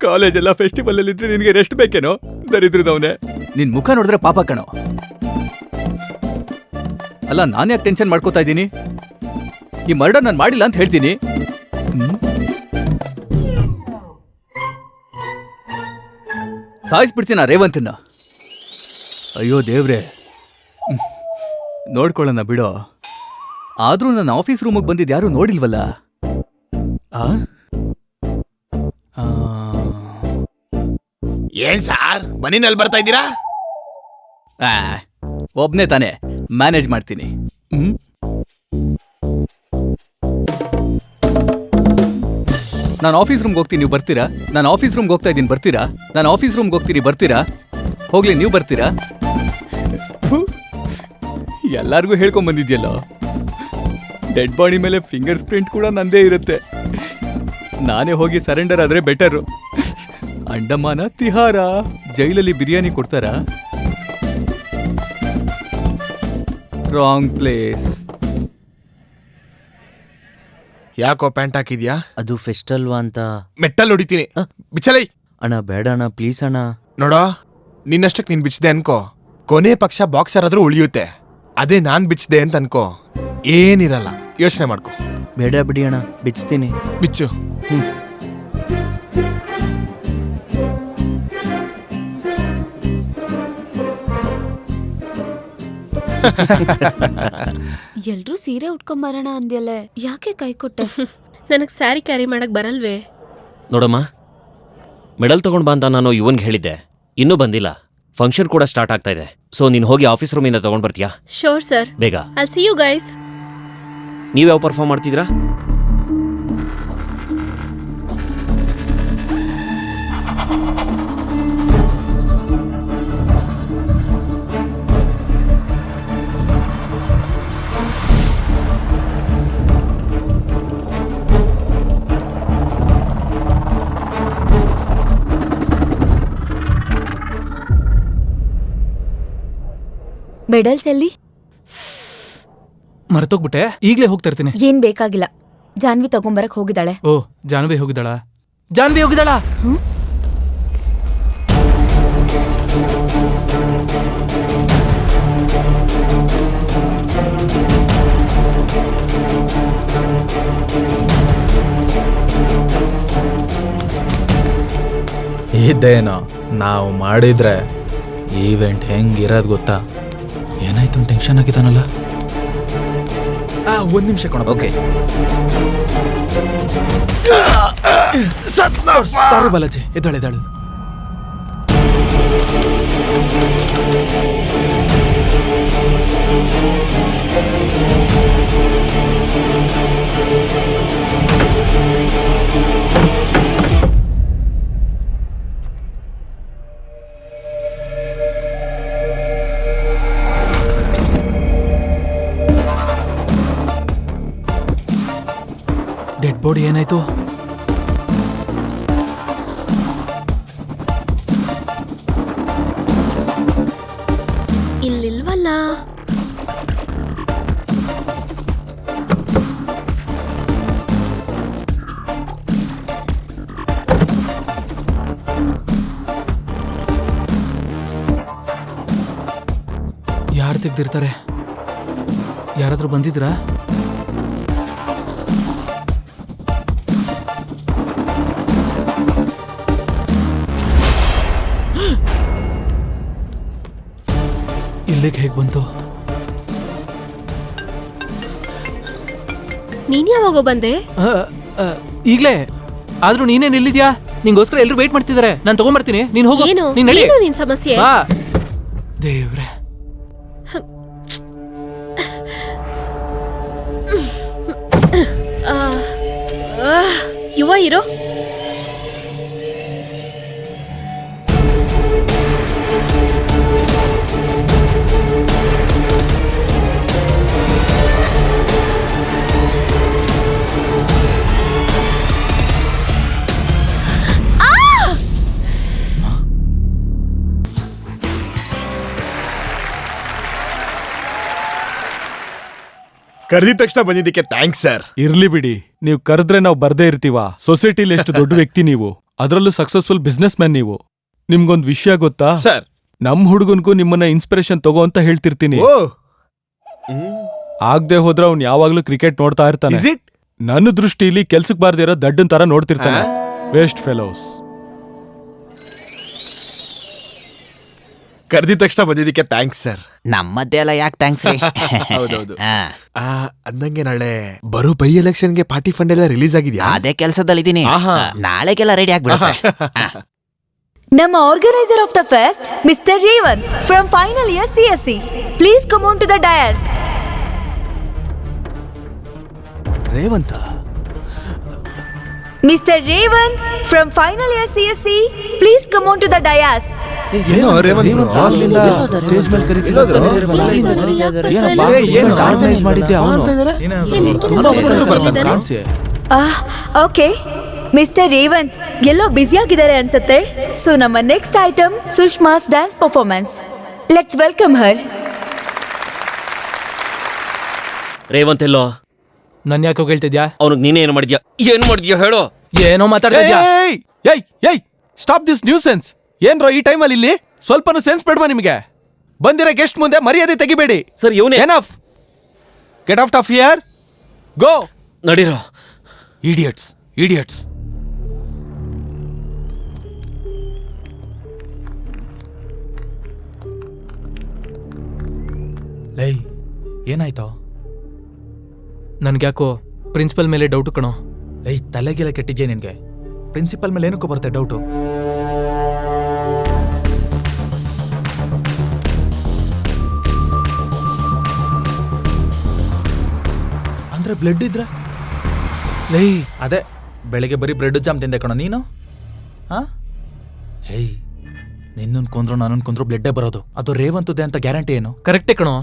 ಕಾಲೇಜೆಲ್ಲ ಫೆಸ್ಟಿವಲ್ ಅಲ್ಲಿ ಇದ್ರೆ ನಿನಗೆ ರೆಸ್ಟ್ ಬೇಕೇನೋ? ದರಿದ್ರದವನೇ, ನಿನ್ ಮುಖ ನೋಡಿದ್ರೆ ಪಾಪ ಕಣೋ. ಅಲ್ಲ, ನಾನು ಯಾಕೆ ಟೆನ್ಷನ್ ಮಾಡ್ಕೋತಾ ಇದ್ದೀನಿ? ಈ ಮರ್ಡರ್ ನಾನು ಮಾಡಿಲ್ಲ ಅಂತ ಹೇಳ್ತೀನಿ. ಸಾಯಿಸ್ಬಿಡ್ತೀನ ರೇವಂತನ್ನ. ಅಯ್ಯೋ ದೇವ್ರೆ, ನೋಡ್ಕೊಳ್ಳೋಣ ಬಿಡೋ. ಆದ್ರೂ ನನ್ನ ಆಫೀಸ್ ರೂಮಿಗೆ ಬಂದಿದ್ದು ಯಾರು ನೋಡಿಲ್ವಲ್ಲ. ಏನ್ ಸಾರ್, ಮನಿನಲ್ಲಿ ಬರ್ತಾ ಇದ್ದೀರಾ? ಒಬ್ನೇ ತಾನೇ, ಮ್ಯಾನೇಜ್ ಮಾಡ್ತೀನಿ. ನಾನು ಆಫೀಸ್ ರೂಮ್ಗೆ ಹೋಗ್ತೀನಿ, ನೀವು ಬರ್ತೀರಾ? ನಾನು ಆಫೀಸ್ ರೂಮ್ಗೆ ಹೋಗ್ತಾ ಇದ್ದೀನಿ, ಬರ್ತೀರಾ? ನಾನು ಆಫೀಸ್ ರೂಮ್ಗೆ ಹೋಗ್ತೀನಿ, ಬರ್ತೀರಾ? ಹೋಗ್ಲಿ, ನೀವು ಬರ್ತೀರಾ? ಎಲ್ಲಾರ್ಗೂ ಹೇಳ್ಕೊಂಡ್ ಬಂದಿದ್ಯಲ್ಲ. ಡೆಡ್ ಬಾಡಿ ಮೇಲೆ ಫಿಂಗರ್ಸ್ ಪ್ರಿಂಟ್ ಕೂಡ ನಂದೇ ಇರುತ್ತೆ. ನಾನೇ ಹೋಗಿ ಸರೆಂಡರ್ ಆದ್ರೆ ಬೆಟರು. ಅಂಡಮಾನ ತಿಹಾರ ಜೈಲಲ್ಲಿ ಬಿರಿಯಾನಿ ಕೊಡ್ತಾರಾ? Wrong place. ಯಾಕೋ ಪ್ಯಾಂಟ್ ಹಾಕಿದ್ಯಾ? ಅದು ಫೆಸ್ಟ್ ಅಲ್ವಾ ಅಂತ. ಮೆಟ್ಟಲ್ ಹೊಡಿತೀನಿ, ಬಿಚ್ಚಲೈ. ಅಣ್ಣ ಬೇಡ ಅಣ್ಣ, ಪ್ಲೀಸ್ ಅಣ್ಣ. ನೋಡೋ, ನಿನ್ನಷ್ಟಕ್ಕೆ ನೀನ್ ಬಿಚ್ಚದೆ ಅನ್ಕೋ, ಕೊನೆ ಪಕ್ಷ ಬಾಕ್ಸರ್ ಆದ್ರೂ ಉಳಿಯುತ್ತೆ. ಅದೇ ನಾನ್ ಬಿಚ್ಚದೆ ಅಂತ ಅನ್ಕೋ, ಏನಿರಲ್ಲ. ಯೋಚನೆ ಮಾಡ್ಕೊ. ಬೇಡ ಬಿಡಿ ಅಣ್ಣ, ಬಿಚ್ತೀನಿ. ಬಿಚ್ಚು. ಎಲ್ರೂ ಸೀರೆ ಉಟ್ಕೊಂಬರೋಣ ಅಂದ್ಯಲ್ಲೇ, ಯಾಕೆ ಕೈ ಕೊಟ್ಟೆ? ನನಗ್ ಸ್ಯಾರಿ ಕ್ಯಾರಿ ಮಾಡಕ್ ಬರಲ್ವೇ? ನೋಡಮ್ಮ, ಮೆಡಲ್ ತಗೊಂಡ್ ಬಾ ಅಂತ ನಾನು ಇವನ್ಗೆ ಹೇಳಿದ್ದೆ, ಇನ್ನೂ ಬಂದಿಲ್ಲ. ಫಂಕ್ಷನ್ ಕೂಡ ಸ್ಟಾರ್ಟ್ ಆಗ್ತಾ ಇದೆ. ಸೊ ನೀನು ಹೋಗಿ ಆಫೀಸ್ ರೂಮಿಂದ ತಗೊಂಡ್ ಬರ್ತೀಯಾ? Sure sir. ಬೇಗ. I'll see you guys. ನೀವು ಯಾವ ಪರ್ಫಾರ್ಮ್ ಮಾಡ್ತಿದ್ರಾ? ಮೆಡಲ್ಸ್ ಎಲ್ಲಿ? ಮರ್ತೋಗ್ಬಿಟ್ಟೆ, ಈಗ್ಲೇ ಹೋಗ್ತಾ ಇರ್ತೀನಿ. ಏನ್ ಬೇಕಾಗಿಲ್ಲ, ಜಾನ್ವಿ ತಗೊಂಬರಕ್ ಹೋಗಿದ್ದಾಳೆ. ಓ, ಜಾನ್ವಿ ಹೋಗಿದ್ದಾಳ? ಜಾನ್ವಿ ಹೋಗಿದ್ದಾಳ? ಇದೇನೋ ನಾವು ಮಾಡಿದ್ರೆ ಈವೆಂಟ್ ಹೆಂಗಿರೋದು ಗೊತ್ತಾ? ಏನಾಯ್ತು, ಟೆನ್ಷನ್ ಆಗಿದ್ದಾನಲ್ಲ. ಒಂದ್ ನಿಮಿಷ ಕೊಡ. ಓಕೆ, ಸಾರಿ ಬಾಲಾಜಿ, ಎದ್ದಾಳೆ. ಡೆಡ್ ಬಾಡಿ ಏನಾಯ್ತು? ಇಲ್ಲಿಲ್ವಲ್ಲ. ಯಾರು ತೆಗ್ದಿರ್ತಾರೆ? ಯಾರಾದ್ರೂ ಬಂದಿದ್ರಾ? ಇಲ್ಲಿಗೆ ಹೇಗೆ ಬಂತು? ನೀನ್ ಯಾವಾಗ ಬಂದೆ? ಈಗ್ಲೇ. ಆದ್ರೂ ನೀನೇನ್ ಇಲ್ಲಿದ್ಯಾ? ನಿಂಗೋಸ್ಕರ ಎಲ್ರು ವೇಟ್ ಮಾಡ್ತಿದಾರೆ. ನಾನು ತಗೊಂಡ್ಬರ್ತೀನಿ, ನೀನ್ ಹೋಗು. ಏನು ನೀನ್ ನಡಿ. ಏನು ನಿನ್ ಸಮಸ್ಯೆ? ಬಾ. ದೇವ್ರೆ, ಯುವ ಹೀರೋ. ಕರೆದಿದ ತಕ್ಷಣ ಬಂದಿದ್ದಕ್ಕೆ ಥ್ಯಾಂಕ್ಸ್ ಸರ್. ಇರ್ಲಿ ಬಿಡಿ, ನೀವು ಕರೆದ್ರೆ ನಾವು ಬರ್ದೇ ಇರ್ತೀವ? ಸೊಸೈಟಿಲಿ ಎಷ್ಟು ದೊಡ್ಡ ವ್ಯಕ್ತಿ ನೀವು, ಅದರಲ್ಲೂ ಸಕ್ಸಸ್ಫುಲ್ ಬಿಸ್ನೆಸ್ ಮ್ಯಾನ್ ನೀವು. ನಿಮ್ಗೊಂದ್ ವಿಷಯ ಗೊತ್ತಾ ಸರ್? ನಮ್ ಹುಡುಗನ್ಗೂ ನಿಮ್ಮನ್ನ ಇನ್ಸ್ಪಿರೇಷನ್ ತಗೋ ಅಂತ ಹೇಳ್ತಿರ್ತೀನಿ. ಆಗ್ದೆ ಹೋದ್ರೆ ಅವ್ನ್ ಯಾವಾಗ್ಲೂ ಕ್ರಿಕೆಟ್ ನೋಡ್ತಾ ಇರ್ತಾನೆ. ನನ್ನ ದೃಷ್ಟಿಲಿ ಕೆಲ್ಸಕ್ ಬಾರ್ದಿರೋ ದಡ್ಡನ್ ತರ ನೋಡ್ತಿರ್ತಾನೆ. Waste fellows. ಕರೆದಿದ ತಕ್ಷಣ ಬಂದಿದ್ದಕ್ಕೆ ಥ್ಯಾಂಕ್ಸ್ ಸರ್. ನಮ್ಮದ್ದೇ ಅಲ್ಲ, ಯಾಕೆ ಥ್ಯಾಂಕ್ಸ್ ರೀ? ಹೌದೌದು. ಅಂದಂಗೆ ನಾಳೆ ಬರೋ ಬೈ ಎಲೆಕ್ಷನ್ಗೆ ಪಾರ್ಟಿ ಫಂಡ್ ಎಲ್ಲ ರಿಲೀಸ್ ಆಗಿದ್ಯಾ? ಅದೇ ಕೆಲಸದಲ್ಲಿದ್ದೀನಿ. ನಾಳೆಗೆಲ್ಲ ರೆಡಿ ಆಗ್ಬಿಡುತ್ತೆ. ನಮ್ಮ organiser of the fest mister Revanth from final year CSE. Please come on to the dais. Revanth, Mr. Revant from final year CSC, please come on to the dais. ಏನೋ Revanth stage ಮೇಲೆ organise ಮಾಡಿದ್ದೆ ಅವನು. Okay mister Revanth ಎಲ್ಲೋ busy ಆಗಿದ್ದಾರೆ ಅನ್ಸುತ್ತೆ. So ನಮ್ಮ next item Sushma's dance performance. Let's welcome her. Revanth ಎಲ್ಲೋ? ನನ್ ಯಾಕೆ ಹೇಳ್ತಿದ್ಯಾ? ಅವನಿಗೆ ನೀನೇ ಏನು ಮಾಡಿದ್ಯಾ? ಏನು ಮಾಡಿದ್ಯಾ ಹೇಳೋ? ಏನೋ ಮಾತಾಡ್ತಿದ್ಯಾ? Stop this nuisance. ಏನ್ರೋ ಈ ಟೈಮಲ್ಲಿ ಇಲ್ಲಿ ಸ್ವಲ್ಪನೂ ಸೆನ್ಸ್ ಬೇಡವಾ ನಿಮಗೆ? ಬಂದಿರೋ ಗೆಸ್ಟ್ ಮುಂದೆ ಮರ್ಯಾದೆ ತೆಗಿಬೇಡಿ. ಸರ್ ಇವನೇ. Enough, get out of here, go. ನಡೀರೋ. Idiots, idiots. ಲೈ ಏನಾಯ್ತೋ? ನನ್ಗ್ಯಾಕೋ ಪ್ರಿನ್ಸಿಪಲ್ ಮೇಲೆ ಡೌಟ್ ಕಣೋ. ಲೈ ತಲೆಗೆಲ್ಲ ಕೆಟ್ಟಿದ್ಯಾ ನಿನ್ಗೆ? ಪ್ರಿನ್ಸಿಪಲ್ ಮೇಲೆ ಏನಕ್ಕೂ ಬರುತ್ತೆ ಡೌಟು? ಅಂದ್ರೆ ಬ್ಲಡ್ ಇದ್ರೆ? ಲೈ ಅದೇ ಬೆಳಿಗ್ಗೆ ಬರೀ ಬ್ರೆಡ್ ಜಾಮ್ ತಿಂದೆ ಕಣೋ ನೀನು. ಹಾ ಹೇಯ್, ನಿನ್ನನ್ ಕೊಂದ್ರು ನನ್ನನ್ ಕೊಂದ್ರು ಬ್ಲಡ್ಡೇ ಬರೋದು. ಅದು ರೇವಂತದ್ದೇ ಅಂತ ಗ್ಯಾರಂಟಿ ಏನು? ಕರೆಕ್ಟೇ ಕಣೋ,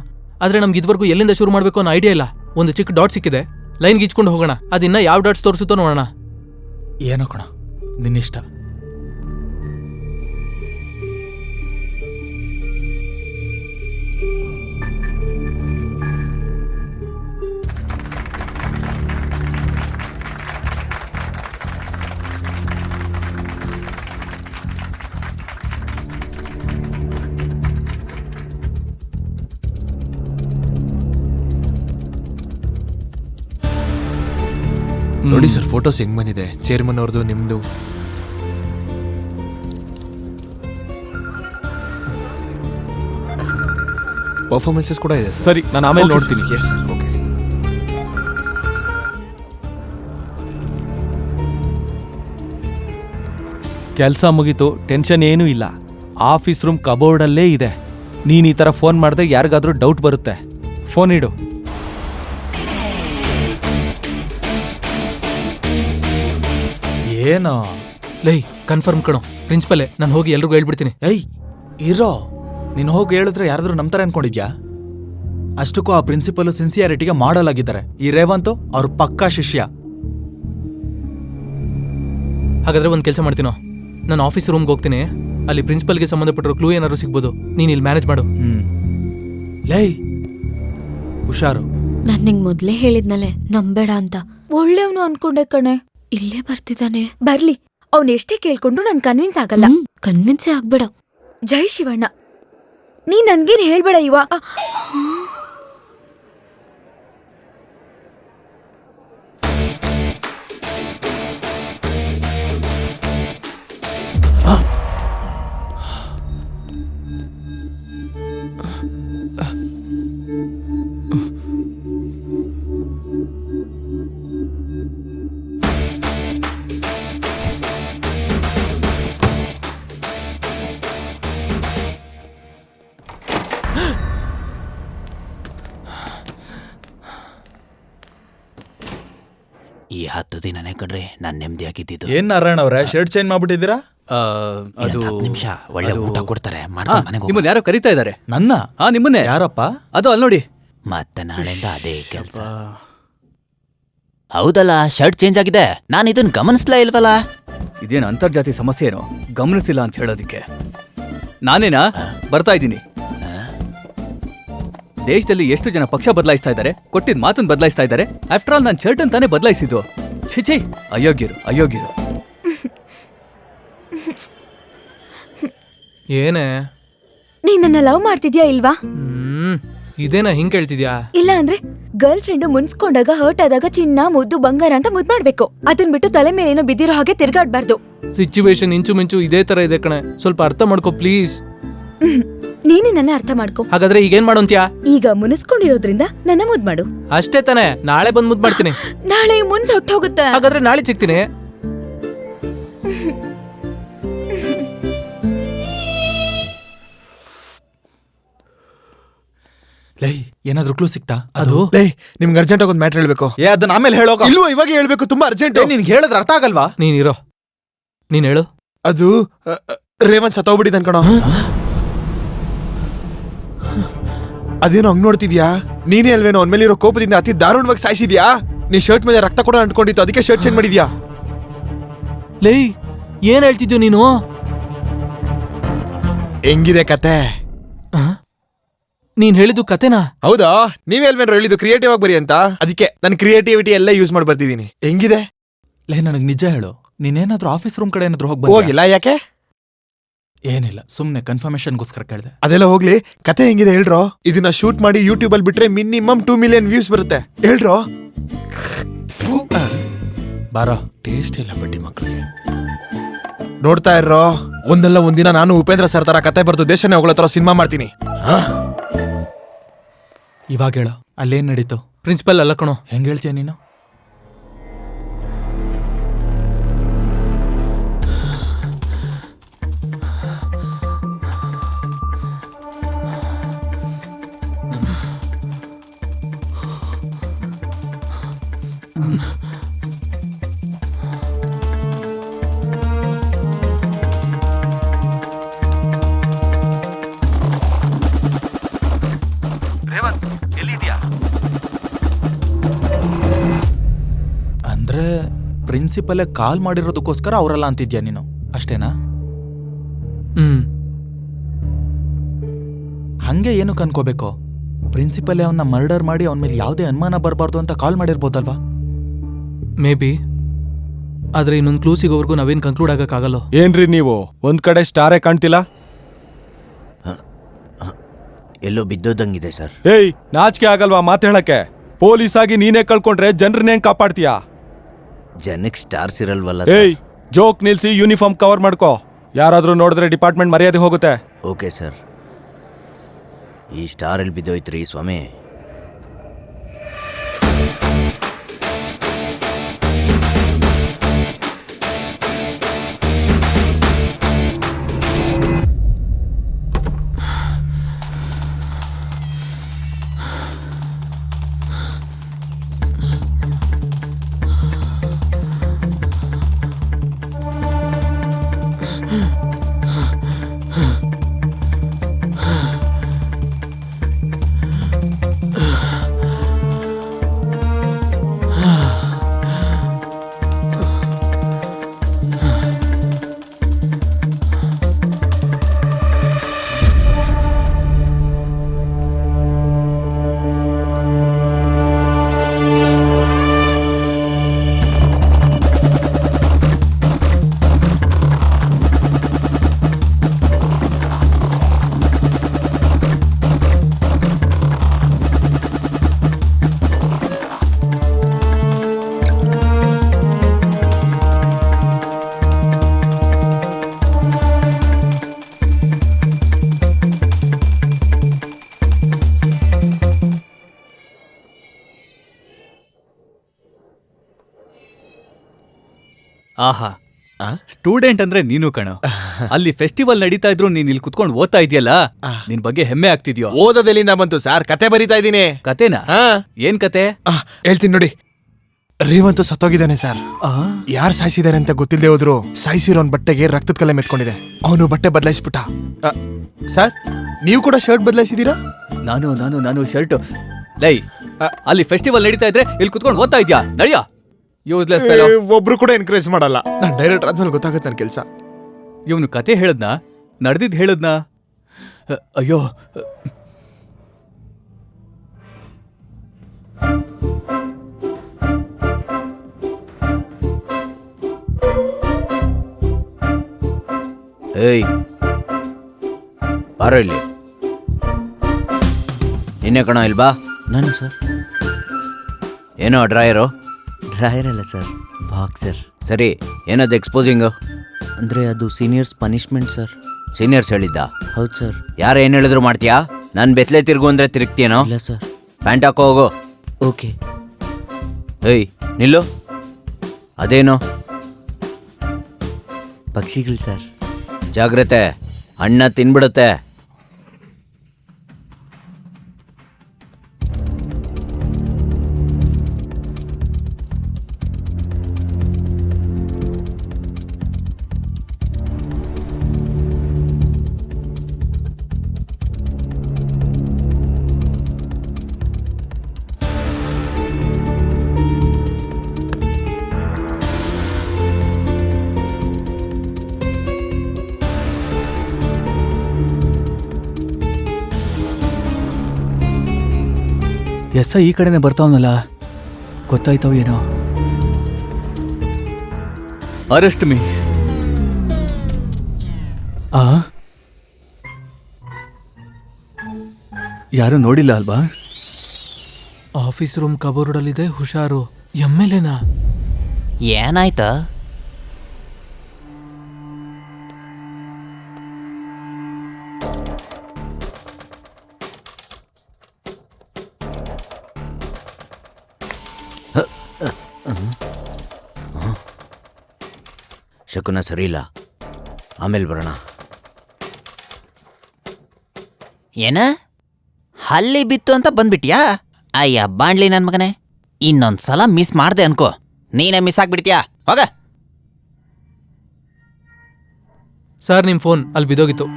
ಆದ್ರೆ ನಮ್ಗೆ ಇದುವರೆಗೂ ಎಲ್ಲಿಂದ ಶುರು ಮಾಡ್ಬೇಕು ಅನ್ನೋ ಐಡಿಯಾ ಇಲ್ಲ. ಒಂದು ಚಿಕ್ಕ ಡಾಟ್ ಸಿಕ್ಕಿದೆ, ಲೈನ್ ಗೀಚ್ಕೊಂಡು ಹೋಗೋಣ. ಅದಿನ್ನ ಯಾವ ಡಾಟ್ಸ್ ತೋರಿಸುತ್ತೋ ನೋಡೋಣ. ಏನೋ ಕಣ, ನಿನ್ನಿಷ್ಟ. ನೋಡಿ ಸರ್, ಫೋಟೋಸ್ ಹೆಂಗ್ ಬಂದಿದೆ, ಚೇರ್ಮನ್ ಅವ್ರದ್ದು, ನಿಮ್ದು. ಪರ್ಫಾರ್ಮೆನ್ಸಸ್ ಕೂಡ ಇದೆ. ಸರಿ, ನಾನು ಆಮೇಲೆ ನೋಡ್ತೀನಿ. Yes sir, okay. ಕೆಲಸ ಮುಗೀತು, ಟೆನ್ಷನ್ ಏನೂ ಇಲ್ಲ. ಆಫೀಸ್ ರೂಮ್ ಕಬೋರ್ಡಲ್ಲೇ ಇದೆ. ನೀನು ಈ ಥರ ಫೋನ್ ಮಾಡಿದ್ರೆ ಯಾರಿಗಾದ್ರೂ ಡೌಟ್ ಬರುತ್ತೆ. ಫೋನ್ ಇಡು. ಏನೋ ಲೈ ಕನ್ಫರ್ಮ್ ಕಣೋ, ಪ್ರಿನ್ಸಿಪಲೇ. ನಾನು ಹೋಗಿ ಎಲ್ರಿಗೂ ಹೇಳ್ಬಿಡ್ತೀನಿ. ಏಯ್ ಇರೋ, ನೀನು ಹೋಗಿ ಹೇಳಿದ್ರೆ ಯಾರಾದ್ರೂ ನಂಬ್ತಾರೆ ಅನ್ಕೊಂಡಿದ್ಯಾ? ಅಷ್ಟಕ್ಕೂ ಆ ಪ್ರಿನ್ಸಿಪಲ್ ಸಿನ್ಸಿಯಾರಿಟಿಗೆ ಮಾಡಲ್ ಆಗಿದ್ದಾರೆ. ಈ ರೇವಂತು ಅವ್ರ ಪಕ್ಕಾ ಶಿಷ್ಯ. ಹಾಗಾದ್ರೆ ಒಂದು ಕೆಲಸ ಮಾಡ್ತೀನೋ, ನಾನು ಆಫೀಸ್ ರೂಮ್ಗೆ ಹೋಗ್ತೀನಿ. ಅಲ್ಲಿ ಪ್ರಿನ್ಸಿಪಲ್ಗೆ ಸಂಬಂಧಪಟ್ಟಿರೋ ಕ್ಲೂ ಏನಾದ್ರು ಸಿಗ್ಬೋದು. ನೀನು ಇಲ್ಲಿ ಮ್ಯಾನೇಜ್ ಮಾಡು. ಲೈ ಹುಷಾರು. ನಾನು ನಿಂಗೆ ಮೊದಲೇ ಹೇಳಿದ್ನಲೆ ನಂಬೇಡ ಅಂತ. ಒಳ್ಳೆಯವನು ಅನ್ಕೊಂಡೆ ಕಣೆ. ಇಲ್ಲೇ ಬರ್ತಿದ್ದಾನೆ. ಬರ್ಲಿ, ಅವ್ನ್ ಎಷ್ಟೇ ಕೇಳ್ಕೊಂಡ್ರು ನನ್ ಕನ್ವಿನ್ಸ್ ಆಗಲ್ಲ. ಕನ್ವಿನ್ಸೇ ಆಗ್ಬೇಡ. ಜೈ ಶಿವಣ್ಣ, ನೀ ನನ್ಗೇನ್ ಹೇಳ್ಬೇಡ ಇವ. ಈ 10 ದಿನನೇ ಕಡ್ರಿ ನಾನು ನೆಮ್ಮದಿ ಆಗಿದ್ದು. ಏನ್ ನಾರಾಯಣ ಅವ್ರೆ, ಶರ್ಟ್ ಚೇಂಜ್ ಮಾಡ್ಬಿಟ್ಟಿದ್ದೀರಾ? ಅದು 10 ನಿಮಿಷ ಒಳ್ಳೆ ಊಟ ಕೊಡ್ತಾರೆ, ಮಾಡ್ಕೊಂಡು ಮನೆಗೆ ಹೋಗಿ. ನಿಮ್ಮನ್ನ ಯಾರೋ ಕರೀತಾ ಇದ್ದಾರೆ. ನನ್ನ? ನಿಮ್ಮನ್ನೇ. ಯಾರಪ್ಪ ಅದು ಅಲ್ಲಿ ನೋಡಿ. ಮತ್ತೆ ನಾಳೆಯಿಂದ ಅದೇ ಕೆಲಸ. ಹೌದಲ್ಲ, ಶರ್ಟ್ ಚೇಂಜ್ ಆಗಿದೆ. ನಾನು ಇದನ್ನ ಗಮನಿಸ್ಲಾ ಇಲ್ವಲ್ಲ. ಇದೇನು ಅಂತರ್ಜಾತಿ ಸಮಸ್ಯೆ ಏನೋ ಗಮನಿಸಿಲ್ಲ ಅಂತ ಹೇಳೋದಿಕ್ಕೆ ನಾನೇನಾ ಬರ್ತಾ ಇದ್ದೀನಿ. ದೇಶದಲ್ಲಿ ಎಷ್ಟು ಜನ ಪಕ್ಷ ಬದಲಾಯಿಸ್ತಾ ಇದ್ದಾರೆ, ಕೊಟ್ಟಿದ್ದ ಮಾತನ್ನು ಬದಲಾಯಿಸ್ತಾ ಇದ್ದಾರೆ. ಆಫ್ಟರ್ ಆಲ್ ನಾನು ಶರ್ಟ್ ಅಂತಾನೆ ಬದಲಾಯಿಸಿದ್ದು. ಛೀ, ಅಯೋಗ್ಯರು, ಅಯೋಗ್ಯರು. ಏನೇ, ನೀ ನನ್ನ ಲವ್ ಮಾಡ್ತಿದ್ಯಾ ಇಲ್ವಾ? ಇದೇನ ಹಿಂಗ್ ಕೇಳ್ತಿದ್ಯಾ? ಇಲ್ಲ ಅಂದ್ರೆ ಗರ್ಲ್ ಫ್ರೆಂಡ್ ಮುನ್ಸ್ಕೊಂಡಾಗ ಹರ್ಟ್ ಆದಾಗ ಚಿನ್ನ ಮುದ್ದು ಬಂಗಾರ ಅಂತ ಮುದ್ ಮಾಡ್ಬೇಕು. ಅದನ್ ಬಿಟ್ಟು ತಲೆ ಮೇಲೆ ಏನೋ ಬಿದ್ದಿರೋ ಹಾಗೆ ತಿರ್ಗಾಡ್ಬಾರ್ದು. ಸಿಚುವೇಶನ್ ಇಂಚು ಮಿಂಚು ಇದೇ ತರ ಇದೆ ಕಣೆ, ಸ್ವಲ್ಪ ಅರ್ಥ ಮಾಡ್ಕೋ ಪ್ಲೀಸ್. ನೀನೇ ನನ್ನ ಅರ್ಥ ಮಾಡ್ಕೊ. ಹಾಗಾದ್ರೆ ಈಗೇನ್ ಮಾಡೋಂತ್ಯಾ? ಈಗ ಮುನಿಸ್ಕೊಂಡಿರೋದ್ರಿಂದ ನನ್ನ ಮುದ್ ಮಾಡು. ಅಷ್ಟೇ ತಾನೆ, ನಾಳೆ ಬಂದ್ ಮುದ್ ಮಾಡ್ತೀನಿ. ನಾಳೆ ಮುನ್ಸ್ ಹೊಟ್ಟು ಹೋಗುತ್ತೆ. ಹಾಗಾದ್ರೆ ನಾಳೆ ಸಿಗ್ತೀನಿ. ಲೈ ಏನಾದ್ರೂ ಕ್ಲೂ ಸಿಕ್ತಾ? ಅದು ಲೇ ನಿಮ್ಗೆ ಅರ್ಜೆಂಟ್ ಆಗಿ ಒಂದು ಮ್ಯಾಟ್ರ್ ಹೇಳ್ಬೇಕು. ಅದನ್ನ ಆಮೇಲೆ ಹೇಳೋಗ. ಇಲ್ವೋ ಇವಾಗ ಹೇಳ್ಬೇಕು, ತುಂಬಾ ಅರ್ಜೆಂಟ್. ನಿನ್ಗೆ ಹೇಳಿದ್ರೆ ಅರ್ಥ ಆಗಲ್ವಾ? ನೀನಿರೋ, ನೀನ್ ಹೇಳು. ಅದು ರೇವಂತ್ ಸತ್ತೋಗ್ಬಿಟ್ಟಿದ್ದಾನೆ ಕಣೋ. ಅದೇನೋ ಹಂಗ್ ನೋಡ್ತಿದ್ಯಾ? ನೀನೇ ಅಲ್ವೇನೋ ಅವನ ಮೇಲೆ ಇರೋ ಕೋಪದಿಂದ ಅತಿ ದಾರುಣವಾಗಿ ಸಾಯಿಸಿದ್ಯಾ? ನೀ ಶರ್ಟ್ ಮೇಲೆ ರಕ್ತ ಕೂಡ ಅಂಟ್ಕೊಂಡಿತ್ತು, ಅದಕ್ಕೆ ಶರ್ಟ್ ಚೇಂಜ್ ಮಾಡಿದ್ಯಾ? ಲೇ ಏನ್ ಹೇಳ್ತಿದ್ಯೋ ನೀನು? ಹೆಂಗಿದೆ ಕತೆ? ನೀನ್ ಹೇಳಿದ್ದು ಕತೆನಾ? ಹೌದಾ? ನೀವೇ ಅಲ್ವೇನೋ ಹೇಳಿದ್ದು ಕ್ರಿಯೇಟಿವ್ ಆಗಿ ಬರಿ ಅಂತ, ಅದಕ್ಕೆ ನಾನು ಕ್ರಿಯೇಟಿವಿಟಿ ಎಲ್ಲ ಯೂಸ್ ಮಾಡಿ ಬರ್ತಿದ್ದೀನಿ. ಹೆಂಗಿದೆ? ಲೇ ನನಗ್ ನಿಜ ಹೇಳು, ನೀನೇನಾದ್ರೂ ಆಫೀಸ್ ರೂಮ್ ಕಡೆ ಏನಾದ್ರೂ ಹೋಗಿಲ್ಲ? ಯಾಕೆ? ಏನಿಲ್ಲ, ಸುಮ್ನೆ ಕನ್ಫರ್ಮೇಶನ್ಗೋಸ್ಕರ ಕೇಳಿದೆ. ಅದೆಲ್ಲ ಹೋಗ್ಲಿ, ಕತೆ ಹೆಂಗಿದೆ ಹೇಳ್ರೋ? ಇದನ್ನ ಶೂಟ್ ಮಾಡಿ ಯೂಟ್ಯೂಬ್ ಅಲ್ಲಿ ಬಿಟ್ರೆ ಮಿನಿಮಮ್ 2 ಮಿಲಿಯನ್ ವ್ಯೂಸ್ ಬರುತ್ತೆ. ಹೇಳ್ರೋ. ಬಾರೋ. ಟೇಸ್ಟ್ ಇಲ್ಲ ಬಡ್ಡಿ ಮಕ್ಕಳಿಗೆ. ನೋಡ್ತಾ ಇರೋ, ಒಂದಲ್ಲ ಒಂದಿನ ನಾನು ಉಪೇಂದ್ರ ಸರ್ ತರ ಕತೆ ಬರ್ದು ದೇಶನೇ ಹೋಗ್ಲ ತರ ಸಿನಿಮಾ ಮಾಡ್ತೀನಿ. ಇವಾಗ ಹೇಳು, ಅಲ್ಲೇನ್ ನಡೀತು? ಪ್ರಿನ್ಸಿಪಲ್ ಅಲ್ಲ ಕಣೋ. ಹೆಂಗ್ ಹೇಳ್ತೀಯ ನೀನು? ಅಂದ್ರೆ ಪ್ರಿನ್ಸಿಪಲ್ ಕಾಲ್ ಮಾಡಿರೋದಕ್ಕೋಸ್ಕರ ಅವರಲ್ಲ ಅಂತಿದ್ಯಾ ನೀನು, ಅಷ್ಟೇನಾ? ಹಂಗೆ ಏನು ಕನ್ಕೋಬೇಕು? ಪ್ರಿನ್ಸಿಪಲ್ ಅವನ್ನ ಮರ್ಡರ್ ಮಾಡಿ ಅವನ ಮೇಲೆ ಯಾವುದೇ ಅನುಮಾನ ಬರಬಾರ್ದು ಅಂತ ಕಾಲ್ ಮಾಡಿರ್ಬೋದಲ್ವಾ? May be. ಆದ್ರೆ ಇನ್ನೊಂದು ಕ್ಲೂ ಸಿಗೋವರೆಗೂ ನಾವೇನ್ ಕನ್ಕ್ಲೂಡ್ ಆಗಕ್ಕಾಗಲ್ಲ. ಏನ್ರಿ ನೀವು ಒಂದ್ ಕಡೆ ಸ್ಟಾರೇ ಕಾಣ್ತಿಲ್ಲ? ಎಲ್ಲೋ ಬಿದ್ದೋದಂಗಿದೆ ಸರ್. ಏಯ್, ನಾಚಿಕೆ ಆಗಲ್ವಾ ಮಾತು ಹೇಳಕ್ಕೆ? ಪೊಲೀಸ್ ಆಗಿ ನೀನೇ ಕಳ್ಕೊಂಡ್ರೆ ಜನರನ್ನೇನ್ ಕಾಪಾಡ್ತೀಯಾ? ಜನಕ್ಕೆ ಸ್ಟಾರ್ಸ್ ಇರಲ್ವಲ್ಲ ಏಯ್, ಜೋಕ್ ನಿಲ್ಸಿ ಯೂನಿಫಾರ್ಮ್ ಕವರ್ ಮಾಡ್ಕೋ. ಯಾರಾದ್ರೂ ನೋಡಿದ್ರೆ ಡಿಪಾರ್ಟ್ಮೆಂಟ್ ಮರ್ಯಾದೆ ಹೋಗುತ್ತೆ. Okay sir. ಈ ಸ್ಟಾರ್ ಎಲ್ಲಿ ಬಿದ್ದೋಯ್ತ್ರಿ ಸ್ವಾಮಿ? ಆಹಾ, ಸ್ಟೂಡೆಂಟ್ ಅಂದ್ರೆ ನೀನು ಕಣೋ. ಅಲ್ಲಿ ಫೆಸ್ಟಿವಲ್ ನಡೀತಾ ಇದ್ರು ನೀನ್ ಇಲ್ಲಿ ಕುತ್ಕೊಂಡು ಓದ್ತಾ ಇದೆಯಲ್ಲ, ನಿನ್ ಬಗ್ಗೆ ಹೆಮ್ಮೆ ಆಗ್ತಿದ್ಯೋ? ಓದೋದೆಲ್ಲಿಂದ ಬಂತು ಸರ್? ಕತೆ ಬರೀತಾ ಇದ್ದೀನಿ. ಕತೆನಾ? ಏನ್ ಕತೆ? ಹೇಳ್ತೀನಿ ನೋಡಿ. ರೇವಂತ್ ಸತ್ತೋಗಿದ್ದಾನೆ ಸರ್. ಯಾರು ಸಾಯಿಸಿದಾರೆ ಅಂತ ಗೊತ್ತಿಲ್ಲದೆ ಹೋದ್ರು ಸಾಯಿಸಿರೋನ್ ಬಟ್ಟೆಗೆ ರಕ್ತದ ಕಲೆ ಮೆತ್ಕೊಂಡಿದೆ. ಅವನು ಬಟ್ಟೆ ಬದಲಾಯಿಸ್ಬಿಟ್ಟ. ಸರ್, ನೀವು ಕೂಡ ಶರ್ಟ್ ಬದಲಾಯಿಸಿದೀರಾ? ನಾನು ಶರ್ಟ್. ಲೈ, ಅಲ್ಲಿ ಫೆಸ್ಟಿವಲ್ ನಡೀತಾ ಇದ್ರೆ ಇಲ್ಲಿ ಕುತ್ಕೊಂಡು ಓದ್ತಾ ಇದ್ಯಾ? ನಡಿಯ. Useless fellow. ಒಬ್ರು ಕೂಡ ಎನ್ಕರೇಜ್ ಮಾಡಲ್ಲ. ನಾನು ಡೈರೆಕ್ಟ್ ಆದ್ಮೇಲೆ ಗೊತ್ತಾಗುತ್ತೆ ನನ್ನ ಕೆಲಸ. ಇವನು ಕತೆ ಹೇಳದ್ನ, ನಡೆದಿದ್ದು ಹೇಳದ್ನ? ಅಯ್ಯೋ, ಏಯ್ ಬಾರೋ ಇಲ್ಲಿ. ನಿನ್ನೆ ಕಣೋ ಇಲ್ಬಾ? ನಾನು ಸರ್. ಏನೋ ಡ್ರಾಯರು? ಡ್ರಾಯರ್ ಅಲ್ಲ ಸರ್, ಬಾಕ್ಸರ್. ಸರಿ, ಏನದು ಎಕ್ಸ್ಪೋಸಿಂಗು? ಅಂದರೆ ಅದು ಸೀನಿಯರ್ಸ್ ಪನಿಷ್ಮೆಂಟ್ ಸರ್. ಸೀನಿಯರ್ಸ್ ಹೇಳಿದ್ದ? ಹೌದು ಸರ್. ಯಾರು ಏನು ಹೇಳಿದ್ರು ಮಾಡ್ತೀಯಾ? ನಾನು ಬೆತ್ತಲೆ ತಿರುಗು ಅಂದರೆ ತಿರುಗ್ತೀಯನೋ? ಇಲ್ಲ ಸರ್. ಪ್ಯಾಂಟ್ ಹಾಕೋ ಹೋಗು. ಓಕೆ. ಏಯ್ ನಿಲ್ಲು. ಅದೇನೋ? ಪಕ್ಷಿಗಳು ಸರ್. ಜಾಗ್ರತೆ, ಅಣ್ಣ ತಿನ್ಬಿಡುತ್ತೆ. ಎಸ್ ಈ ಕಡೆನೆ ಬರ್ತಾವನಲ್ಲ, ಗೊತ್ತಾಯ್ತವ ಏನೋ. Arrest me. ಯಾರು ನೋಡಿಲ್ಲ ಅಲ್ವಾ? ಆಫೀಸ್ ರೂಮ್ ಕಬೋರ್ಡಲ್ಲಿದೆ, ಹುಷಾರು. ಎಮ್ಮೆಲೆನಾ? ಏನಾಯ್ತಾ? ಶಕುನ ಸರಿ ಇಲ್ಲ, ಆಮೇಲೆ ಬರೋಣ. ಏನ ಹಲ್ಲಿ ಬಿತ್ತು ಅಂತ ಬಂದ್ಬಿಟ್ಯಾ? ಅಯ್ಯ ಬಾಣ್ಲಿ ನನ್ ಮಗನೇ, ಇನ್ನೊಂದ್ಸಲ ಮಿಸ್ ಮಾಡ್ದೆ ಅನ್ಕೋ, ನೀನೇ ಮಿಸ್ ಆಗ್ಬಿಡ್ತೀಯಾ. ಹೋಗ. ಸರ್ ನಿಮ್ ಫೋನ್ ಅಲ್ಲಿ ಬಿದ್ದೋಗಿತ್ತು.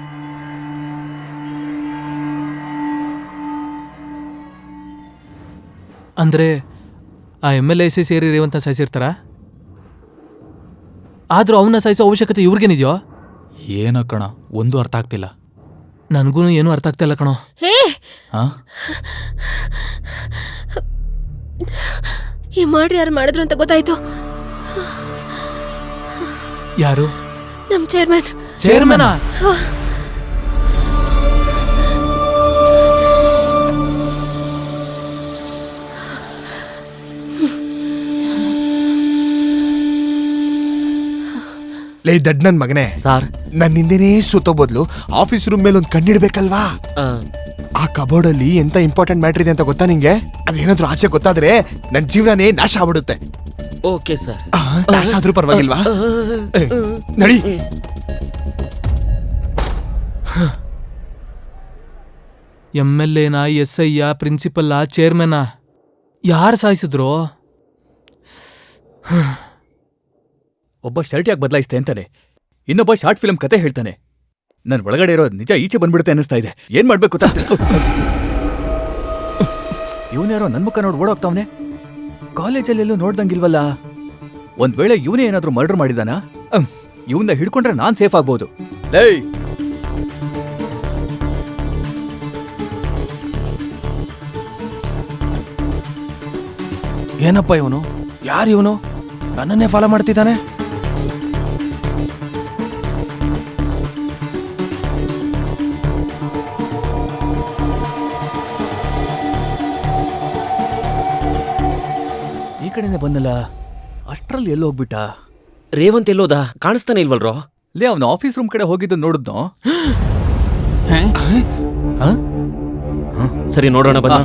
ಅಂದ್ರೆ ಆ MLA ಸೇರಿ ರೇವಂತ ಸಾಯಿಸಿರ್ತಾರ? ಆದ್ರೂ ಅವನ್ನ ಸಾಯಿಸೋ ಅವಶ್ಯಕತೆ ಇವ್ರಿಗೇನಿದ್ಯೋ? ಏನೋ ಕಣ, ಒಂದು ಅರ್ಥ ಆಗ್ತಿಲ್ಲ. ನನ್ಗೂ ಏನೂ ಅರ್ಥ ಆಗ್ತಾ ಇಲ್ಲ ಕಣೋ. ಈ ಮಾಡ್ರಿ ಯಾರು ಮಾಡಿದ್ರು ಅಂತ ಗೊತ್ತಾಯ್ತು. ಯಾರು? ನಮ್ ಚೇರ್ಮನ್. ಚೇರ್ಮನಾ? ಲೇ ದಡ್ ನನ್ ಮಗನೇ, ಸಾರ್ ನನ್ನ ಹಿಂದೆನೇ ಸುತ್ತೋ ಬದಲು ಆಫೀಸ್ ರೂಮ್ ಮೇಲೆ ಒಂದು ಕಣ್ಣಿಡ್ಬೇಕಲ್ವಾ? ಆ ಕಬೋರ್ಡ್ ಅಲ್ಲಿ ಎಂತ ಇಂಪಾರ್ಟೆಂಟ್ ಮ್ಯಾಟ್ರ್ ಇದೆ ಅಂತ ಗೊತ್ತಾ ನಿಂಗೆ? ಅದೇನಾದ್ರೂ ಆಚೆ ಗೊತ್ತಾದ್ರೆ ನನ್ ಜೀವನನೇ ನಾಶ ಆಗ್ಬಿಡುತ್ತೆ. Okay sir. ನಾಶ ಆದ್ರೂ ಪರವಾಗಿಲ್ವಾ? ನಡಿ. MLAನಾ, SI, ಪ್ರಿನ್ಸಿಪಲ್ಲಾ, ಚೇರ್ಮನಾ? ಯಾರು ಸಾಯಿಸಿದ್ರು? ಒಬ್ಬ ಶರ್ಟ್ ಯಾಕೆ ಬದಲಾಯಿಸ್ತೆ ಅಂತಾನೆ, ಇನ್ನೊಬ್ಬ ಶಾರ್ಟ್ ಫಿಲ್ಮ್ ಕತೆ ಹೇಳ್ತಾನೆ. ನನ್ ಒಳಗಡೆ ಇರೋ ನಿಜ ಈಚೆ ಬಂದ್ಬಿಡುತ್ತೆ ಅನ್ನಿಸ್ತಾ ಇದೆ. ಏನ್ ಮಾಡ್ಬೇಕು ಗೊತ್ತಾಗ್ತಿಲ್ಲ. ಇವನ್ಯಾರೋ ನನ್ ಮುಖ ನೋಡಿ ಓಡೋಗ್ತಾವನೆ. ಕಾಲೇಜಲ್ಲೆಲ್ಲೂ ನೋಡ್ದಂಗಿಲ್ವಲ್ಲ. ಒಂದ್ ವೇಳೆ ಇವನೇ ಏನಾದ್ರೂ ಮರ್ಡರ್ ಮಾಡಿದಾನ? ಇವನ್ನ ಹಿಡ್ಕೊಂಡ್ರೆ ನಾನ್ ಸೇಫ್ ಆಗ್ಬೋದು. ಲೇ, ಏನಪ್ಪ ಇವನು? ಯಾರು ಇವನು? ನನ್ನನ್ನೇ ಫಾಲೋ ಮಾಡ್ತಿದ್ದಾನೆ. ಈ ಕಡೆನೆ ಬಂದಲ್ಲ, ಅಷ್ಟ್ರಲ್ಲಿ ಎಲ್ಲೋ ಹೋಗ್ಬಿಟ್ಟ. ರೇವಂತ್ ಎಲ್ಲೋದ? ಕಾಣಿಸ್ತಾನೆ ಇಲ್ವಲ್ರೋ? ಲೇ, ಅವನು ಆಫೀಸ್ ರೂಮ್ ಕಡೆ ಹೋಗಿದ್ದು ನೋಡಿದ್ನೋ? ಸರಿ ನೋಡೋಣ ಬನ್ನ.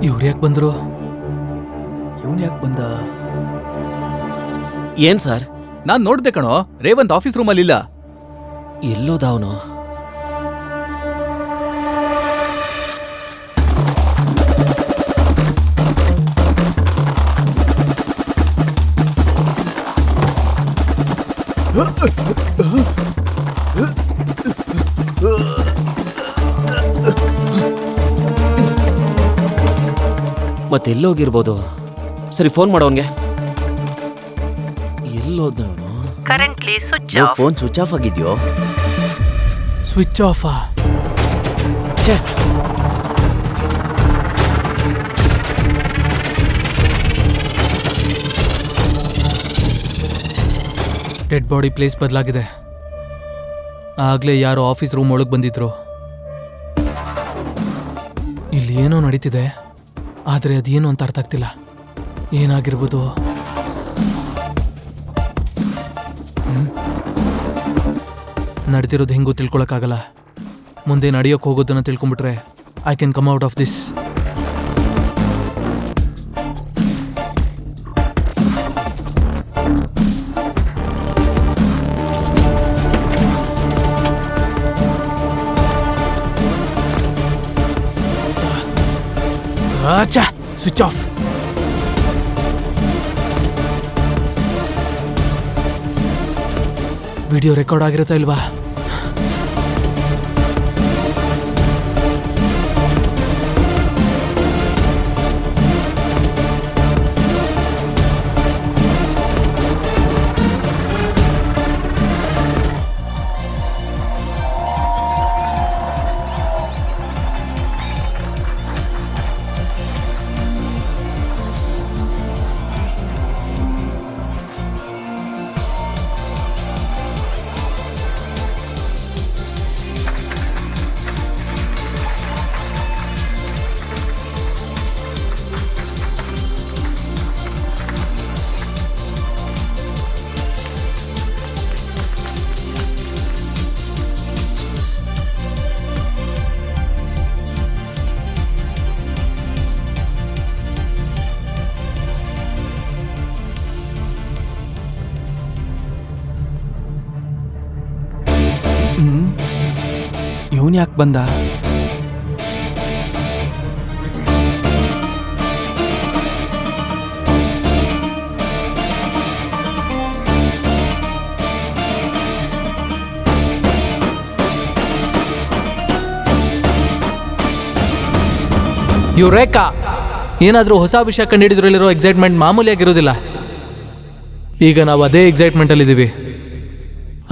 ಇವ್ರು ಯಾಕೆ ಬಂದ್ರು? ಇವನ್ ಯಾಕೆ ಬಂದ? ಏನ್ ಸರ್? ನಾನ್ ನೋಡ್ದೆ ಕಣೋ, ರೇವಂತ್ ಆಫೀಸ್ ರೂಮ್ ಅಲ್ಲಿ ಇಲ್ಲ. ಎಲ್ಲೋದ ಅವನು? ಮತ್ತೆಲ್ಲೋಗಿರ್ಬೋದು. ಸರಿ ಫೋನ್ ಮಾಡೋನ್ಗೆ. ಎಲ್ಲೋದ್ನವನು? Currently switch off. Phone switch off ಆಗಿದ್ಯೋ? ಸ್ವಿಚ್ ಆಫಾ? ಛೇ, ಡೆಡ್ ಬಾಡಿ ಪ್ಲೇಸ್ ಬದಲಾಗಿದೆ. ಆಗ್ಲೇ ಯಾರೋ ಆಫೀಸ್ ರೂಮ್ ಒಳಗೆ ಬಂದಿದ್ರು. ಇಲ್ಲಿ ಏನೋ ನಡೀತಿದೆ, ಆದರೆ ಅದೇನು ಅಂತ ಅರ್ಥ ಆಗ್ತಿಲ್ಲ. ಏನಾಗಿರ್ಬೋದು? ನಡೆದಿರೋದು ಹೆಂಗೂ ತಿಳ್ಕೊಳಕ್ಕಾಗಲ್ಲ. ಮುಂದೆ ನಡೆಯೋಕೆ ಹೋಗೋದನ್ನ ತಿಳ್ಕೊಂಬಿಟ್ರೆ I can come out of this. Switch off. Video record ಆಗಿರುತ್ತಾ ಇಲ್ವಾ? ಇವನ್ ಯಾಕೆ ಬಂದ? ಯುರೇಕಾ, ಏನಾದರೂ ಹೊಸ ವಿಷಯ ಕಂಡುಹಿಡಿದ್ರಲ್ಲಿರೋ ಎಕ್ಸೈಟ್ಮೆಂಟ್ ಮಾಮೂಲಿಯಾಗಿರೋದಿಲ್ಲ. ಈಗ ನಾವು ಅದೇ ಎಕ್ಸೈಟ್ಮೆಂಟ್ ಅಲ್ಲಿ ಇದೀವಿ.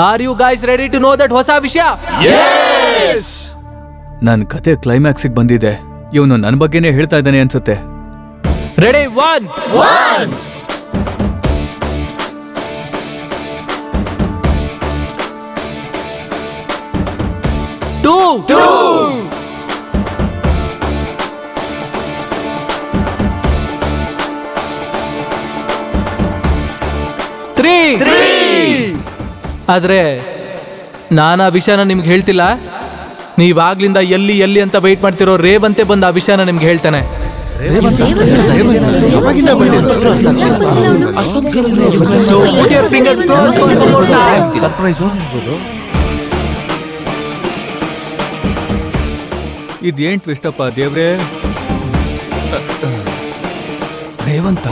Are you guys ready to know that ಹೊಸ ವಿಷಯ? ನನ್ ಕತೆ ಕ್ಲೈಮ್ಯಾಕ್ಸಿಗೆ ಬಂದಿದೆ. ಇವನು ನನ್ನ ಬಗ್ಗೆನೇ ಹೇಳ್ತಾ ಇದ್ದಾನೆ ಅನ್ಸುತ್ತೆ. ರೆಡಿ? 1 2 3 ಆದ್ರೆ ನಾನು ಆ ವಿಷಯನ ನಿಮ್ಗೆ ಹೇಳ್ತಿಲ್ಲ. ನೀವಾಗ್ಲಿಂದ ಎಲ್ಲಿ ಎಲ್ಲಿ ಅಂತ ವೆಯ್ಟ್ ಮಾಡ್ತಿರೋ ರೇವಂತೆ ಬಂದು ಆ ವಿಷಯನ ನಿಮ್ಗೆ ಹೇಳ್ತಾನೆ. So put your fingers crossed for some more time. Surprise ಇದೇನ್ ಟ್ವಿಸ್ಟಪ್ಪ ದೇವ್ರೆ. ರೇವಂತ.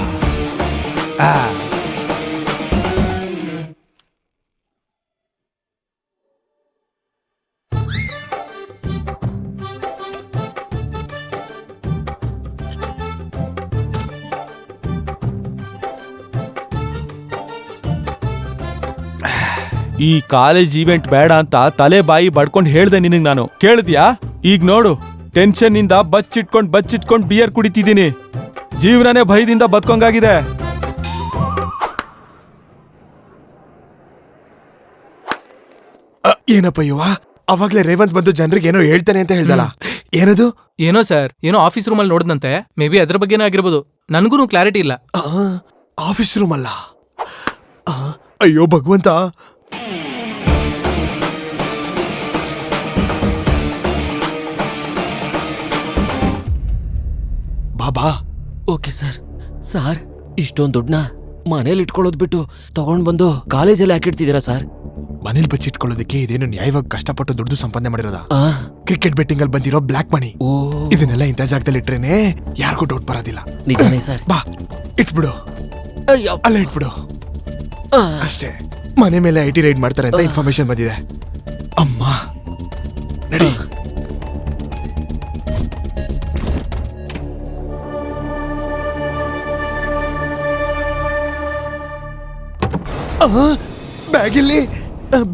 ಈ ಕಾಲೇಜ್ ಇವೆಂಟ್ ಬೇಡ ಅಂತ ತಲೆ ಬಾಯಿ ಬಡ್ಕೊಂಡು ಹೇಳ್ದೆ ನಿನಗ್ ನಾನು. ಕೇಳಿದ್ಯಾ? ಈಗ ನೋಡು, ಟೆನ್ಷನ್ ನಿಂದ ಬಚ್ಚಿಟ್ಕೊಂಡ್ ಬಿಯರ್ ಕುಡಿತಿದ್ದೀನಿ. ಜೀವನನೇ ಭಯದಿಂದ ಬದುಕೊಂಗಾಗಿದೆ. ಏನಪ್ಪ ಯುವ, ಅವಾಗ್ಲೇ ರೇವಂತ್ ಬಂದು ಜನರಿಗೆ ಏನೋ ಹೇಳ್ತಾನೆ ಅಂತ ಹೇಳ್ದಲ್ಲ, ಏನದು? ಏನೋ ಸರ್, ಏನೋ ಆಫೀಸ್ ರೂಮಲ್ಲಿ ನೋಡಿದಂತೆ. ಮೇ ಬಿ ಅದ್ರ ಬಗ್ಗೆನೇ ಆಗಿರ್ಬೋದು. ನನಗೂ ಕ್ಲಾರಿಟಿ ಇಲ್ಲ. ಆಫೀಸ್ ರೂಮ್ ಅಲ್ಲ? ಅಯ್ಯೋ ಭಗವಂತ. ಬಾಬಾ. Okay sir. ಸಾರ್, ಇಷ್ಟೊಂದು ದುಡ್ಡನ್ನ ಮನೇಲಿ ಇಟ್ಕೊಳ್ಳೋದು ಬಿಟ್ಟು ತಗೊಂಡ್ ಬಂದು ಕಾಲೇಜಲ್ಲಿ ಹಾಕಿಡ್ತಿದ್ದೀರಾ ಸರ್? ಮನೇಲಿ ಬಚ್ಚಿಟ್ಕೊಳ್ಳೋದಕ್ಕೆ ಇದೇನು ನ್ಯಾಯವಾಗಿ ಕಷ್ಟಪಟ್ಟು ದುಡ್ಡು ಸಂಪಾದನೆ ಮಾಡಿರೋದ? ಕ್ರಿಕೆಟ್ ಬೆಟ್ಟಿಂಗ್ ಅಲ್ಲಿ ಬಂದಿರೋ ಬ್ಲಾಕ್ ಮನಿ. ಇದನ್ನೆಲ್ಲ ಇಂಥ ಜಾಗದಲ್ಲಿ ಇಟ್ರೇನೆ ಯಾರಿಗೂ ಡೌಟ್ ಬರೋದಿಲ್ಲ. ನಿಜಾನೇ ಸರ್. ಬಾ ಇಟ್ಬಿಡು, ಅಲ್ಲೇ ಇಟ್ಬಿಡು ಅಷ್ಟೇ. ಮನೆ ಮೇಲೆ ಐಟಿ ರೈಡ್ ಮಾಡ್ತಾರೆ ಅಂತ ಇನ್ಫಾರ್ಮೇಶನ್ ಬಂದಿದೆ. ಅಮ್ಮ ನಡಿ. ಬ್ಯಾಗಿಲ್ಲಿ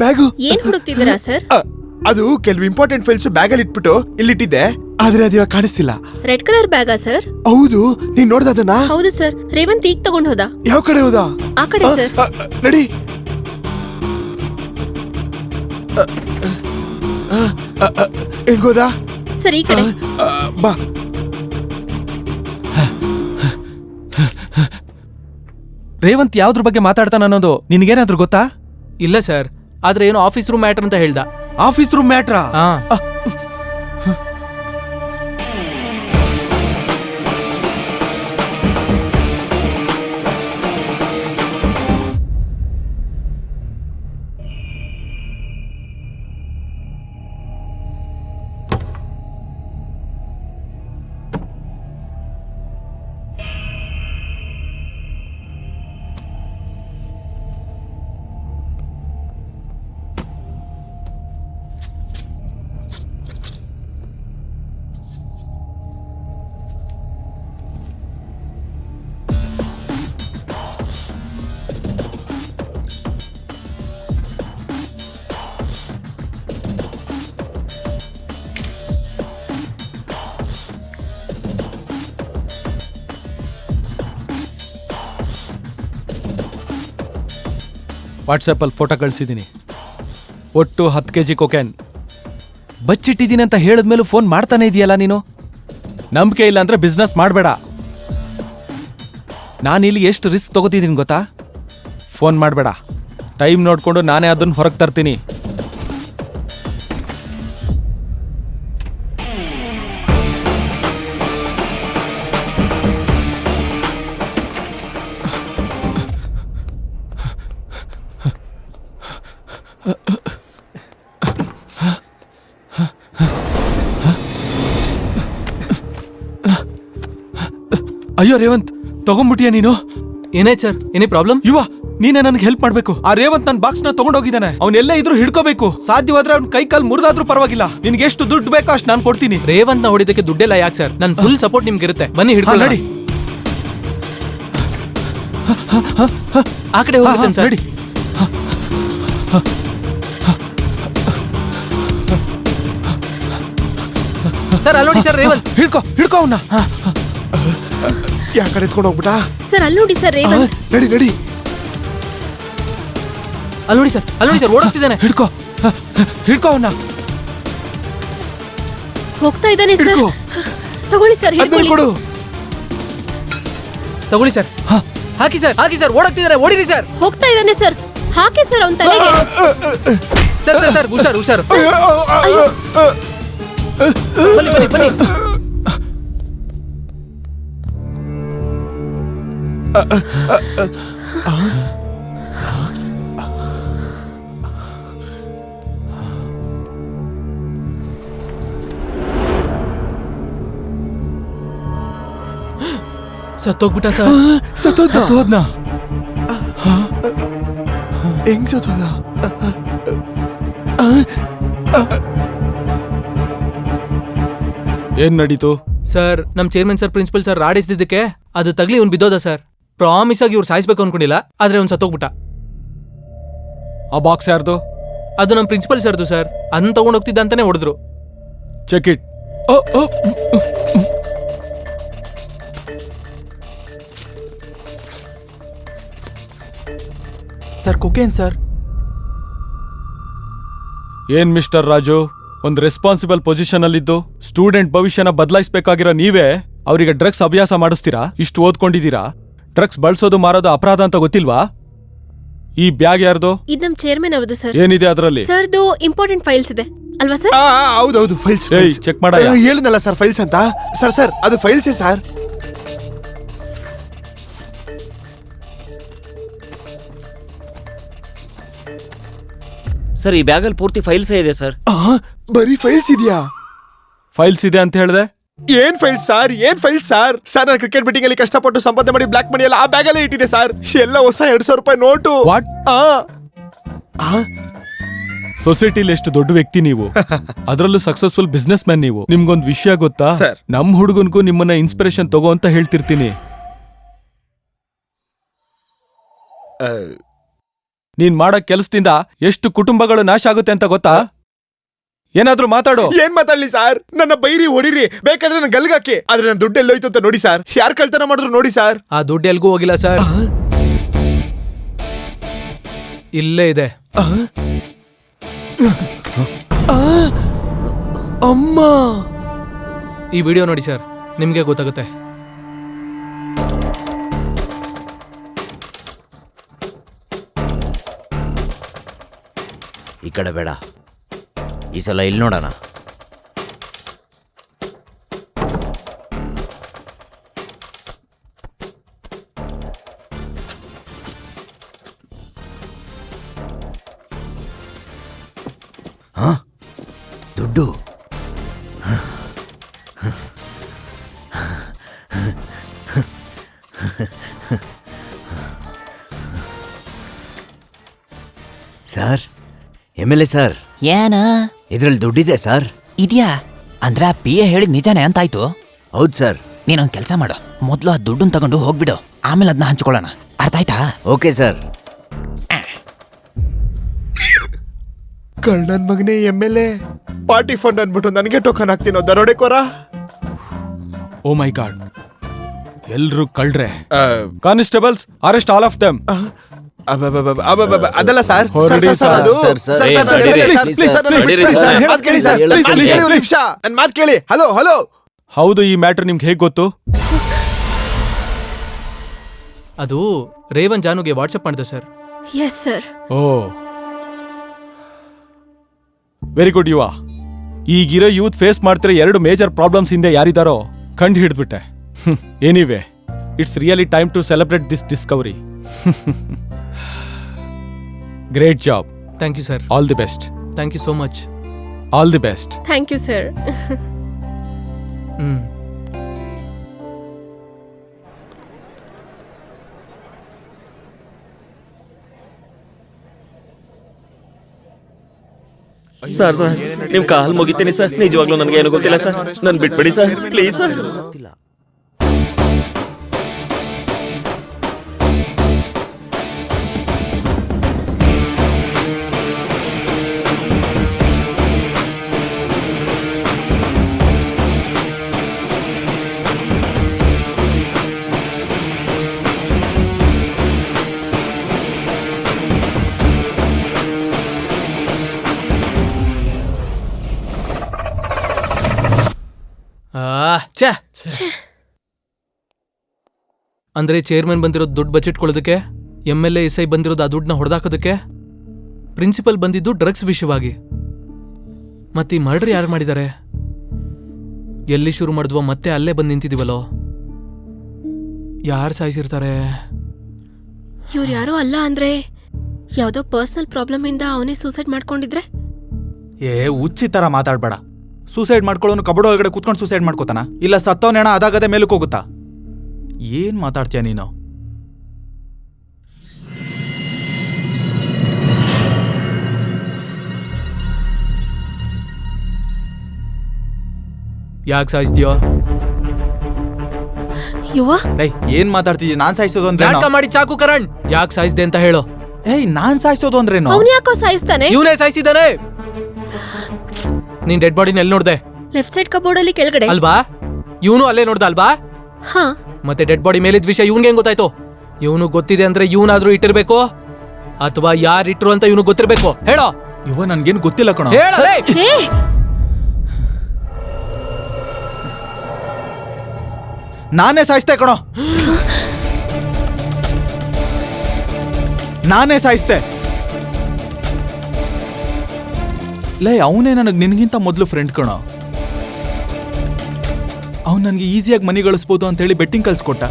ಬ್ಯಾಗು ಏನ್ ಹುಡುಕ್ತಿದ್ದೀರಾ ಸರ್? ಅದು ಕೆಲವು ಇಂಪಾರ್ಟೆಂಟ್ ಫೈಲ್ಸ್ ಬ್ಯಾಗಲ್ಲಿ ಇಟ್ಬಿಟ್ಟು ಇಲ್ಲಿಟ್ಟಿದ್ದೆ, ಆದ್ರೆ ಅದು ಇವಾಗ ಕಾಣಿಸ್ತಿಲ್ಲ. ರೆಡ್ ಕಲರ್ ಬ್ಯಾಗಾ ಸರ್? ಹೌದು, ನೀನ್ ನೋಡ್ದ ಅದನ್ನ? ಹೌದು ಸರ್. ರೇವಂತ್ ಈಗ ತಗೊಂಡ್ ಹೋದ. ಯಾವ ಕಡೆ ಹೋದ? ಆ ಕಡೆ ಸರ್. ನಡಿ. ಹೆಂಗೋದ? ಸರ್ ಈ ಕಡೆ. ಬಾ. ರೇವಂತ್ ಯಾವ್ದ್ರ ಬಗ್ಗೆ ಮಾತಾಡ್ತಾನ ಅನ್ನೋದು ನಿನ್ಗೇನಾದ್ರೂ ಗೊತ್ತಾ? ಇಲ್ಲ ಸರ್, ಆದ್ರೆ ಏನೋ ಆಫೀಸ್ ರೂಮ್ ಮ್ಯಾಟರ್ ಅಂತ ಹೇಳ್ದ. ಆಫೀಸ್ ರೂಮ್ ಮ್ಯಾಟ್ರಾ? ವಾಟ್ಸಪ್ಪಲ್ಲಿ ಫೋಟೋ ಕಳಿಸಿದ್ದೀನಿ. ಒಟ್ಟು 10 kg ಕೊಕೇನ್ ಬಚ್ಚಿಟ್ಟಿದ್ದೀನಿ ಅಂತ ಹೇಳಿದ್ಮೇಲೂ ಫೋನ್ ಮಾಡ್ತಾನೆ ಇದೆಯಲ್ಲ ನೀನು. ನಂಬಿಕೆ ಇಲ್ಲ ಅಂದ್ರೆ ಬಿಸ್ನೆಸ್ ಮಾಡಬೇಡ. ನಾನಿಲ್ಲಿ ಎಷ್ಟು ರಿಸ್ಕ್ ತಗೋತಿದ್ದೀನಿ ಗೊತ್ತಾ? ಫೋನ್ ಮಾಡಬೇಡ. ಟೈಮ್ ನೋಡಿಕೊಂಡು ನಾನೇ ಅದನ್ನು ಹೊರಗೆ ತರ್ತೀನಿ. ಅಯ್ಯೋ ರೇವಂತ್, ತಗೊಂಡ್ಬಿಟ್ಟಿಯಾ ನೀನು? ಏನಾಯ್ತು ಸರ್? ಏನೇ ಪ್ರಾಬ್ಲಮ್? ಯುವ, ನೀನೇ ನನಗೆ ಹೆಲ್ಪ್ ಮಾಡ್ಬೇಕು. ಆ ರೇವಂತ್ ನನ್ನ ಬಾಕ್ಸ್ ನ ತಗೊಂಡೋಗಿದ್ದಾನೆ. ಅವ್ನೆಲ್ಲೇ ಇದ್ರು ಹಿಡ್ಕೋಬೇಕು. ಸಾಧ್ಯವಾದ್ರೆ ಅವ್ನ ಕೈ ಕಾಲ್ ಮುರಿದಾದ್ರೂ ಪರವಾಗಿಲ್ಲ. ನಿನ್ಗೆ ಎಷ್ಟು ದುಡ್ಡು ಬೇಕೋ ಅಷ್ಟು ನಾನು ಕೊಡ್ತೀನಿ. ರೇವಂತ್ ನ ಹೊಡಿದಕ್ಕೆ ದುಡ್ಡೆಲ್ಲ ಯಾಕೆ ಸರ್? ನನ್ ಫುಲ್ ಸಪೋರ್ಟ್ ನಿಮ್ಗೆ ಇರುತ್ತೆ. ಬನ್ನಿ ಹಿಡ್ಕೊಳ್ಳಿ. ನಡಿ. ಆ ಕಡೆ ಹೋಗ್ತೇನೆ ಸರ್. ನಡಿ. ಸರ್ ಅಲ್ಲಿ ನೋಡಿ ಸರ್, ರೇವಂತ್. ಹಿಡ್ಕೋ ಅವನ್ನ. ಯಾ ಕಡೆ ಎತ್ಕೊಂಡು ಹೋಗ್ಬಿಟ್ಟ? ಸರ್ ಅಲ್ಲಿ ನೋಡಿ ಸರ್, ರೇವಂತ್. ನಡಿ ನಡಿ. ಅಲ್ಲಿ ನೋಡಿ ಸರ್, ಓಡೋಗ್ತಿದ್ದಾನೆ. ಹಿಡ್ಕೋ ಅವನ್ನ. ಹೋಗ್ತಾ ಇದ್ದಾನೆ ಸರ್. ತಗೊಳ್ಳಿ ಸರ್, ಹಿಡ್ಕೊಳ್ಳಿ. ತಗೊಳ್ಳಿ ಸರ್. ಹಾಕಿ ಸರ್, ಓಡೋಗ್ತಿದ್ದಾರೆ. ಓಡಿರಿ ಸರ್. ಹೋಗ್ತಾ ಇದ್ದಾನೆ ಸರ್. ಹಾಕಿ ಸರ್ ಅವನ ತಲೆಗೆ. ಸರ್ ಹುಷಾರು. ಬನ್ನಿ. ಸತ್ತೋಗ್ಬಿಟ್ಟ ಸರ್. ಸತ್ತೋದ್ನ? ಹೆಂಗ್ ಸತ್ತೋದ? ಏನ್ ನಡೀತು ಸರ್? ನಮ್ ಚೇರ್ಮನ್ ಸರ್, ಪ್ರಿನ್ಸಿಪಲ್ ಸರ್ ರಾಡಿಸಿದ್ದಕ್ಕೆ ಅದು ತಗ್ಲಿ ಇವ್ನು ಬಿದ್ದೋದ ಸರ್. ಪ್ರಾಮಿಸ್ ಆಗಿ ಇವ್ರು ಸಾಯಿಸ್ಬೇಕು ಅನ್ಕೊಂಡಿಲ್ಲ, ಆದ್ರೆ ಅವ್ನು ಸತ್ತೋಗ್ಬಿಟ್ಟ. ಆ ಬಾಕ್ಸ್ ಯಾರ್ದು? ಅದು ನಮ್ ಪ್ರಿನ್ಸಿಪಲ್ ಸರ್ದು ಸರ್. ಅದನ್ನ ತಗೊಂಡ್ ಹೋಗ್ತಿದ್ದ ಅಂತಾನೆ ಹೊಡೆದ್ರು. Check it. Sir cocaine sir. ಏನ್ ಮಿಸ್ಟರ್ ರಾಜು, ಒಂದು ರೆಸ್ಪಾನ್ಸಿಬಲ್ ಪೊಸಿಷನ್ ಅಲ್ಲಿದ್ದು ಸ್ಟೂಡೆಂಟ್ ಭವಿಷ್ಯನ ಬದಲಾಯಿಸಬೇಕಾಗಿರೋ ನೀವೇ ಅವರಿಗೆ ಡ್ರಗ್ಸ್ ಅಭ್ಯಾಸ ಮಾಡಿಸ್ತೀರಾ? ಇಷ್ಟು ಓದ್ಕೊಂಡಿದ್ದೀರಾ. ಡ್ರಗ್ಸ್ ಬಳಸೋದು ಮಾರೋದು ಅಪರಾಧ ಅಂತ ಗೊತ್ತಿಲ್ವಾ? ಈ ಬ್ಯಾಗ್ ಯಾರ್ದು? ಇದು ನಮ್ ಚೇರ್ಮನ್ ಅವ್ರದ್ದು ಸರ್. ಏನಿದೆ ಅದರಲ್ಲಿ? ಸರ್ದು ಇಂಪಾರ್ಟೆಂಟ್ ಫೈಲ್ಸ್ ಇದೆ ಅಲ್ವಾ ಸರ್? ಹೌದೌದು, ಫೈಲ್ಸ್. ಚೆಕ್ ಮಾಡ. ಹೇಳಿದ್ನಲ್ಲ ಸರ್ ಫೈಲ್ಸ್ ಅಂತ. ಸರ್ ಅದು ಫೈಲ್ಸೇ ಸರ್. ಸರ್, ಈ ಬ್ಯಾಗಲ್ಲಿ ಪೂರ್ತಿ ಫೈಲ್ಸೇ ಇದೆ ಸರ್. ಬರೀ ಫೈಲ್ಸ್ ಇದೆಯಾ? ಫೈಲ್ಸ್ ಇದೆ ಅಂತ ಹೇಳ್ದೆ. ಏನ್ ಫೈಲ್ಸ್ ಸರ್? ಸರ್ ನಾನು ಕ್ರಿಕೆಟ್ ಬೆಟ್ಟಿಂಗ್ ಅಲ್ಲಿ ಕಷ್ಟಪಟ್ಟು ಸಂಪಾದನೆ ಮಾಡಿ ಬ್ಲಾಕ್ ಮನಿ ಎಲ್ಲ ಆ ಬ್ಯಾಗ್ ಅಲ್ಲೇ ಇಟ್ಟಿದೆ ಸರ್. ಎಲ್ಲ ಹೊಸ 200 ರೂಪಾಯಿ ನೋಟು. ವಾಟ್? ಸೊಸೈಟಿಲಿ ಎಷ್ಟು ದೊಡ್ಡ ವ್ಯಕ್ತಿ ನೀವು, ಅದರಲ್ಲೂ ಸಕ್ಸಸ್ಫುಲ್ ಬಿಸ್ನೆಸ್ ಮ್ಯಾನ್ ನೀವು. ನಿಮ್ಗೊಂದು ವಿಷಯ ಗೊತ್ತಾ? ನಮ್ ಹುಡುಗನ್ಗೂ ನಿಮ್ಮನ್ನ ಇನ್ಸ್ಪಿರೇಷನ್ ತಗೋ ಅಂತ ಹೇಳ್ತಿರ್ತೀನಿ. ನೀನ್ ಮಾಡೋ ಕೆಲಸದಿಂದ ಎಷ್ಟು ಕುಟುಂಬಗಳು ನಾಶ ಆಗುತ್ತೆ ಅಂತ ಗೊತ್ತಾ? ಏನಾದ್ರೂ ಮಾತಾಡೋ. ಏನ್ ಮಾತಾಡ್ಲಿ ಸರ್? ನನ್ನ ಬೈರಿ ಹೊಡಿರಿ, ಬೇಕಾದ್ರೆ ನನ್ನ ಗಲ್ಗಾಕಿ, ಆದ್ರೆ ನನ್ನ ದುಡ್ಡು ಎಲ್ಲೋಯ್ತು ಅಂತ ನೋಡಿ ಸರ್. ಯಾರು ಕಳ್ತನ ಮಾಡಿದ್ರು ನೋಡಿ ಸರ್. ಆ ದುಡ್ಡು ಎಲ್ಗೂ ಹೋಗಿಲ್ಲ ಸರ್, ಇಲ್ಲೇ ಇದೆ. ಅಮ್ಮ, ಈ ವಿಡಿಯೋ ನೋಡಿ ಸರ್, ನಿಮ್ಗೆ ಗೊತ್ತಾಗುತ್ತೆ. ಈ ಕಡೆ ಬೇಡ, ಈ ಸಲ ಇಲ್ಲಿ ನೋಡೋಣ. ದುಡ್ಡು ಸರ್, MLA ಸರ್. ಏನ ಇದ್ರಲ್ಲಿ ದುಡ್ಡಿದೆ ಸರ್. ಇದ್ಯಾ? ಅಂದ್ರೆ ಆ PA ಹೇಳಿದ್ ನಿಜಾನೇ ಅಂತಾಯ್ತು? ಹೌದು ಸರ್. ನೀನೊಂದ್ ಕೆಲಸ ಮಾಡು, ಮೊದ್ಲು ಆ ದುಡ್ಡನ್ನ ತಗೊಂಡು ಹೋಗ್ಬಿಡು, ಆಮೇಲೆ ಅದನ್ನ ಹಂಚ್ಕೊಳ್ಳೋಣ. ಅರ್ಥ ಆಯ್ತಾ? Okay sir. ಕಳ್ಳನ್ ಮಗನೇ MLA ಪಾರ್ಟಿ ಫಂಡ್ ಅನ್ಬಿಟ್ಟು ನನಗೆ ಟೋಕನ್ ಹಾಕ್ತೀನೋ ದರೋಡೆಕೋರ. ಓ ಮೈ ಗಾಡ್, ಎಲ್ರು ಕಳ್ರೆ. Constables, arrest all of them. ಅದಲ್ಲ ಸರ್, ನನ್ ಮಾತ್ ಕೇಳಿ. Hello hello. ಹೌದು, ಈ ಮ್ಯಾಟರ್ ನಿಮ್ಗೆ ಹೇಗ್ ಗೊತ್ತು? ಅದು ರೇವನ್ ಜಾನುಗೆ ವಾಟ್ಸಪ್ ಮಾಡಿದೆ sir. Yes sir. Oh very good Yuva. ಈಗಿರೋ ಯೂತ್ ಫೇಸ್ ಮಾಡ್ತಿರೋ 2 ಮೇಜರ್ ಪ್ರಾಬ್ಲಮ್ಸ್ ಹಿಂದೆ ಯಾರಿದಾರೋ ಕಂಡು ಹಿಡಿದ್ಬಿಟ್ಟೆ. Anyway, it's really time to celebrate this discovery. Great job. Thank you sir. All the best. Thank you so much. All the best. Thank you sir. Sir ನಿಮ್ ಕಾಲ್ ಮುಗಿತೀನಿ sir, ನಿಜವಾಗ್ಲೂ ನನಗೆ ಏನು ಗೊತ್ತಿಲ್ಲ ಸರ್, ನನ್ ಬಿಟ್ಬಿಡಿ ಸರ್ ಪ್ಲೀಸ್ ಸರ್. ಛೇ ಅಂದ್ರೆ ಚೇರ್ಮನ್ ಬಂದಿರೋದು ದುಡ್ಡು ಬಚ್ಚಿಟ್ಕೊಳ್ಳೋದಕ್ಕೆ, MLA SI ಬಂದಿರೋದು ಆ ದುಡ್ಡನ್ನ ಹೊಡೆದಾಕೋದಕ್ಕೆ, ಪ್ರಿನ್ಸಿಪಲ್ ಬಂದಿದ್ದು ಡ್ರಗ್ಸ್ ವಿಷಯವಾಗಿ. ಮತ್ತೆ ಈ ಮರ್ಡರ್ ಯಾರು ಮಾಡಿದ್ದಾರೆ? ಎಲ್ಲಿ ಶುರು ಮಾಡಿದ್ವೋ ಮತ್ತೆ ಅಲ್ಲೇ ಬಂದು ನಿಂತಿದೀವಲ್ಲೋ. ಯಾರು ಸಾಯಿಸಿರ್ತಾರೆ? ಇವ್ರು ಯಾರೋ ಅಲ್ಲ ಅಂದ್ರೆ ಯಾವ್ದೋ ಪರ್ಸನಲ್ ಪ್ರಾಬ್ಲಮ್ ಇಂದ ಅವನೇ ಸೂಸೈಡ್ ಮಾಡ್ಕೊಂಡಿದ್ರೆ? ಹುಚ್ಚಿ ತರ ಮಾತಾಡ್ಬೇಡ. ಸೂಸೈಡ್ ಮಾಡ್ಕೊಳ್ಳೋನು ಕಬಡ್ ಒಳಗಡೆ ಕೂತ್ಕೊಂಡು ಸೂಸೈಡ್ ಮಾಡ್ಕೋತಾನ, ಇಲ್ಲ ಸತ್ತವನೇಣ ಅದಾಗದೆ ಮೇಲಕ್ಕೆ ಹೋಗುತ್ತಾ? ಏನ್ ಮಾತಾಡ್ತೀಯ ನೀನು? ಯಾಕೆ ಸಾಯಿಸ್ತೀಯೋ? ಏನ್ ಮಾತಾಡ್ತಿದ್ಯ? ನಾನ್ ಸಾಯಿಸೋದು ಅಂದ್ರೆ ನಾಟಕ ಮಾಡಿ ಚಾಕು ಕರಣ್, ಯಾಕೆ ಸಾಯಿಸ್ದೆ ಅಂತ ಹೇಳು. ನಾನ್ ಸಾಯಿಸೋದು ಅಂದ್ರೇನು? ಅವ್ನು ಯಾಕೋ ಸಾಯಿಸ್ತಾನೆ? ಇವನೇ ಸಾಯಿಸಿದಾನೆ. ನೀನ್ ಡೆಡ್ ಬಾಡಿನ ಎಲ್ಲಿ ನೋಡ್ದೆ? ಲೆಫ್ಟ್ ಸೈಡ್ ಕಬೋರ್ಡ್ ಅಲ್ಲಿ ಕೆಳಗಡೆ ಅಲ್ವಾ? ಇವನು ಅಲ್ಲೇ ನೋಡ್ದ ಅಲ್ವಾ? ಹಾ. ಮತ್ತೆ ಡೆಡ್ ಬಾಡಿ ಮೇಲಿದ್ ವಿಷಯ ಇವನ್ಗೆ ಹೆಂಗ್ ಗೊತ್ತಾಯ್ತು? ಇವನು ಗೊತ್ತಿದೆ ಅಂದ್ರೆ ಇವನಾದ್ರೂ ಇಟ್ಟಿರ್ಬೇಕು, ಅಥವಾ ಯಾರಿಟ್ರು ಅಂತ ಇವನು ಗೊತ್ತಿರ್ಬೇಕು. ಹೇಳೋ. ನನ್ಗೇನು ಗೊತ್ತಿಲ್ಲ ಕಣ. ನಾನೇ ಸಾಯಿಸ್ತೆ ಕಣೋ, ನಾನೇ ಸಾಯಿಸ್ತೆ. ಅವನೇ ನನಗೆ ನಿನ್ಗಿಂತ ಮೊದಲು ಫ್ರೆಂಡ್ ಕಣ. ಅವ್ನು ನನಗೆ ಈಸಿಯಾಗಿ ಮನಿ ಗಳಿಸ್ಬೋದು ಅಂತ ಹೇಳಿ ಬೆಟ್ಟಿಂಗ್ ಕಲ್ಸ್ಕೊಟ್ಟ.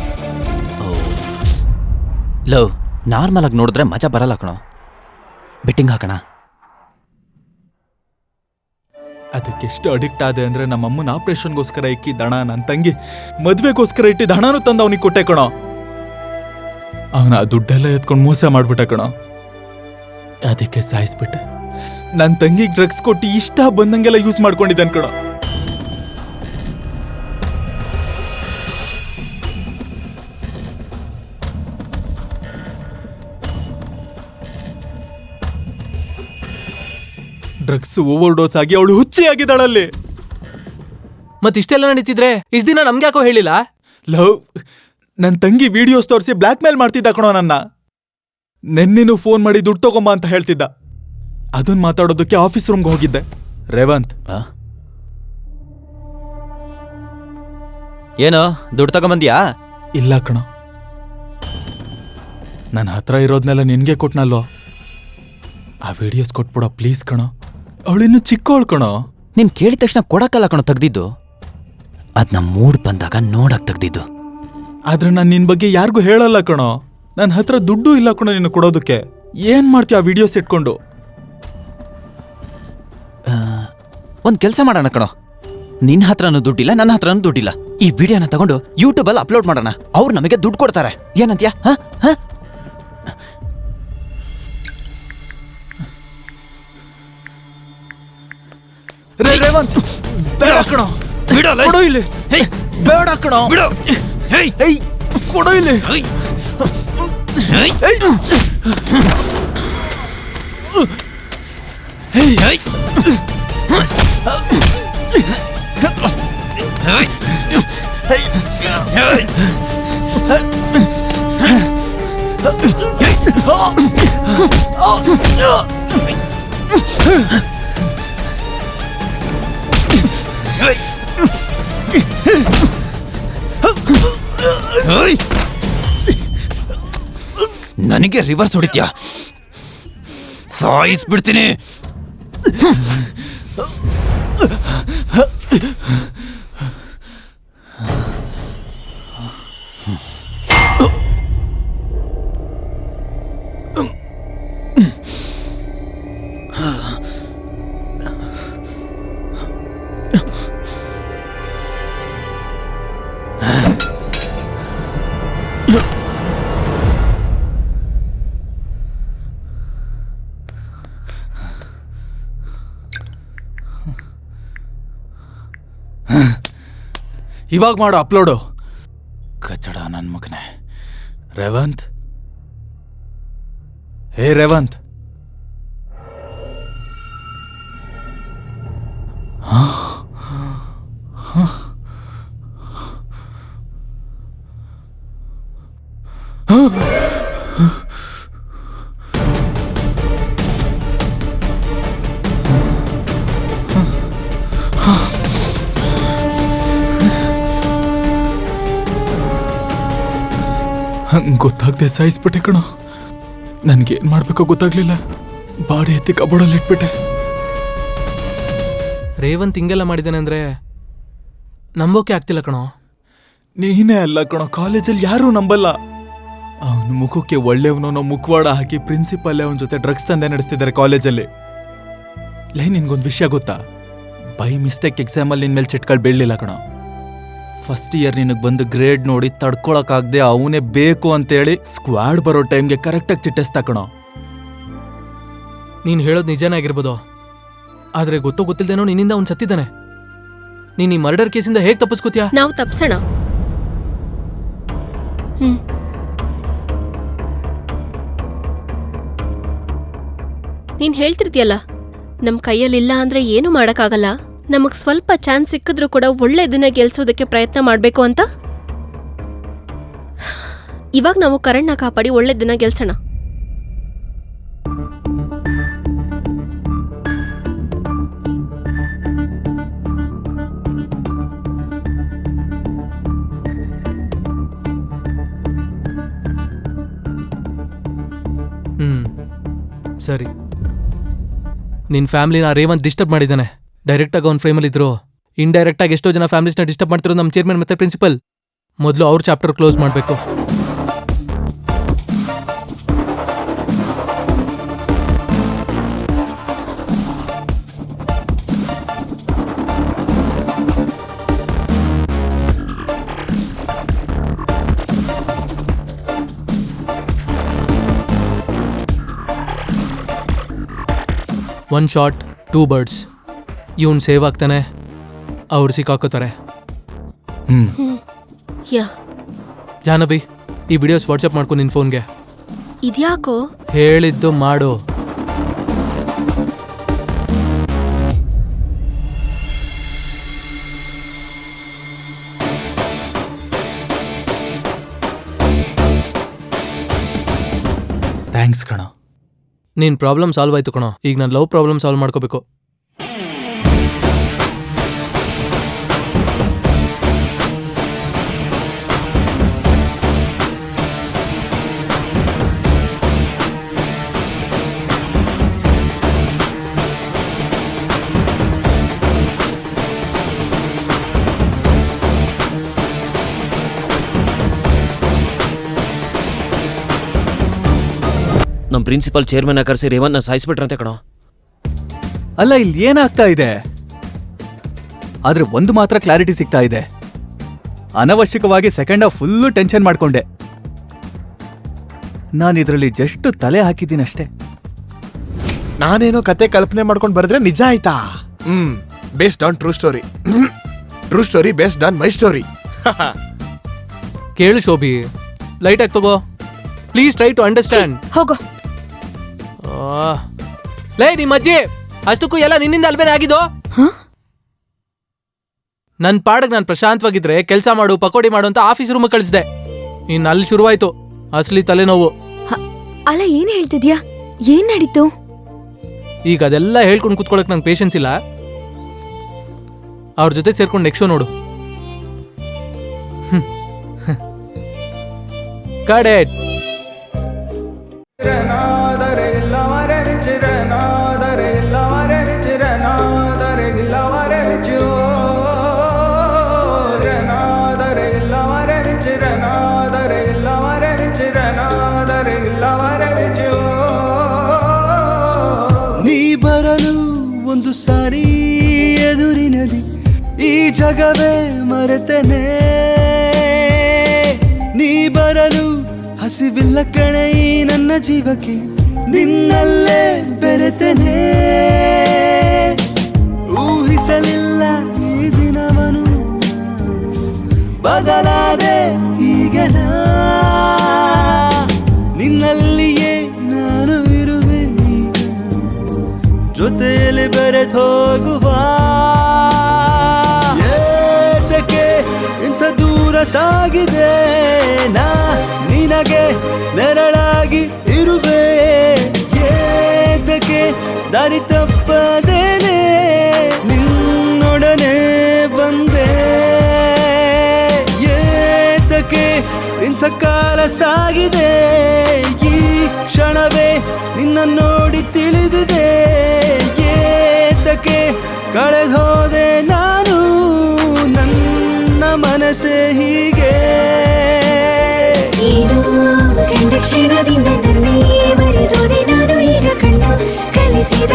ಲವ್ ನಾರ್ಮಲ್ ಆಗಿ ನೋಡಿದ್ರೆ ಮಜಾ ಬರಲ್ಲ ಕಣೋ, ಬೆಟ್ಟಿಂಗ್ ಹಾಕೋಣ. ಅದಕ್ಕೆಷ್ಟು ಅಡಿಕ್ಟ್ ಆದೆ ಅಂದ್ರೆ ನಮ್ಮಮ್ಮನ ಆಪರೇಷನ್ಗೋಸ್ಕರ ಇಕ್ಕಿದ್ದ ಹಣ, ನನ್ನ ತಂಗಿ ಮದ್ವೆಗೋಸ್ಕರ ಇಟ್ಟಿದ್ದ ಹಣನೂ ತಂದು ಅವನಿಗೆ ಕೊಟ್ಟೆ ಕಣೋ. ಅವನ ಆ ದುಡ್ಡೆಲ್ಲ ಎತ್ಕೊಂಡು ಮೋಸ ಮಾಡ್ಬಿಟ್ಟ ಕಣೋ. ಅದಕ್ಕೆ ಸಾಯಿಸ್ಬಿಟ್ಟೆ. ನನ್ನ ತಂಗಿಗೆ ಡ್ರಗ್ಸ್ ಕೊಟ್ಟು ಇಷ್ಟ ಬಂದಂಗೆಲ್ಲ ಯೂಸ್ ಮಾಡ್ಕೊಂಡಿದ್ದಾನೆ ಕಣೋ. ಡ್ರಗ್ಸ್ ಓವರ್ ಡೋಸ್ ಆಗಿ ಅವಳು ಹುಚ್ಚಿ ಆಗಿದ್ದಾಳಲ್ಲಿ. ಮತ್ತಿಷ್ಟೆಲ್ಲ ನಡೀತಿದ್ರೆ ಇಷ್ಟ ದಿನ ನಮ್ಗೆ ಯಾಕೋ ಹೇಳಿಲ್ಲ? ಲವ್, ನನ್ನ ತಂಗಿ ವಿಡಿಯೋಸ್ ತೋರಿಸಿ ಬ್ಲ್ಯಾಕ್ ಮೇಲ್ ಮಾಡ್ತಿದ್ದ ಕಣೋ ನನ್ನ. ನೆನ್ನೆನೂ ಫೋನ್ ಮಾಡಿ ದುಡ್ಡು ತಗೊಂಬ ಅಂತ ಹೇಳ್ತಿದ್ದ. ಅದನ್ನ ಮಾತಾಡೋದಕ್ಕೆ ಆಫೀಸ್ ರೂಮ್ಗೆ ಹೋಗಿದ್ದೆ. ರೇವಂತ್, ಏನೋ ದುಡ್ಡು ತಗೊಂಬಂದ್ಯಾ? ಇಲ್ಲ ಕಣೋ, ನನ್ನ ಹತ್ರ ಇರೋದ್ನೆಲ್ಲ ನಿನ್ಗೆ ಕೊಟ್ನಲ್ವೋ, ಆ ವಿಡಿಯೋಸ್ ಕೊಟ್ಬಿಡೋ ಪ್ಲೀಸ್ ಕಣೋ. ಅವಳಿನ್ನು ಚಿಕ್ಕವಳು ಕಣೋ. ನೀನ್ ಕೇಳಿದ ತಕ್ಷಣ ಕೊಡಕ್ಕಲ್ಲ ಕಣೋ ತೆಗ್ದಿದ್ದು, ಅದ್ನ ಮೂಡ್ ಬಂದಾಗ ನೋಡಕ್ ತೆಗ್ದಿದ್ದು. ಆದ್ರೆ ನಾನು ನಿನ್ ಬಗ್ಗೆ ಯಾರಿಗೂ ಹೇಳಲ್ಲ ಕಣೋ. ನನ್ನ ಹತ್ರ ದುಡ್ಡು ಇಲ್ಲ ಕಣೋ ನಿನ್ನ ಕೊಡೋದಕ್ಕೆ. ಏನ್ ಮಾಡ್ತೀಯ ಆ ವಿಡಿಯೋಸ್ ಇಟ್ಕೊಂಡು? ಒಂದ್ ಕೆಲ್ಸ ಮಾಡೋಣ ಕಣೋ, ನಿನ್ನ ಹತ್ರನೂ ದುಡ್ಡಿಲ್ಲ, ನನ್ನ ಹತ್ರನೂ ದುಡ್ಡಿಲ್ಲ. ಈ ವಿಡಿಯೋನ ತಗೊಂಡು ಯೂಟ್ಯೂಬಲ್ಲಿ ಅಪ್ಲೋಡ್ ಮಾಡೋಣ, ಅವ್ರು ನಮಗೆ ದುಡ್ಡು ಕೊಡ್ತಾರೆ. ಏನಂತ್ಯಾ? ರೇವಂತ್, ಬೇಡ ಕಣೋ, ಕೊಡೋ ಇಲ್ಲಿ. ಬೇಡ ಕಣೋ, ಕೊಡೋ ಇಲ್ಲಿ. ನನಗೆ ರಿವರ್ಸ್ ಹೊಡಿತ್ಯಾ? ಸಾಯಿಸ್ಬಿಡ್ತೀನಿ. ಇವಾಗ ಮಾಡು ಅಪ್ಲೋಡು. ಕಚಡ ನನ್ನ ಮಗನೇ. ರೇವಂತ್, ಹೇ ರೇವಂತ್. ಗೊತ್ತಾಗ್ದೆ ಸಾಯಿಸ್ಬಿಟ್ಟೆ ಕಣೋ. ನನ್ಗೇನ್ ಮಾಡ್ಬೇಕೋ ಗೊತ್ತಾಗ್ಲಿಲ್ಲ. ಬಾಡಿ ಎತ್ತಿ ಕಬೋರ್ಡಲ್ಲಿ ಇಟ್ಬಿಟ್ಟೆ. ರೇವಂತ್ ಹಿಂಗೆಲ್ಲ ಮಾಡಿದಾನೆ ಅಂದ್ರೆ ನಂಬೋಕೆ ಆಗ್ತಿಲ್ಲ ಕಣೋ. ನೀನೇ ಅಲ್ಲ ಕಣೋ, ಕಾಲೇಜಲ್ಲಿ ಯಾರೂ ನಂಬಲ್ಲ. ಅವನ ಮುಖಕ್ಕೆ ಒಳ್ಳೆಯವನೋ ಮುಖವಾಡ ಹಾಕಿ ಪ್ರಿನ್ಸಿಪಲ್ ಅವನ ಜೊತೆ ಡ್ರಗ್ಸ್ ತಂದೆ ನಡೆಸ್ತಿದ್ದಾರೆ ಕಾಲೇಜಲ್ಲಿ. ನಿನ್ಗೊಂದು ವಿಷಯ ಗೊತ್ತಾ? ಬೈ ಮಿಸ್ಟೇಕ್ ಎಕ್ಸಾಮಲ್ಲಿ ನಿನ್ ಮೇಲೆ ಚಿಟ್ಗಳು ಬೀಳಲಿಲ್ಲ ಕಣೋ. ಫಸ್ಟ್ ಇಯರ್ ನಿನಗೆ ಬಂದು ಗ್ರೇಡ್ ನೋಡಿ ತಡ್ಕೊಳಕ್ಕಾಗದೆ ಅವನೇ ಬೇಕು ಅಂತೇಳಿ ಸ್ಕ್ವಾಡ್ ಬರೋ ಟೈಮ್ಗೆ ಕರೆಕ್ಟಾಗಿ ಚಿಟ್ಟಿಸ್ತಾ ಕಣೋ. ನೀನು ಹೇಳೋದು ನಿಜನೇ ಆಗಿರ್ಬೋದು, ಆದ್ರೆ ಗೊತ್ತೋ ಗೊತ್ತಿಲ್ದೇನೋ ನಿನ್ನಿಂದ ಅವ್ನು ಸತ್ತಿದ್ದಾನೆ. ನೀನ್ ಈ ಮರ್ಡರ್ ಕೇಸಿಂದ ಹೇಗೆ ತಪ್ಪಿಸ್ಕೋತೀಯಾ? ನಾವು ತಪ್ಸೋಣ. ನೀನ್ ಹೇಳ್ತಿರ್ತೀಯಲ್ಲ, ನಮ್ ಕೈಯಲ್ಲಿಲ್ಲ ಅಂದ್ರೆ ಏನು ಮಾಡಕ್ಕಾಗಲ್ಲ, ನಮಗ್ ಸ್ವಲ್ಪ ಚಾನ್ಸ್ ಸಿಕ್ಕಿದ್ರೂ ಕೂಡ ಒಳ್ಳೆ ದಿನ ಗೆಲ್ಸೋದಕ್ಕೆ ಪ್ರಯತ್ನ ಮಾಡ್ಬೇಕು ಅಂತ. ಇವಾಗ ನಾವು ಕರಣ್ನ ಕಾಪಾಡಿ ಒಳ್ಳೆ ದಿನ ಗೆಲ್ಸೋಣ. ಸರಿ, ನಿನ್ ಫ್ಯಾಮಿಲಿನ ರೇವಂತ್ ಡಿಸ್ಟರ್ಬ್ ಮಾಡಿದ್ದಾನೆ. ಡೈರೆಕ್ಟ್ ಆಗಿ ಅವ್ನ ಫ್ರೇಮಲ್ಲಿ ಇದ್ರು, ಇಂಡೈರೆಕ್ಟ್ ಆಗಿ ಎಷ್ಟೋ ಜನ ಫ್ಯಾಮಿಲೀಸ್ನ ಡಿಸ್ಟರ್ಬ್ ಮಾಡ್ತಿರೋ ನಮ್ಮ ಚೇರ್ಮನ್ ಮತ್ತೆ ಪ್ರಿನ್ಸಿಪಲ್. ಮೊದಲು ಅವ್ರ ಚಾಪ್ಟರ್ ಕ್ಲೋಸ್ ಮಾಡಬೇಕು. One shot 2 birds. ಇವನ್ ಸೇವ್ ಆಗ್ತಾನೆ, ಅವ್ರು ಸಿಕ್ಕಾಕೋತಾರೆ. ಜಾನವಿ, ಈ ವಿಡಿಯೋಸ್ ವಾಟ್ಸಪ್ ಮಾಡ್ಕೊ ನಿನ್ ಫೋನ್ಗೆ. ಇದ್ಯಾಕೋ? ಹೇಳಿದ್ದು ಮಾಡು. ಥ್ಯಾಂಕ್ಸ್ ಕಣೋ. ನಿನ್ ಪ್ರಾಬ್ಲಮ್ ಸಾಲ್ವ್ ಆಯ್ತು ಕಣೋ. ಈಗ ನಾನು ಲವ್ ಪ್ರಾಬ್ಲಮ್ ಸಾಲ್ವ್ ಮಾಡ್ಕೋಬೇಕು. ನಮ್ಮ ಪ್ರಿನ್ಸಿಪಲ್ ಚೇರ್ಮನ್ ಕರೆಸಿ ರೇವಂತ್ನ ಸಾಯಿಸ್ಬಿಟ್ರಂತೆ ಕಣೋ. ಅಲ್ಲ, ಇಲ್ಲಿ ಏನಾಗ್ತಾ ಇದೆ? ಆದ್ರೆ ಒಂದು ಮಾತ್ರ ಕ್ಲಾರಿಟಿ ಸಿಗ್ತಾ ಇದೆ. ಅನವಶ್ಯಕವಾಗಿ ಸೆಕೆಂಡ್ ಹಾಫ್ ಫುಲ್ಲು ಟೆನ್ಷನ್ ಮಾಡ್ಕೊಂಡೆ. ನಾನಿದ್ರಲ್ಲಿ ಜಸ್ಟ್ ತಲೆ ಹಾಕಿದ್ದೀನಷ್ಟೇ. ನಾನೇನೋ ಕತೆ ಕಲ್ಪನೆ ಮಾಡ್ಕೊಂಡು ಬರೆದ್ರೆ ನಿಜ ಆಯ್ತಾ? Based on true story. True story based on my story. ಕೇಳು ಶೋಭಿ, ಲೈಟ್ ಆಗಿ ತಗೋ ಪ್ಲೀಸ್. Try to understand. ಹೋಗೋ. ಲೈ ನಿಮ್ಮ ಅಜ್ಜಿ, ಅಷ್ಟಕ್ಕೂ ಎಲ್ಲ ನಿನ್ನಿಂದ ಅಲ್ವೇನೆ ಆಗಿದ್ದು. ನನ್ ಪಾಡಗ್ ನಾನು ಪ್ರಶಾಂತವಾಗಿದ್ರೆ ಕೆಲಸ ಮಾಡು, ಪಕೋಡಿ ಮಾಡು ಅಂತ ಆಫೀಸ್ ರೂಮ್ ಕಳಿಸಿದೆ. ಇನ್ನು ಅಲ್ಲಿ ಶುರುವಾಯ್ತು ಅಸಲಿ ತಲೆನೋವು. ಅಲ್ಲ, ಏನ್ ಹೇಳ್ತಿದ್ಯಾ? ಏನ್ ನಡೀತು? ಈಗ ಅದೆಲ್ಲ ಹೇಳ್ಕೊಂಡು ಕುತ್ಕೊಳಕ್ ನಂಗೆ ಪೇಷನ್ಸ್ ಇಲ್ಲ. ಅವ್ರ ಜೊತೆ ಸೇರ್ಕೊಂಡು ನೆಕ್ಸ್ಟ್ ಶೋ ನೋಡು. ಕಡೆಟ್ ನೀ ಬರಲು ಒಂದು ಸಾರಿ ಎದುರಿನಲಿ ಈ ಜಗವೇ ಮರೆತನೆ. ನೀ ಬರಲು ಹಸಿವಿಲ್ಲ ಕಣೆ ಈ ನನ್ನ ಜೀವಕ್ಕೆ, ನಿನ್ನಲ್ಲೇ ಬೆರೆತನೆ. ಊಹಿಸಲಿಲ್ಲ ಈ ದಿನವನು, ಬದಲಾದೆ ಹೀಗೆ ನಾ, ನಿನ್ನಲ್ಲಿಯೇ ನಾನು ಇರುವೆ ಈಗ, ಜೊತೆಯಲ್ಲಿ ಬೆರೆತೋಗುವ. ಏತಕ್ಕೆ ಇಂಥ ದೂರ ಸಾಗಿದೆ ನಾ, ನಿನಗೆ ನೆರಳಾಗಿ ಇರುವೆ. ಏತಕ್ಕೆ ದಾರಿ ತಪ್ಪದೇನೆ ನಿನ್ನೊಡನೆ ಬಂದೆ. ಏತಕ್ಕೆ ಇಂಥ ಕಾಲ ಸಾಗಿದೆ, ಈ ಕ್ಷಣವೇ ನಿನ್ನ ನೋಡಿ ತಿಳಿದಿದೆ. ಏತಕ್ಕೆ ಕಳೆದೋದೆ ನಾನು, ನನ್ನ ಮನಸ್ಸೇ ಹೀಗೆ. ಏನೋ ಕಂಡ ಕ್ಷಣದಿಂದ ನನ್ನೇ ಮರೆದೋದೆ ನಾನು, ಈಗ ಕಣ್ಣು ಕಲಿಸಿದ